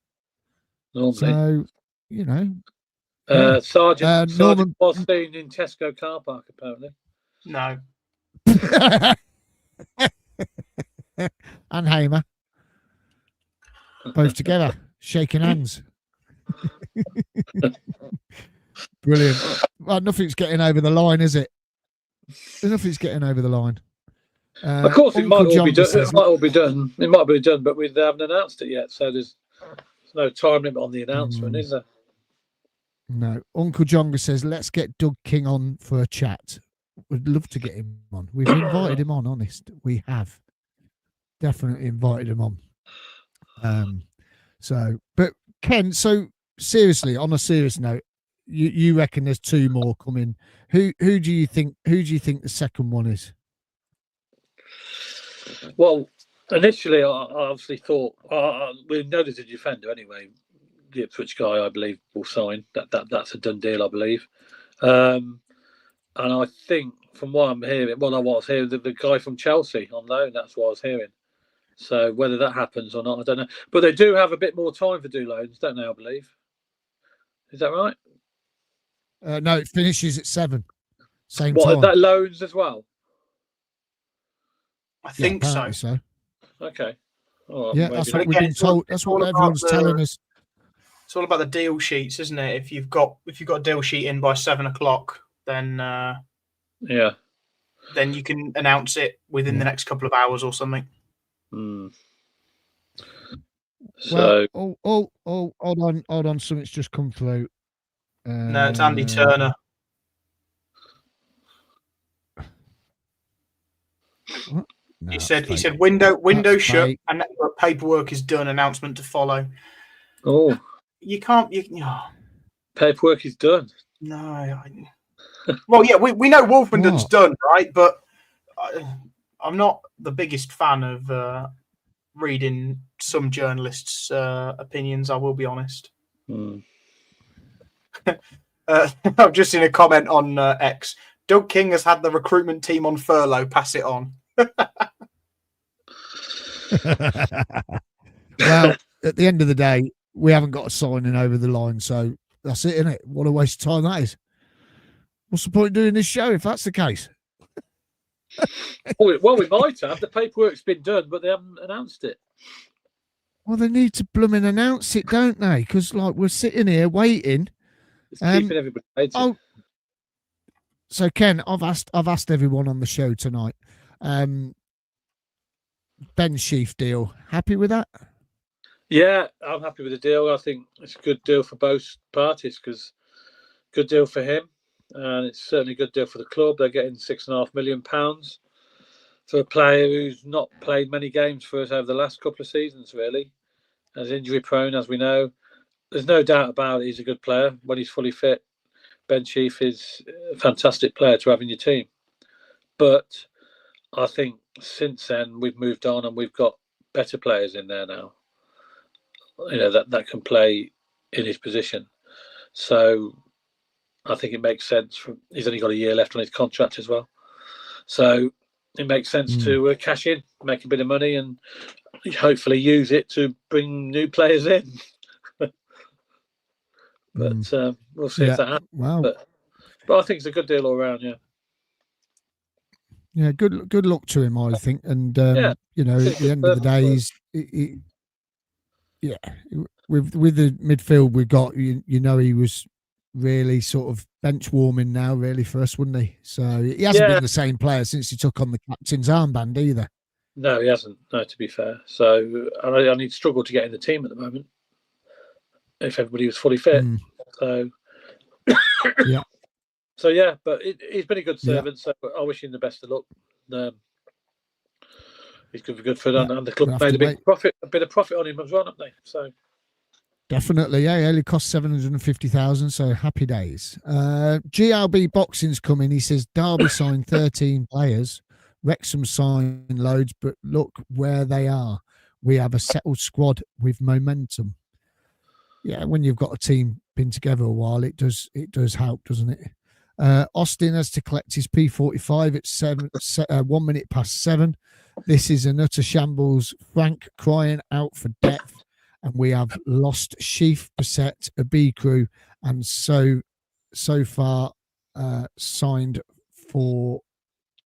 Normally. So, you know. Sergeant Norman was seen in Tesco car park, apparently. No. And Hamer, both together, shaking hands. Brilliant. Well, nothing's getting over the line, is it? Nothing's getting over the line. Of course, it might all be done. It might all be done. It might be done, but we haven't announced it yet, so there's no time limit on the announcement, is there? No. Uncle Jonga says, let's get Doug King on for a chat. We'd love to get him on. We've invited him on, honest. We have. Definitely invited him on. But Ken, so seriously, on a serious note, you reckon there's 2 more coming. Who do you think the second one is? Well, initially, I obviously thought we know there's a defender anyway. The Ipswich guy, I believe, will sign. That's a done deal, I believe. And I think, from what I'm hearing, the guy from Chelsea on loan. That's what I was hearing. So whether that happens or not, I don't know. But they do have a bit more time for do loans, don't they? I believe. Is that right? No, it finishes at 7. Same time. That loans as well? I think so. Okay. All right, yeah, that's what we've been told. That's what everyone's telling us. It's all about the deal sheets, isn't it? If you've got a deal sheet in by 7 o'clock, then then you can announce it within the next couple of hours or something. So, hold on, something's just come through. No, it's Andy Turner. What? No, he said window shut and paperwork is done. Announcement to follow. Oh, you can't. Paperwork is done. No. Well, yeah, we know Wolfenden's done, right? But I'm not the biggest fan of reading some journalists' opinions. I will be honest. I've just seen a comment on X. Doug King has had the recruitment team on furlough. Pass it on. Well, at the end of the day, we haven't got a signing over the line, so that's it, isn't it? What a waste of time that is. What's the point of doing this show if that's the case? Well, we might have. The paperwork's been done, but they haven't announced it. Well, they need to blooming announce it, don't they? Because like we're sitting here waiting. It's keeping everybody waiting. So Ken, I've asked everyone on the show tonight. Ben Sheaf deal, happy with that? Yeah, I'm happy with the deal. I think it's a good deal for both parties because good deal for him, and it's certainly a good deal for the club. They're getting £6.5 million for a player who's not played many games for us over the last couple of seasons, really. As injury prone, as we know. There's no doubt about it, he's a good player when he's fully fit. Ben Sheaf is a fantastic player to have in your team. But I think since then we've moved on and we've got better players in there now. That can play in his position. So I think it makes sense. He's only got a year left on his contract as well. So it makes sense to cash in, make a bit of money and hopefully use it to bring new players in. But we'll see if that happens. Wow. But I think it's a good deal all around, yeah. Yeah, good luck to him, I think. And, at the end of the day, with the midfield we've got, he was really sort of bench warming now, really, for us, wouldn't he? So he hasn't been the same player since he took on the captain's armband either. No, he hasn't. No, to be fair. So I need to struggle to get in the team at the moment if everybody was fully fit. So yeah. So yeah, but he's been a good servant. So I wish him the best of luck. He's good for them, and the club made a bit of profit on him as well, haven't they? So definitely, yeah. He only cost 750,000, so happy days. GLB Boxing's coming. He says Derby signed 13 players, Wrexham signed loads, but look where they are. We have a settled squad with momentum. Yeah, when you've got a team been together a while, it does help, doesn't it? Austin has to collect his P45 at 1 minute past 7. This is an utter shambles. Frank crying out for depth, and we have lost Sheaf, Bassette, a B crew, and so far signed for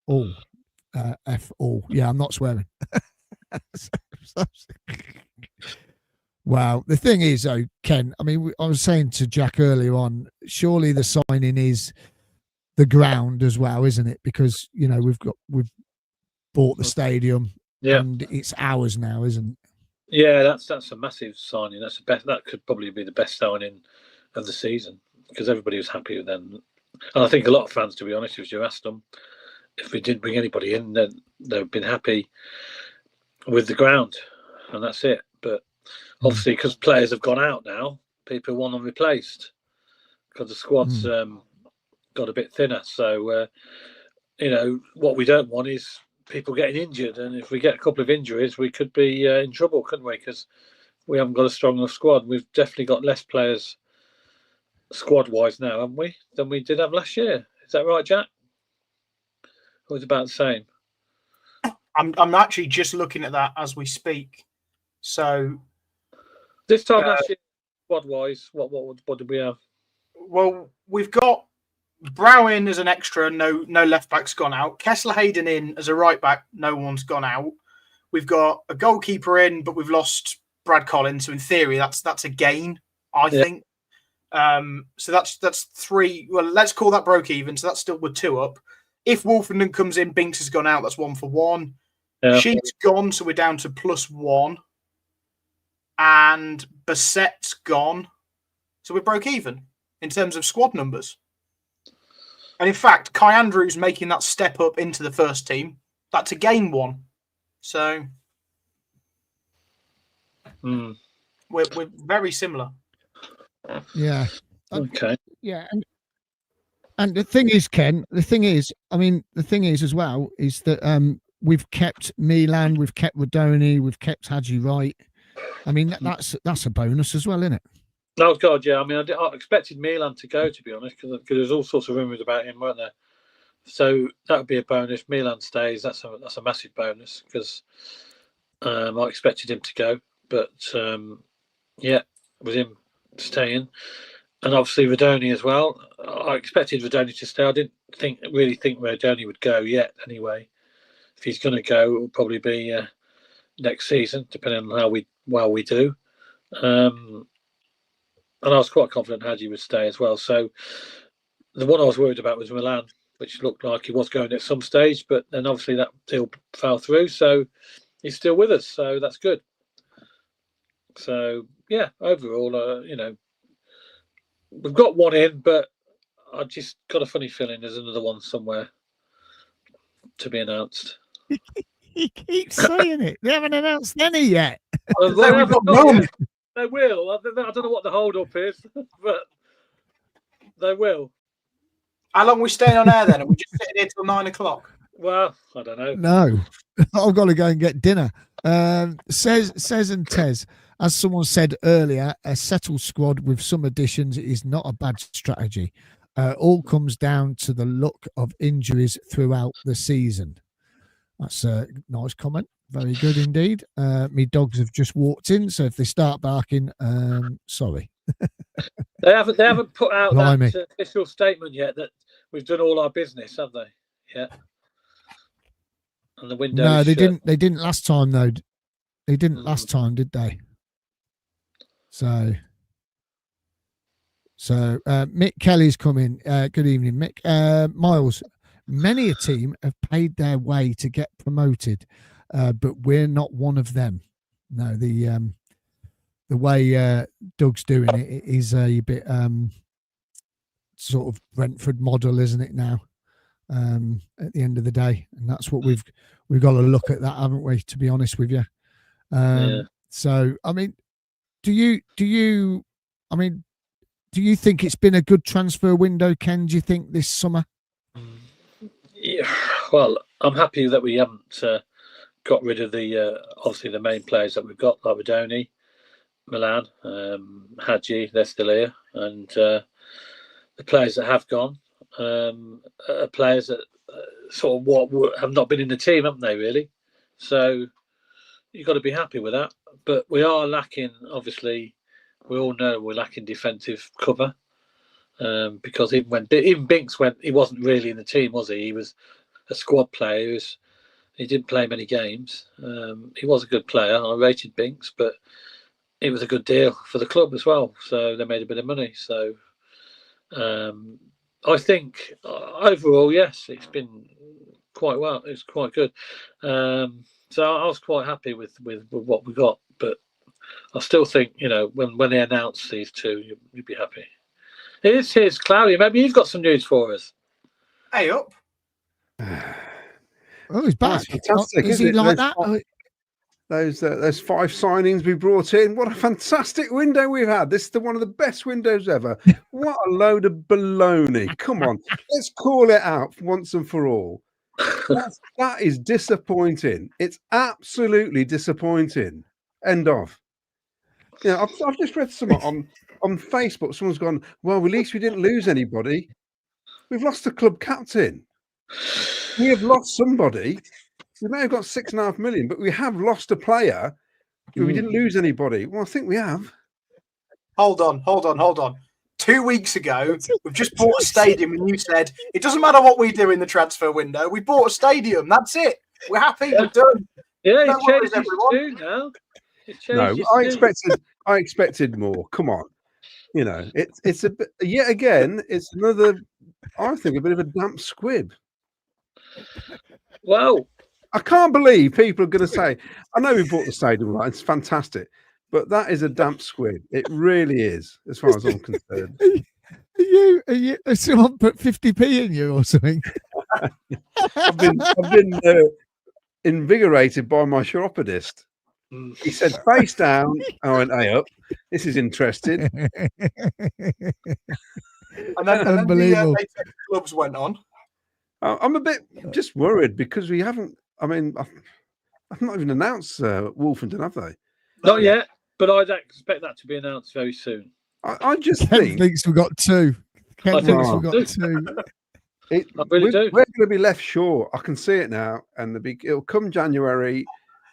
all. F all. Yeah, I'm not swearing. Wow. The thing is, though, Ken, I mean, I was saying to Jack earlier on, surely the signing is the ground as well, isn't it? Because, we've bought the stadium and it's ours now, isn't it? Yeah, that's a massive signing. That could probably be the best signing of the season because everybody was happy with them. And I think a lot of fans, to be honest, if you asked them, if we didn't bring anybody in, then they've been happy with the ground, and that's it. But obviously, because players have gone out now, people want them replaced because the squad's got a bit thinner. So, what we don't want is people getting injured, and if we get a couple of injuries, we could be in trouble, couldn't we? Because we haven't got a strong enough squad. We've definitely got less players squad-wise now, haven't we, than we did have last year? Is that right, Jack? Or is it about the same? I'm actually just looking at that as we speak. So this time last year, squad-wise, what did we have? Well, we've got Brow in as an extra, no left back's gone out. Kessler Hayden in as a right back, no one's gone out. We've got a goalkeeper in, but we've lost Brad Collins. So in theory, that's a gain, I think. So that's 3. Well, let's call that broke even. So that's still with 2 up. If Wolfenden comes in, Binks has gone out. That's 1 for 1. Yeah. Sheet's gone, so we're down to +1. And Bassette's gone, so we're broke even in terms of squad numbers. And in fact, Kai Andrews making that step up into the first team, that's a gain 1. So we're very similar. Yeah. Okay. Yeah. And the thing is, Ken, the thing is as well, is that we've kept Milan, we've kept Rodoni, we've kept Hadji Wright. I mean, that's a bonus as well, isn't it? Oh, God, yeah. I mean, I expected Milan to go, to be honest, because there's all sorts of rumours about him, weren't there? So that would be a bonus. If Milan stays, that's a massive bonus because I expected him to go. But, with him staying. And obviously Rodoni as well. I expected Rodoni to stay. I didn't really think Rodoni would go yet anyway. If he's going to go, it will probably be next season, depending on how we well we do. And I was quite confident Hadji would stay as well. So the one I was worried about was Milan, which looked like he was going at some stage, but then obviously that deal fell through. So he's still with us. So that's good. So, yeah, overall, we've got one in, but I just got a funny feeling there's another one somewhere to be announced. He keeps saying it. They haven't announced any yet. They will. I don't know what the hold-up is, but they will. How long are we staying on air then? Are we just sitting here till 9 o'clock? Well, I don't know. No, I've got to go and get dinner. Says and Tez, as someone said earlier, a settled squad with some additions is not a bad strategy. All comes down to the luck of injuries throughout the season. That's a nice comment. Very good indeed. Me dogs have just walked in, so if they start barking, sorry. They haven't put out Blimey. that official statement yet that we've done all our business, have they? Yeah. And the window. No, they didn't. They didn't last time though. They didn't last time, did they? So Mick Kelly's coming. Good evening, Mick. Miles. Many a team have paid their way to get promoted, but we're not one of them. No, the way Doug's doing it is a bit sort of Brentford model, isn't it now? At the end of the day, and that's what we've got to look at that, haven't we? To be honest with you. So, I mean, do you think it's been a good transfer window, Ken? Do you think this summer? Yeah, well, I'm happy that we haven't got rid of the obviously the main players that we've got, like Rodoni, Milan, Hadji. They're still here, and the players that have gone are players that sort of have not been in the team, haven't they? Really, so you've got to be happy with that. But we are lacking. Obviously, we all know we're lacking defensive cover. Because even Binks went, he wasn't really in the team, was he? He was a squad player. He didn't play many games. He was a good player. I rated Binks, but it was a good deal for the club as well. So they made a bit of money. So I think overall, yes, it's been quite well. It's quite good. So I was quite happy with what we got. But I still think, when they announce these two, you'd be happy. Here's Claudia. Maybe you've got some news for us. Hey up. Oh, he's back. That's fantastic. Is he like that? Those 5 signings we brought in. What a fantastic window we've had. This is one of the best windows ever. What a load of baloney. Come on. Let's call it out once and for all. That is disappointing. It's absolutely disappointing. End of. I've just read something on Facebook. Someone's gone, well, at least we didn't lose anybody. We've lost the club captain. We have lost somebody. We may have got 6.5 million, but we have lost a player. We didn't lose anybody. Well, I think we have. Hold on. 2 weeks ago, we've just bought a stadium, and you said it doesn't matter what we do in the transfer window. We bought a stadium. That's it. We're happy. We're done. Yeah, No it's changed worries, now. No, I expected more. Come on, it's a bit, yet again. It's another. I think a bit of a damp squib. Well, I can't believe people are going to say, "I know we bought the stadium, right? It's fantastic," but that is a damp squib. It really is, as far as I'm concerned. Are you? Someone put 50p in you or something? I've been invigorated by my chiropodist. He said, face down. I went, hey up. This is interesting. And then Unbelievable. the clubs went on. I'm a bit just worried because we haven't, I've not even announced Woolfenden, have they? Not yet, but I'd expect that to be announced very soon. I just Ken thinks we've got 2. Ken thinks we've got 2. I really do. We're going to be left short. I can see it now. And it'll come January.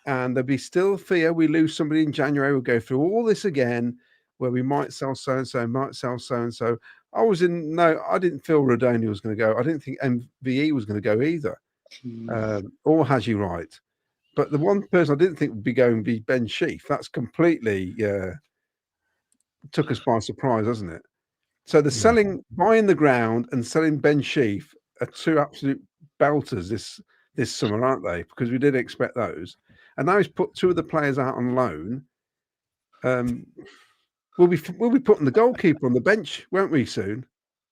And there'll be still fear we lose somebody in January. We'll go through all this again, where we might sell so-and-so, might sell so-and-so. I didn't feel Rodoni was going to go. I didn't think MVE was going to go either. Or Hadji Wright. But the one person I didn't think would be going would be Ben Sheaf. That's completely took us by surprise, hasn't it? So the buying the ground and selling Ben Sheaf are two absolute belters this summer, aren't they? Because we didn't expect those. And now he's put two of the players out on loan. We'll be putting the goalkeeper on the bench, won't we, soon?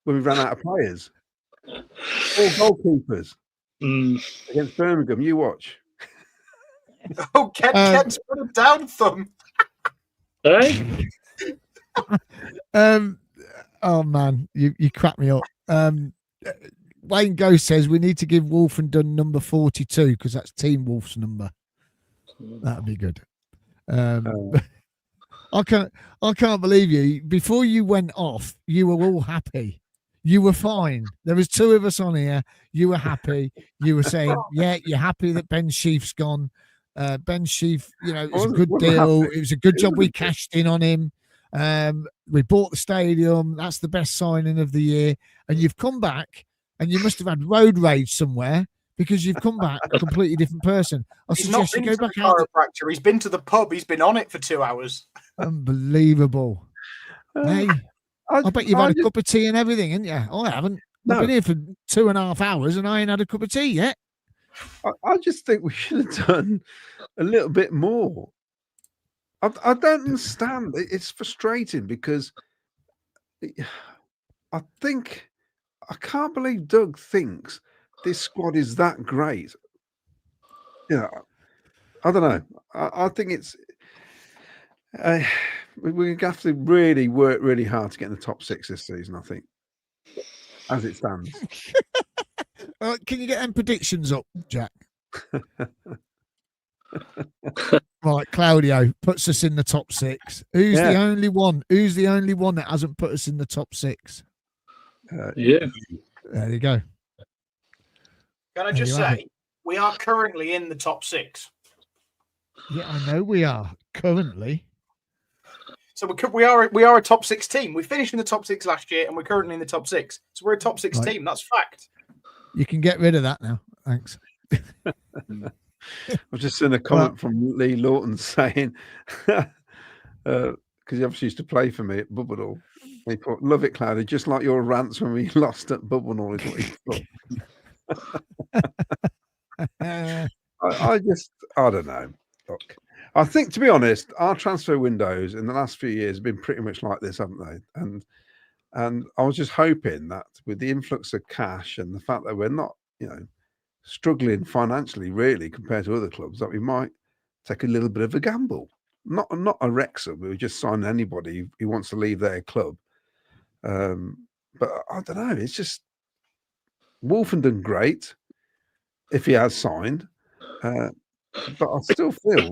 When we run out of players. All goalkeepers against Birmingham. You watch. Oh, Ken's put a down thumb. Hey? Oh man, you crack me up. Wayne Ghost says we need to give Wolfenden number 42 because that's Team Wolf's number. That'd be good. I can't believe you. Before you went off, you were all happy. You were fine. There was two of us on here. You were happy. You were saying, yeah, you're happy that Ben Sheaf's gone. Ben Sheaf, it was a good deal. It was a good job we cashed in on him. We bought the stadium. That's the best signing of the year. And you've come back and you must have had road rage somewhere because you've come back a completely different person. I suggest you go back out. Chiropractor. He's been to the pub. He's been on it for 2 hours. Unbelievable. Hey, I bet you've had a cup of tea and everything, haven't you? I haven't. I've been here for 2.5 hours and I ain't had a cup of tea yet. I just think we should have done a little bit more. I don't understand. It's frustrating because I can't believe Doug thinks this squad is that great. I don't know. I think it's we have to really work really hard to get in the top 6 this season, I think, as it stands. Can you get them predictions up, Jack? Right, Claudio puts us in the top 6. Who's the only one? Who's the only one that hasn't put us in the top 6? Yeah. There you go. Can I just say, we are currently in the top 6. Yeah, I know we are currently. So we are a top 6 team. We finished in the top 6 last year, and we're currently in the top 6. So we're a top 6 team. That's fact. You can get rid of that now. Thanks. I've just seen a comment from Lee Lawton saying, because he obviously used to play for me at Bubbenall. He put, "Love it, Cloudy, just like your rants when we lost at Bubbenall," is what he put. I don't know. Look, I think, to be honest, our transfer windows in the last few years have been pretty much like this, haven't they? And I was just hoping that with the influx of cash and the fact that we're not, struggling financially really compared to other clubs, that we might take a little bit of a gamble. Not a Wrexham, we would just sign anybody who wants to leave their club. But I don't know. It's just Wolfenden great if he has signed, but I still feel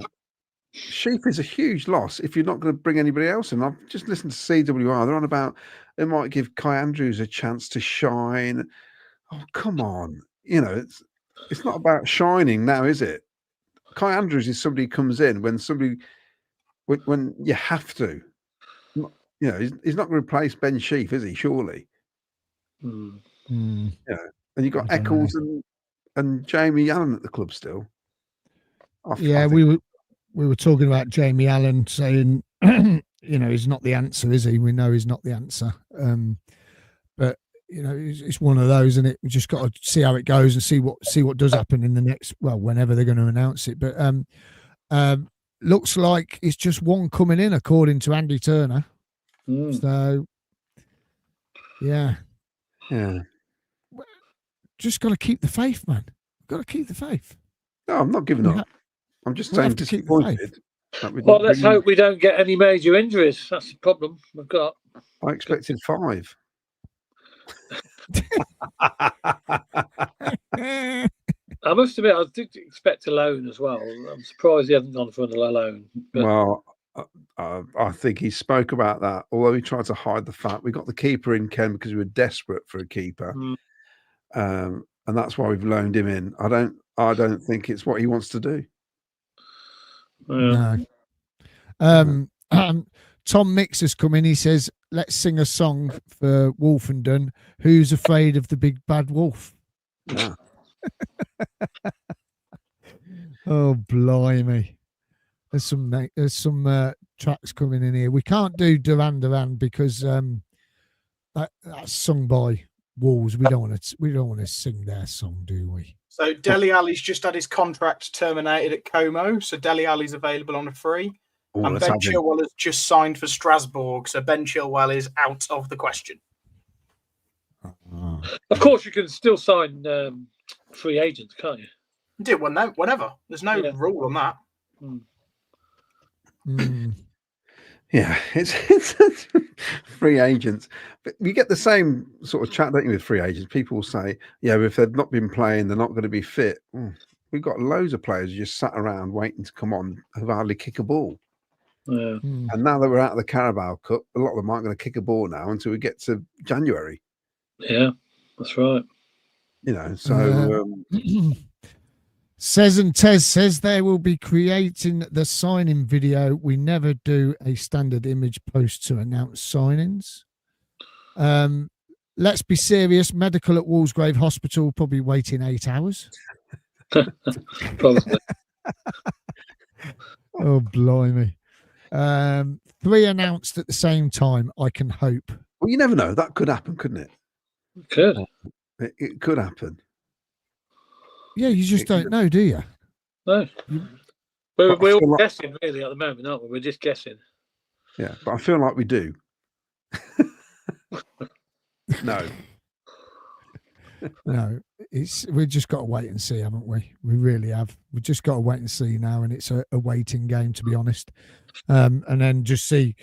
Sheaf is a huge loss if you're not going to bring anybody else in. I've just listened to CWR. They're on about they might give Kai Andrews a chance to shine. Oh, come on. It's not about shining now, is it? Kai Andrews is somebody who comes in when you have to. He's not going to replace Ben Sheaf, is he? Surely. And you've got Eccles and Jamie Allen at the club still. We were talking about Jamie Allen saying, he's not the answer, is he? We know he's not the answer. But it's one of those, and we just got to see how it goes and see what does happen in the next, whenever they're going to announce it. But looks like it's just one coming in, according to Andy Turner. So, yeah. Just got to keep the faith, man. Got to keep the faith. No, I'm not giving up. I'm just saying disappointed. Well, let's hope we don't get any major injuries. That's the problem we've got. I expected 5. I must admit, I did expect a loan as well. I'm surprised he hasn't gone for another loan. Well, I think he spoke about that, although he tried to hide the fact. We got the keeper in, Ken, because we were desperate for a keeper, and that's why we've loaned him in. I don't think it's what he wants to do. No. Tom Mix has come in. He says, "Let's sing a song for Wolfenden. Who's afraid of the big bad wolf?" Yeah. Oh, blimey. There's some tracks coming in here. We can't do Duran Duran because that's sung by Wolves. We don't want to sing their song, do we? So Dele Alli's just had his contract terminated at Como. So Dele Alli's available on a free. And Ben Chilwell has just signed for Strasbourg. So Ben Chilwell is out of the question. Of course, you can still sign free agents, can't you? Do it whenever. There's no rule on that. Yeah, it's free agents. But you get the same sort of chat, don't you, with free agents? People will say, yeah, if they've not been playing, they're not going to be fit. We've got loads of players who just sat around waiting to come on who hardly kick a ball. Yeah. And now that we're out of the Carabao Cup, a lot of them aren't going to kick a ball now until we get to January. Yeah, that's right. You know, so... Says and Tez says they will be creating the signing video. We never do a standard image post to announce signings. Let's be serious. Medical at Walsgrave Hospital probably waiting 8 hours. Probably. Oh, blimey. 3 announced at the same time, I can hope. Well, you never know. That could happen, couldn't it? Could. It could happen. Yeah, you just don't know, do you? No. We're all guessing, really, at the moment, aren't we? We're just guessing. Yeah, but I feel like we do. No. No, we've just got to wait and see, haven't we? We really have. We've just got to wait and see now, and it's a waiting game, to be honest. And then just see.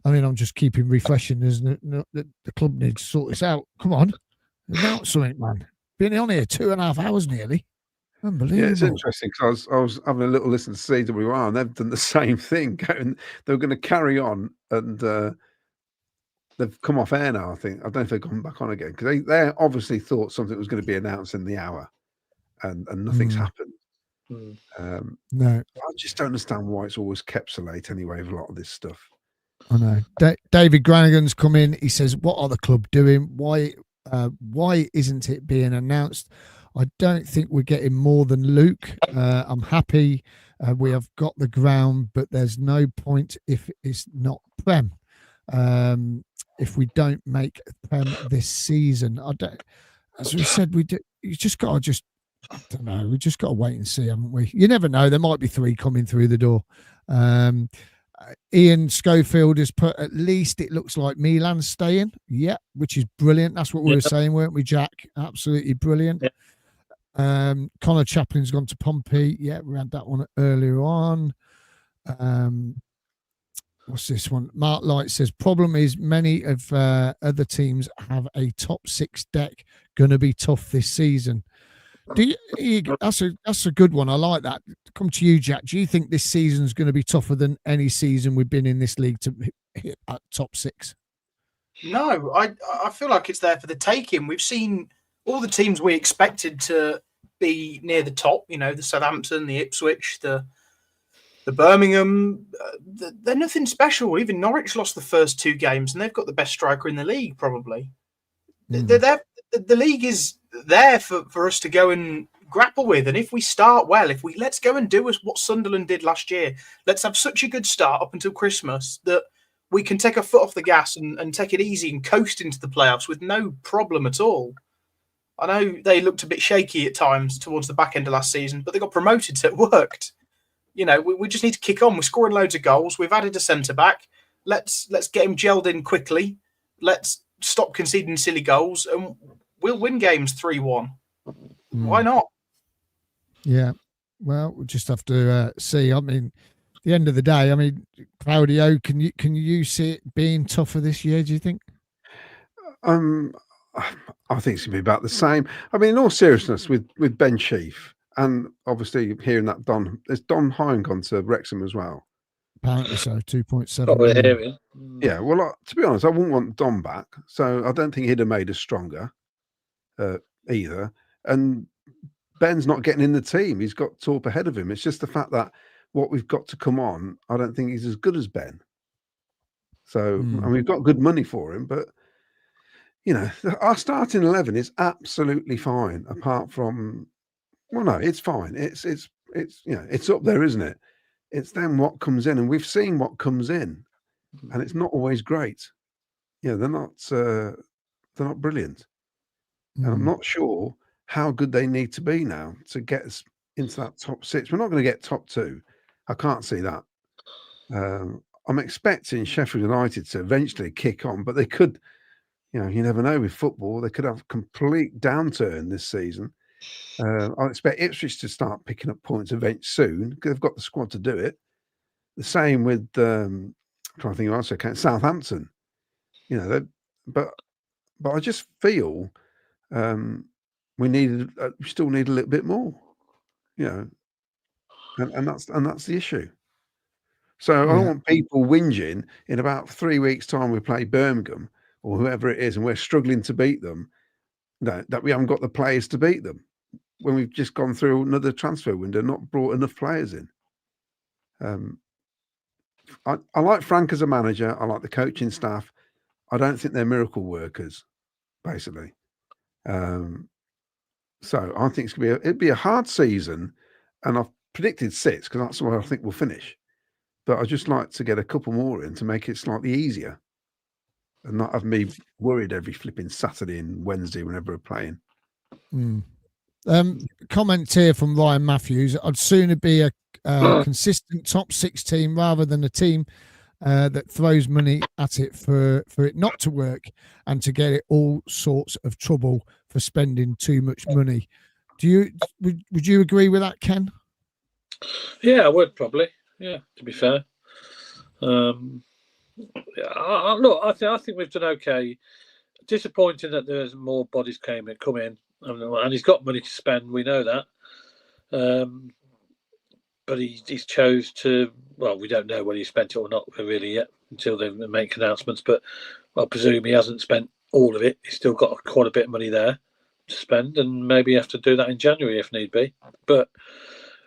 I mean, I'm just keeping refreshing, isn't it? The club needs to sort this out. Come on, announce something, man. Been on here 2.5 hours nearly. Unbelievable. Yeah, it's interesting because I was having a little listen to CWR and they've done the same thing. They were going to carry on and they've come off air now, I think. I don't know if they've gone back on again because they obviously thought something was going to be announced in the hour and nothing's happened. No. I just don't understand why it's always kept so late anyway with a lot of this stuff. I know. David Granigan's come in. He says, what are the club doing? Why isn't it being announced? I don't think we're getting more than Luke. I'm happy we have got the ground, but there's no point if it's not Prem. If we don't make Prem this season, as we said, you just got to I don't know. We just got to wait and see, haven't we? You never know. There might be 3 coming through the door. Ian Schofield has put, at least it looks like Milan's staying. Yeah, which is brilliant. That's what we were saying, weren't we, Jack? Absolutely brilliant. Yeah. Connor Chaplin's gone to Pompey. Yeah, we had that one earlier on. What's this one? Mark Light says, problem is many of other teams have a top 6 deck. Going to be tough this season. That's a good one. I like that. Come to you, Jack. Do you think this season's going to be tougher than any season we've been in this league to hit at top 6? No, I feel like it's there for the taking. We've seen all the teams we expected to be near the top, you know, the Southampton, the Ipswich, the Birmingham, they're nothing special. Even Norwich lost the first 2 games and they've got the best striker in the league, probably. The league is there for us to go and grapple with. And if we start well, let's go and do what Sunderland did last year. Let's have such a good start up until Christmas that we can take a foot off the gas and take it easy and coast into the playoffs with no problem at all. I know they looked a bit shaky at times towards the back end of last season, but they got promoted, so it worked. You know, we just need to kick on. We're scoring loads of goals. We've added a centre-back. Let's get him gelled in quickly. Let's stop conceding silly goals, and we'll win games 3-1. Why not? Yeah. Well, we'll just have to see. I mean, at the end of the day, I mean, Claudio, can you see it being tougher this year, do you think? I think it's going to be about the same. I mean, in all seriousness, with Ben Sheaf, and obviously hearing that there's Don Hine gone to Wrexham as well. Apparently so, 2.7. Yeah, well, to be honest, I wouldn't want Don back, so I don't think he'd have made us stronger either. And Ben's not getting in the team. He's got Torp ahead of him. It's just the fact that what we've got to come on, I don't think he's as good as Ben. So, and we've got good money for him, but you know, our starting 11 is absolutely fine. Apart from, well, no, it's fine. It's it's up there, isn't it? It's then what comes in, and we've seen what comes in, and it's not always great. They're not brilliant, and I'm not sure how good they need to be now to get us into that top 6. We're not going to get top 2. I can't see that. I'm expecting Sheffield United to eventually kick on, but they could, you never know with football. They could have a complete downturn this season. I expect Ipswich to start picking up points eventually soon because they've got the squad to do it. The same with I'm trying to think who else I can. Southampton, but I just feel we still need a little bit more, and that's the issue. So I don't want people whinging in about 3 weeks' time we play Birmingham or whoever it is, and we're struggling to beat them. That we haven't got the players to beat them when we've just gone through another transfer window, not brought enough players in. I like Frank as a manager. I like the coaching staff. I don't think they're miracle workers, basically. So I think it'd be a hard season, and I've predicted 6 because that's where I think we'll finish. But I'd just like to get a couple more in to make it slightly easier and not have me worried every flipping Saturday and Wednesday whenever we're playing. Comment here from Ryan Matthews. I'd sooner be a consistent top 6 team rather than a team that throws money at it for it not to work and to get it all sorts of trouble for spending too much money. Would you agree with that, Ken? Yeah, I would probably. Yeah, to be fair. Look, I think we've done okay. Disappointing that there's more bodies come in, and he's got money to spend. We know that, but he's chose to. Well, we don't know whether he spent it or not really yet until they make announcements. But I presume he hasn't spent all of it. He's still got quite a bit of money there to spend, and maybe have to do that in January if need be. But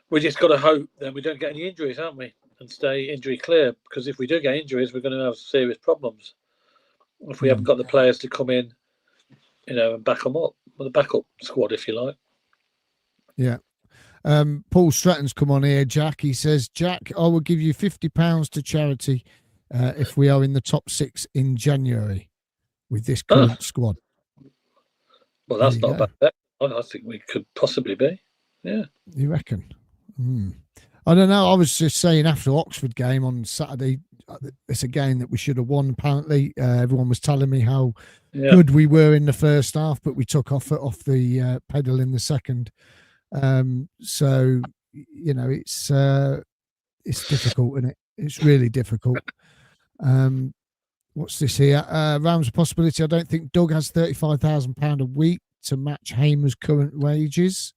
we just got to hope that we don't get any injuries, haven't we? And stay injury clear, because if we do get injuries, we're going to have serious problems. If we haven't got the players to come in, and back them up, with a backup squad, if you like. Yeah. Paul Stratton's come on here, Jack. He says, Jack, I will give you £50 to charity if we are in the top 6 in January with this current squad. Well, that's not bad. I think we could possibly be. Yeah. You reckon? I don't know. I was just saying after Oxford game on Saturday, it's a game that we should have won. Apparently, everyone was telling me how good we were in the first half, but we took off the pedal in the second. So it's difficult, isn't it? It's really difficult. What's this here? Rams a possibility. I don't think Doug has £35,000 a week to match Hamer's current wages.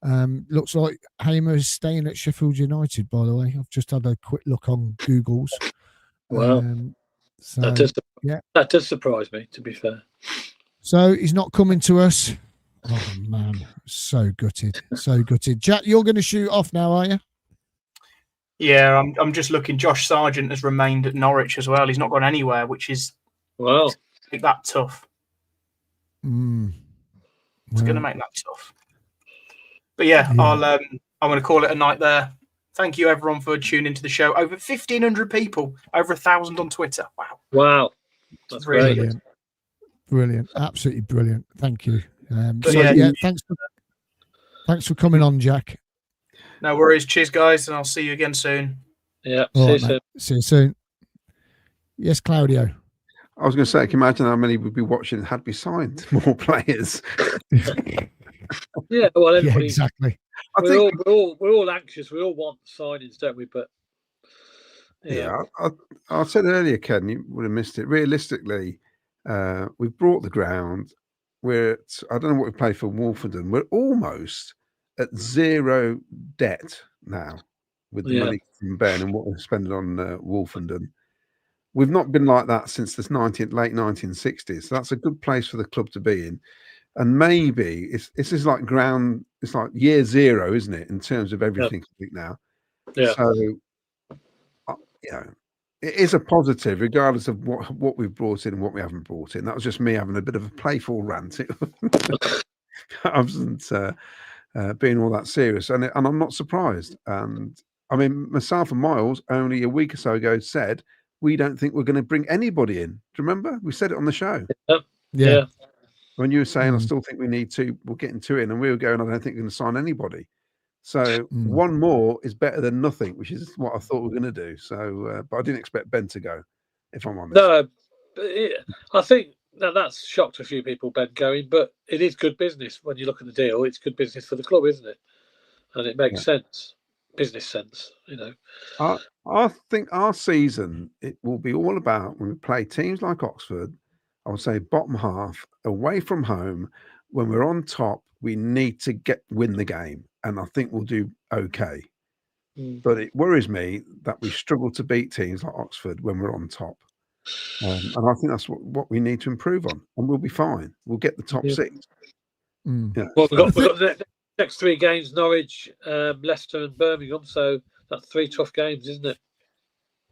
Looks like Hamer is staying at Sheffield United, by the way. I've just had a quick look on Google's. Wow. So, that does surprise me, to be fair. So he's not coming to us. Oh, man. So gutted. So gutted. Jack, you're going to shoot off now, are you? Yeah, I'm just looking. Josh Sargent has remained at Norwich as well. He's not gone anywhere, which is make that tough. It's going to make that tough. But I'm going to call it a night there. Thank you, everyone, for tuning into the show. Over 1,500 people, over 1,000 on Twitter. Wow. That's great. Brilliant. Absolutely brilliant. Thank you. Thanks for coming on, Jack. No worries. Cheers, guys, and I'll see you again soon. Yeah, see you soon. Yes, Claudio. I was going to say, can you imagine how many would be watching had we signed more players? Yeah, well, exactly. We're all anxious. We all want signings, don't we? But I said earlier, Ken, you would have missed it. Realistically, we've brought the ground. I don't know what we play for Wolfenden. We're almost at zero debt now with the money from Ben and what we're spending on Wolfenden. We've not been like that since the late 1960s. So that's a good place for the club to be in. And maybe this is like ground. It's like year zero, isn't it, in terms of everything? I think now. Yeah. So, it is a positive, regardless of what we've brought in and what we haven't brought in. That was just me having a bit of a playful rant. I wasn't being all that serious, and I'm not surprised. And I mean, myself and Miles only a week or so ago said we don't think we're going to bring anybody in. Do you remember? We said it on the show. Yeah. When you were saying, I still think we need to, we're getting to it, and we were going, I don't think we're going to sign anybody. So one more is better than nothing, which is what I thought we were going to do. So, but I didn't expect Ben to go, if I'm honest. No, I think that's shocked a few people, Ben going, but it is good business when you look at the deal. It's good business for the club, isn't it? And it makes sense, business sense, you know. I think our season, it will be all about when we play teams like Oxford, I would say bottom half, away from home. When we're on top, we need to win the game. And I think we'll do okay. But it worries me that we struggle to beat teams like Oxford when we're on top. And I think that's what we need to improve on. And we'll be fine. We'll get the top 6. Yeah. Well, we've got the next 3 games, Norwich, Leicester and Birmingham. So that's 3 tough games, isn't it?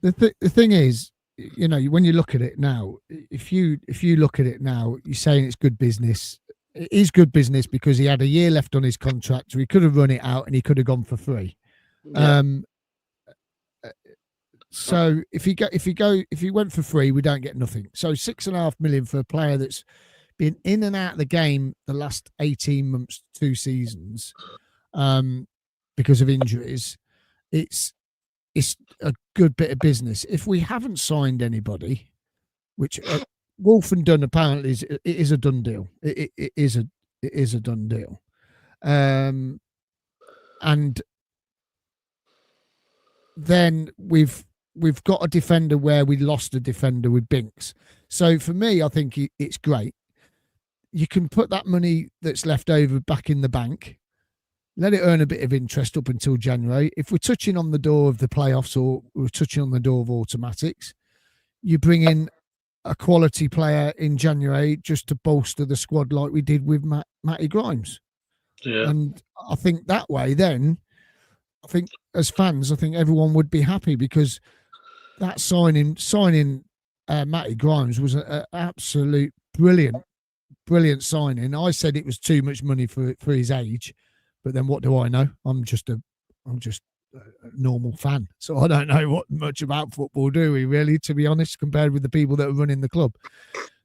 The thing is, you know, when you look at it now, if you look at it now, you're saying it's good business. It is good business because he had a year left on his contract, so he could have run it out and he could have gone for free. Yeah. So if he went for free, we don't get nothing. So $6.5 million for a player that's been in and out of the game the last 18 months, 2 seasons, because of injuries. It's a good bit of business. If we haven't signed anybody, which Wolfenden apparently is a done deal. It is a done deal, and then we've got a defender where we lost a defender with Binks. So for me, I think it's great. You can put that money that's left over back in the bank, let it earn a bit of interest up until January. If we're touching on the door of the playoffs or we're touching on the door of automatics, you bring in a quality player in January just to bolster the squad like we did with Matty Grimes. Yeah. And I think that way then, I think as fans, I think everyone would be happy because that signing Matty Grimes was an absolute brilliant signing. I said it was too much money for his age, but then what do I know? I'm just a normal fan, so I don't know much about football, do we really, to be honest, compared with the people that are running the club.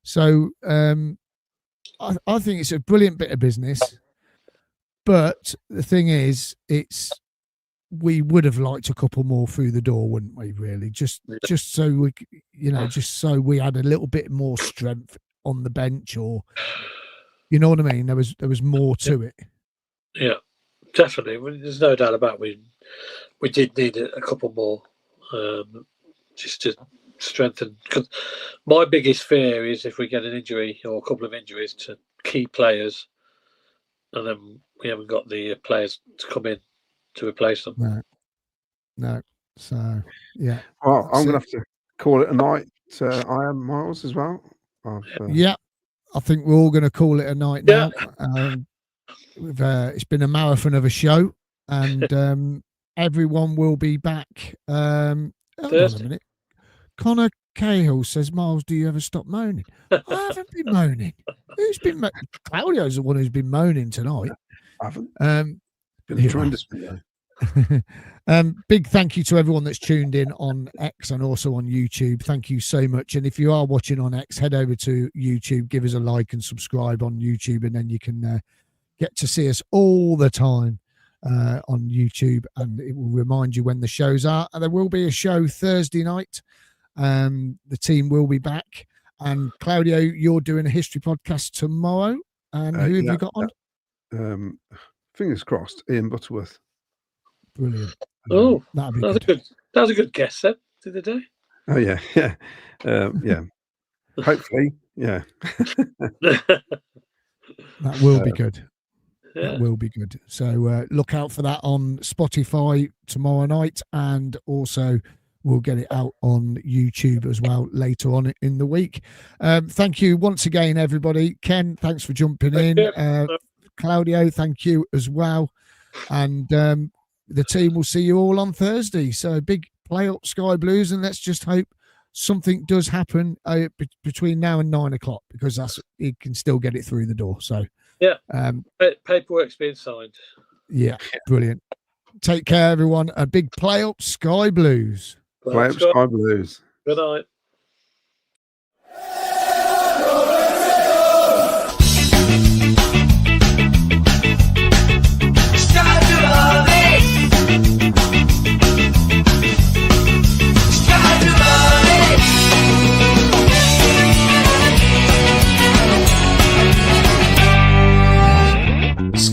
So I think it's a brilliant bit of business, but the thing is, we would have liked a couple more through the door, wouldn't we, really, just so we, you know, just so we had a little bit more strength on the bench, or you know what I mean, there was more to it. Yeah, definitely. There's no doubt about it. We did need a couple more, just to strengthen. Because my biggest fear is if we get an injury or a couple of injuries to key players, and then we haven't got the players to come in to replace them. No. So yeah. Well, I'm going to have to call it a night. I am Miles as well. Yeah, I think we're all going to call it a night now. It's been a marathon of a show, and everyone will be back. Hold on a minute. Connor Cahill says, Miles, do you ever stop moaning? I haven't been moaning. Who's been moaning? Claudio's the one who's been moaning tonight. I haven't. Been a tremendous video. Big thank you to everyone that's tuned in on X and also on YouTube. Thank you so much. And if you are watching on X, head over to YouTube, give us a like and subscribe on YouTube, and then you can get to see us all the time on YouTube, and it will remind you when the shows are. And there will be a show Thursday night. The team will be back, and Claudio, you're doing a history podcast tomorrow, and who have you got on? Fingers crossed, Ian Butterworth. Brilliant. Oh, that was a good guess then, the other day. Oh yeah. Yeah. Hopefully, yeah. That will be good. Yeah. That will be good. So look out for that on Spotify tomorrow night, and also we'll get it out on YouTube as well later on in the week. Thank you once again, everybody. Ken, thanks for jumping in. Claudio, thank you as well. And the team will see you all on Thursday. So big play up Sky Blues, and let's just hope something does happen between now and 9 o'clock, because you can still get it through the door. So yeah, paperwork's being signed. Yeah, brilliant. Take care, everyone. A big play up, Sky Blues. Play up, Sky Blues. Good night.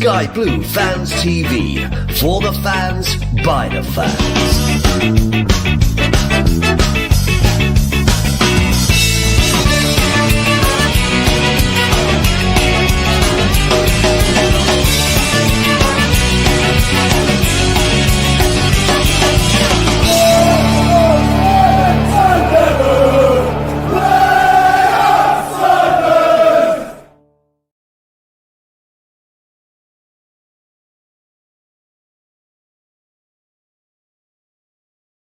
Sky Blue Fans TV, for the fans, by the fans.